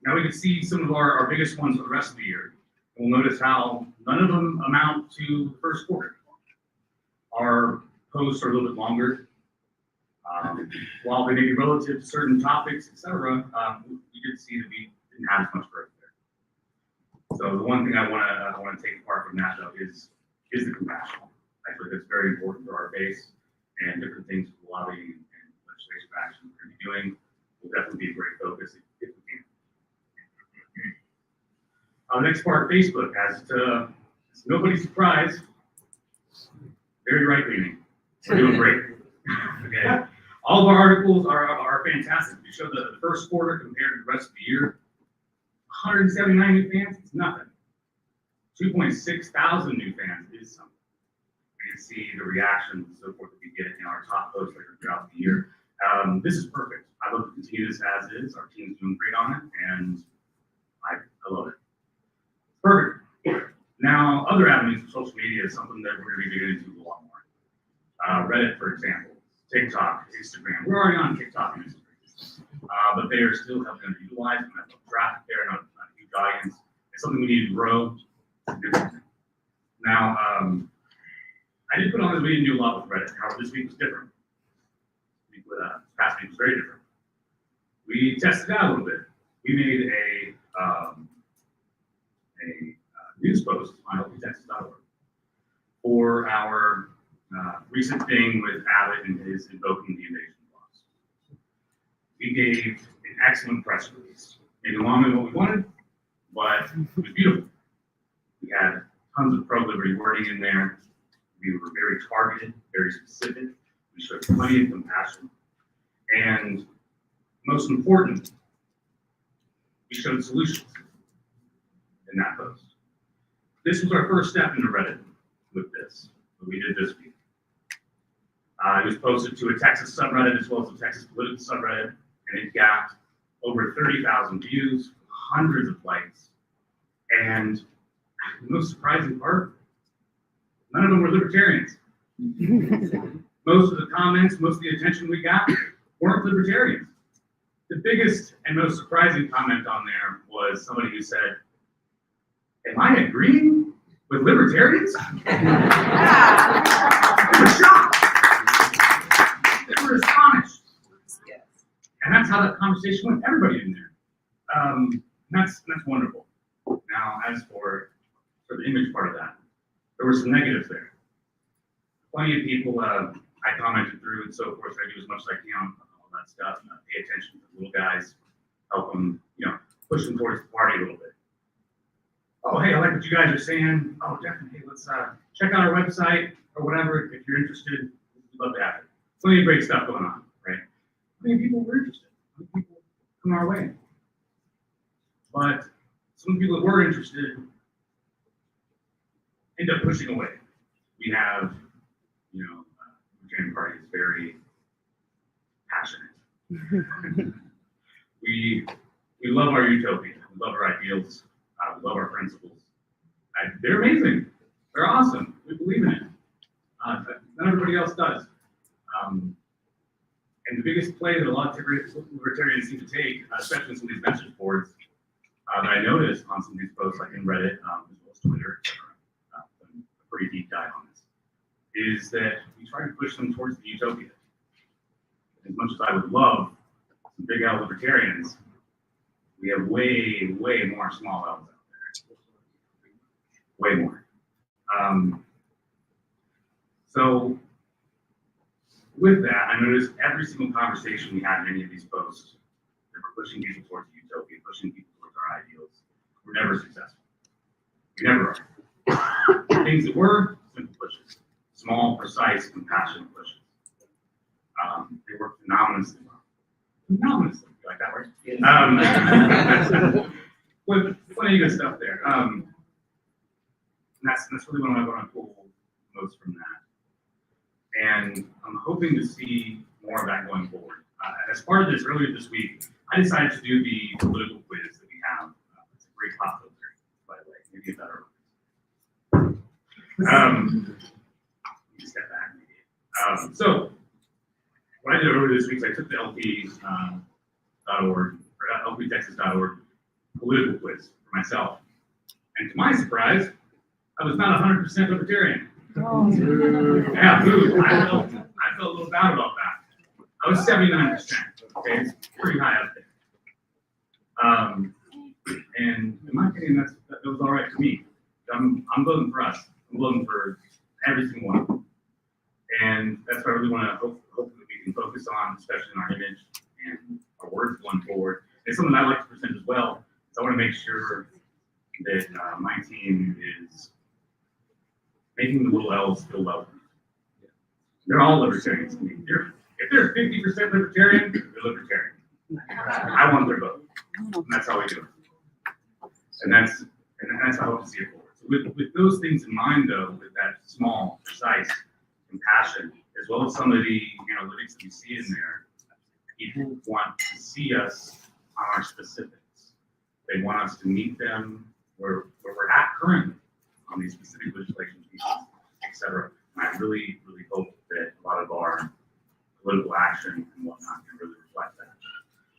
Now we can see some of our biggest ones for the rest of the year. We'll notice how none of them amount to the first quarter. Our posts are a little bit longer. While they may be relative to certain topics, etc., we did see that we didn't have as much growth there. So the one thing I want to take apart from that, though, is the compassion. Actually, very important for our base, and different things for lobbying and legislative action we're going to be doing will definitely be a great focus if we can. Next part, Facebook, as to it's nobody's surprise, very right-leaning. We're doing great. Okay. All of our articles are fantastic. We show the first quarter compared to the rest of the year. 179 new fans, it's nothing. 2.6 thousand new fans is something. We can see the reactions and so forth that we get in our top posts later throughout the year. This is perfect. I love to continue this as is. Our team's doing great on it, and I love it. Perfect. Now, other avenues of social media is something that we're going to be getting into a lot more. Reddit, for example, TikTok, Instagram. We're already on TikTok and Instagram, but they are still helping underutilized. And that's traffic there, not a huge audience. It's something we need to grow significantly. Now, I did put on this, we didn't do a lot with Reddit. However, this week was different. Past week was very different. We tested out a little bit. We made a news post on LPTexas.org for our recent thing with Abbott and his invoking the invasion clause. We gave an excellent press release. Maybe longer than what we wanted, but it was beautiful. We had tons of pro-liberty wording in there. We were very targeted, very specific. We showed plenty of compassion. And most important, we showed solutions in that post. This was our first step into Reddit with this, what we did this week. It was posted to a Texas subreddit as well as a Texas political subreddit, and it got over 30,000 views, hundreds of likes, and the most surprising part, none of them were libertarians. Most of the comments, most of the attention we got weren't libertarians. The biggest and most surprising comment on there was somebody who said, "Am I agreeing with libertarians?" They were shocked. They were astonished. And that's how that conversation went. Everybody in there. That's wonderful. Now, as for the image part of that, there were some negatives there. Plenty of people I commented through and so forth. I do as much as I can on all that stuff. Pay attention to the little guys. Help them, push them towards the party a little bit. Oh, hey, I like what you guys are saying. Oh, definitely. Hey, let's check out our website or whatever. If you're interested, we'd love to have it. Plenty of great stuff going on, right? How many people were interested? How many people come our way? But some people that were interested end up pushing away. We have, the Libertarian Party is very passionate. We love our utopia. We love our ideals. We love our principles. They're amazing. They're awesome. We believe in it. Not everybody else does. And the biggest play that a lot of libertarians seem to take, especially in some of these message boards, that I noticed on some of these posts, like in Reddit, as well as Twitter, a pretty deep dive on this, is that we try to push them towards the utopia. As much as I would love some big L libertarians, we have way, way more small L's out there. Way more. So with that, I noticed every single conversation we had in any of these posts that were pushing people towards the utopia, pushing people towards our ideals, were never successful. We never are. Things that were simple pushes, small, precise, compassionate pushes. They work phenomenally well. Phenomenally. You like that word? With plenty of good stuff there. And that's really what I want to pull most from that. And I'm hoping to see more of that going forward. As part of this, earlier this week, I decided to do the political quiz that we have. It's a great pop filter, by the way. Maybe a better one. Step back, maybe. So, what I did earlier this week is I took the LP.org, or LPTexas.org political quiz for myself. And to my surprise, I was not 100% libertarian. Oh. Yeah, boo. I felt a little bad about that. I was 79%. Okay, it's pretty high up there. And in my opinion, that was all right for me. I'm voting for us. I'm voting for every single one of them. And that's what I really want to hope that we can focus on, especially in our image and our words going forward. It's something I like to present as well. So I want to make sure that my team is making the little L's feel welcome. They're all libertarians to me. If they're 50% libertarian, they're libertarian. I want their vote. And that's how we do it. And that's how I hope to see it forward. So with those things in mind, though, with that small, precise compassion, as well as some of the analytics that we see in there, people want to see us on our specifics. They want us to meet them where we're at currently on these specific legislation pieces, et cetera. And I really, really hope that a lot of our political action and whatnot can really reflect that.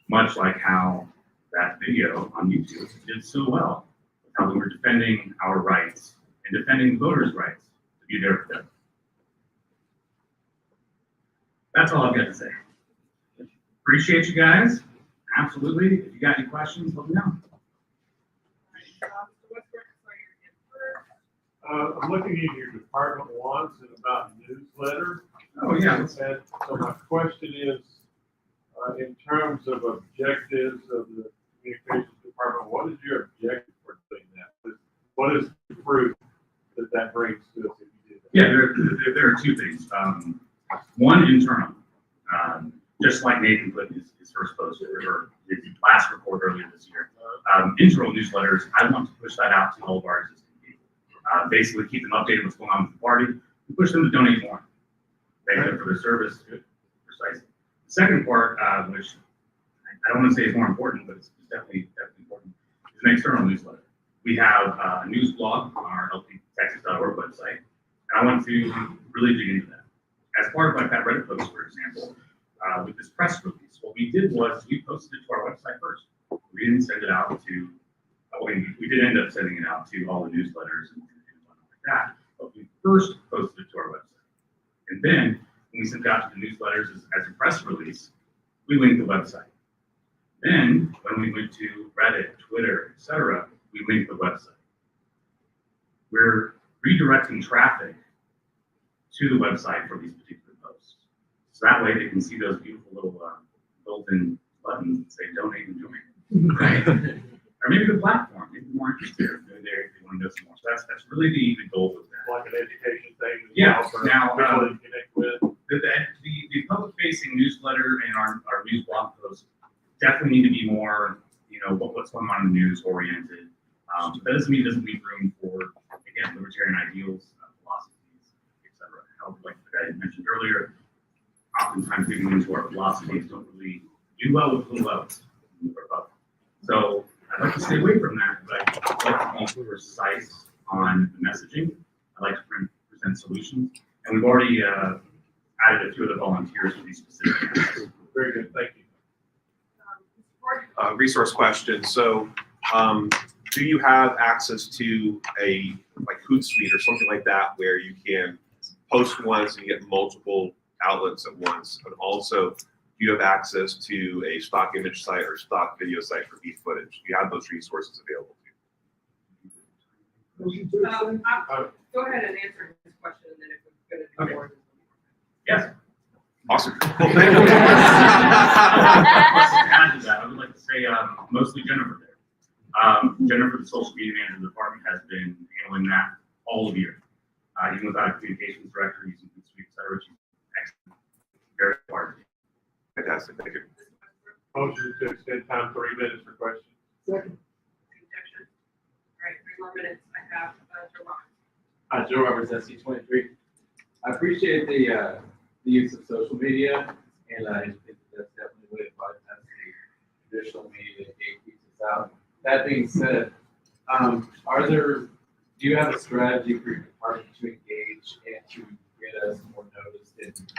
Much like how that video on YouTube did so well, how we were defending our rights and defending voters' rights to be there for them. That's all I've got to say. Appreciate you guys. Absolutely. If you got any questions, let me know. I'm looking at your department wants and about newsletter. Oh, yeah. And so my question is, in terms of objectives of the communications department, what is your objective for doing that? What is the fruit that brings to us if you do that? Yeah, there are two things. One, internal. Just like Nathan put his first post or his last report earlier this year. Internal newsletters, I want to push that out to all of our existing people. Basically keep them updated what's going on with the party and push them to donate more. Thank them for their service. Precisely. The second part, which I don't want to say is more important, but it's definitely important, is an external newsletter. We have a news blog on our LPTexas.org website, and I want to really dig into that. As part of like that Reddit post, for example, with this press release, what we did was we posted it to our website first. We didn't send it out to, we did end up sending it out to all the newsletters and whatnot like that, but we first posted it to our website. And then when we sent it out to the newsletters as a press release, we linked the website. Then when we went to Reddit, Twitter, etc., we linked the website. We're redirecting traffic to the website for these particular posts. So that way they can see those beautiful little built-in buttons that say donate and join. Right? Or maybe the platform, maybe more interested if they want to know some more. So that's really the goal with that. Like an education thing. Yeah. For Now, people to connect with. the public-facing newsletter and our news blog posts definitely need to be more, what's going on in the news oriented. That doesn't mean it doesn't leave room for, again, libertarian ideals, philosophies, etc. Like I mentioned earlier, oftentimes getting into our philosophies don't really do well with little L's. So I'd like to stay away from that, but I like to be precise on the messaging. I like to present solutions, and we've already added a few of the volunteers for these specific areas. Very good, thank you. Resource question. So, do you have access to a Hootsuite or something like that where you can post once and get multiple outlets at once? And also, do you have access to a stock image site or stock video site for beef footage? Do you have those resources available to you? Go ahead and answer this question, and then if we're going to do more. Yes. Awesome. Well, thank you. To add to that, I would like to say mostly Jennifer there. Jennifer, the social media manager of the department, has been handling that all of year. Even without a communications director, using Hootsuite, et cetera, she's excellent. Very hard. Fantastic, thank you. Motion to extend time 3 minutes for questions. Second. Objection? All right, 3 more minutes. I have Joe Roberts. Joe Roberts, SC23. I appreciate the use of social media, and I think that's definitely a way to bypass the traditional media that keeps us out. That being said, do you have a strategy for your department to engage and to get us more noticed and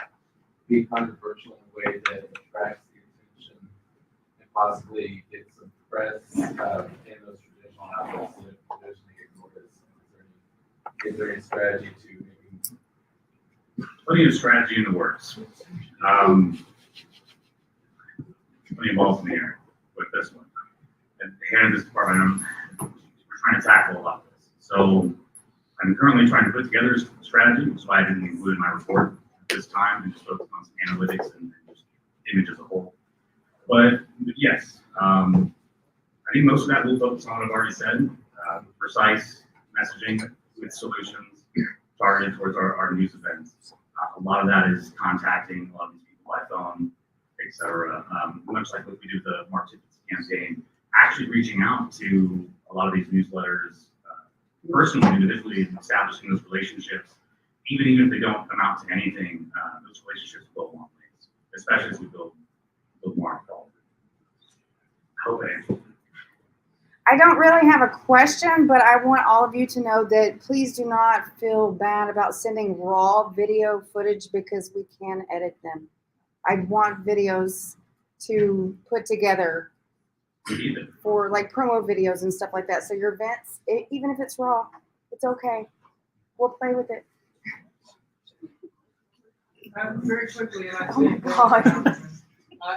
be controversial in a way that attracts the attention and possibly get some press in those traditional outlets that traditionally ignore us? Is there any strategy to maybe? Plenty of strategy in the works. Plenty of balls in the air with this one. And here in this department, we're trying to tackle a lot of this. So I'm currently trying to put together a strategy, which is why I didn't include in my report. this time and just focus on some analytics and just image as a whole. But yes, I think most of that we'll focus on what I've already said, precise messaging with solutions targeted towards our news events. A lot of that is contacting a lot of these people by phone, et cetera. Much like what we do the Mark Tickets campaign, actually reaching out to a lot of these newsletters personally, individually, and establishing those relationships, even if they don't come out to anything, those relationships go a long ways, especially as we build more involvement. I hope I answered. I don't really have a question, but I want all of you to know that please do not feel bad about sending raw video footage because we can edit them. I want videos to put together for like promo videos and stuff like that. So your events, even if it's raw, it's okay. We'll play with it. Very quickly, and I Oh my God.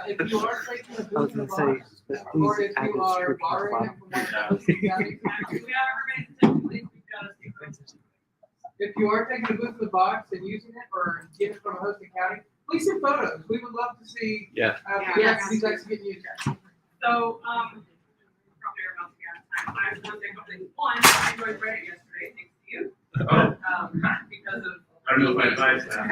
if you are taking a I was booth in the gonna say, box, but or please if add you a are description borrowing file. it from one of the county, if you are taking a booth in the box and using it or getting it from a hosting county, please send photos. We would love to see. Yeah. Yes. These guys getting used. So, probably are about to be out of time. I just want to say a couple things. One, I enjoyed Reddit yesterday, thanks to you. Because of. I don't know if I advise that. To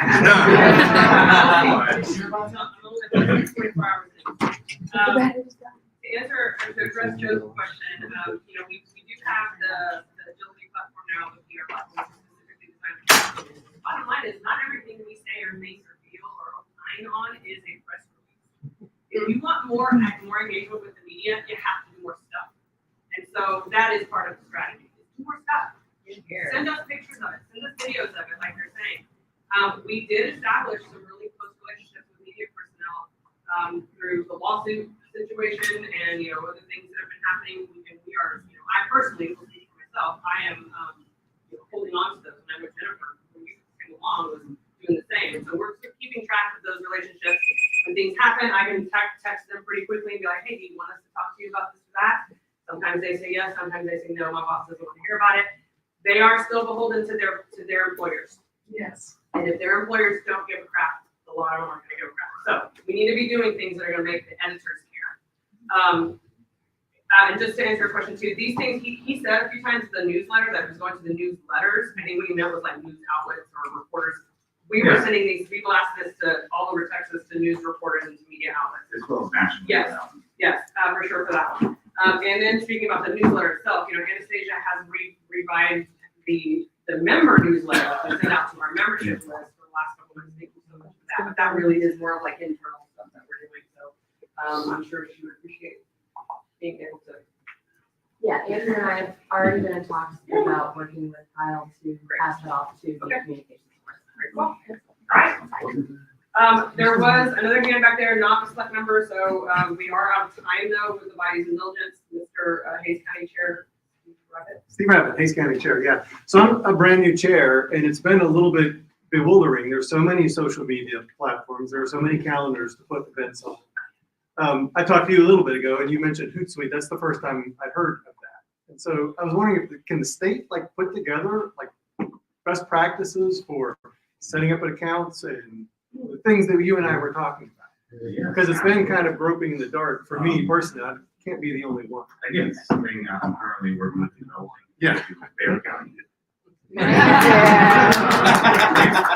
answer, to address Joe's question, we do have the agility platform now, the PR platform specifically designed. Bottom line is, not everything we say or make or feel or opine on is a press release. If you want more engagement with the media, you have to do more stuff. And so that is part of the strategy. Do more stuff. Send us pictures of it. Send us videos of it, like you're saying. We did establish some really close relationships with media personnel through the lawsuit situation and other things that have been happening. And we are, I personally, will speak for myself, I am holding on to those. And I know Jennifer, when you came along, was doing the same. So we're keeping track of those relationships. When things happen, I can text them pretty quickly and be like, hey, do you want us to talk to you about this or that? Sometimes they say yes, sometimes they say no. My boss doesn't want to hear about it. They are still beholden to their employers. Yes. And if their employers don't give a crap, a lot of them aren't going to give a crap. So we need to be doing things that are going to make the editors care. And just to answer your question too, these things, he said a few times the newsletter that was going to the newsletters. I think what he meant was like news outlets or reporters. We were sending these, we blasted this to all over Texas to news reporters and to media outlets. As well as national. Yes, for sure for that one. And then speaking about the newsletter itself, Anastasia has revived the member newsletter that we send out to our membership list for the last couple of months. Thank you so much for that. But that really is more of like internal stuff that we're doing. So I'm sure she would appreciate being able to. Yeah, Andrew and I have already been in talks about working with Kyle to pass it off to the communications. Well, all right. There was another hand back there, not the Slec member, so we are out of time though with the body's indulgence. Mr. Hayes County Chair. Steve Rabbit, Hayes County Chair, yeah. So I'm a brand new chair, and it's been a little bit bewildering. There's so many social media platforms. There are so many calendars to put events on. I talked to you a little bit ago, and you mentioned Hootsuite. That's the first time I'd heard of that. And so I was wondering, can the state put together best practices for setting up accounts and the things that you and I were talking about? Because it's been kind of groping in the dark for me personally. I can't be the only one. Again, it's something I'm currently working with developing. Yeah. Bear County. Yeah.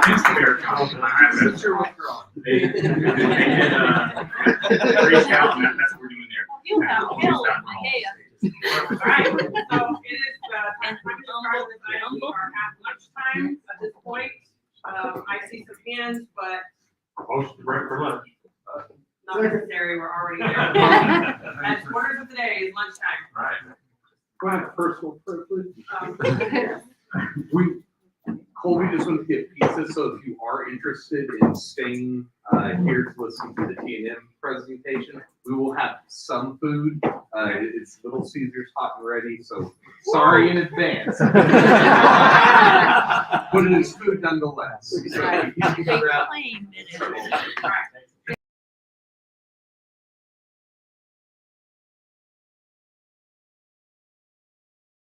It's Bear County. Since you're withdrawn. They did reach out, and that's what we're doing there. You have hell in my head. All right, so it is time to start this item. We are at lunchtime at this point. I see some hands, but Motion to break for lunch. not necessary. We're already there. At quarters of the day is lunchtime. Right. Go ahead, personal privilege. Colby just went to get pizza, so if you are interested in staying here to listen to the T&M presentation, we will have some food. It's Little Caesars hot and ready, so sorry in advance. But it is food nonetheless. So you can grab. Claim it is. All right.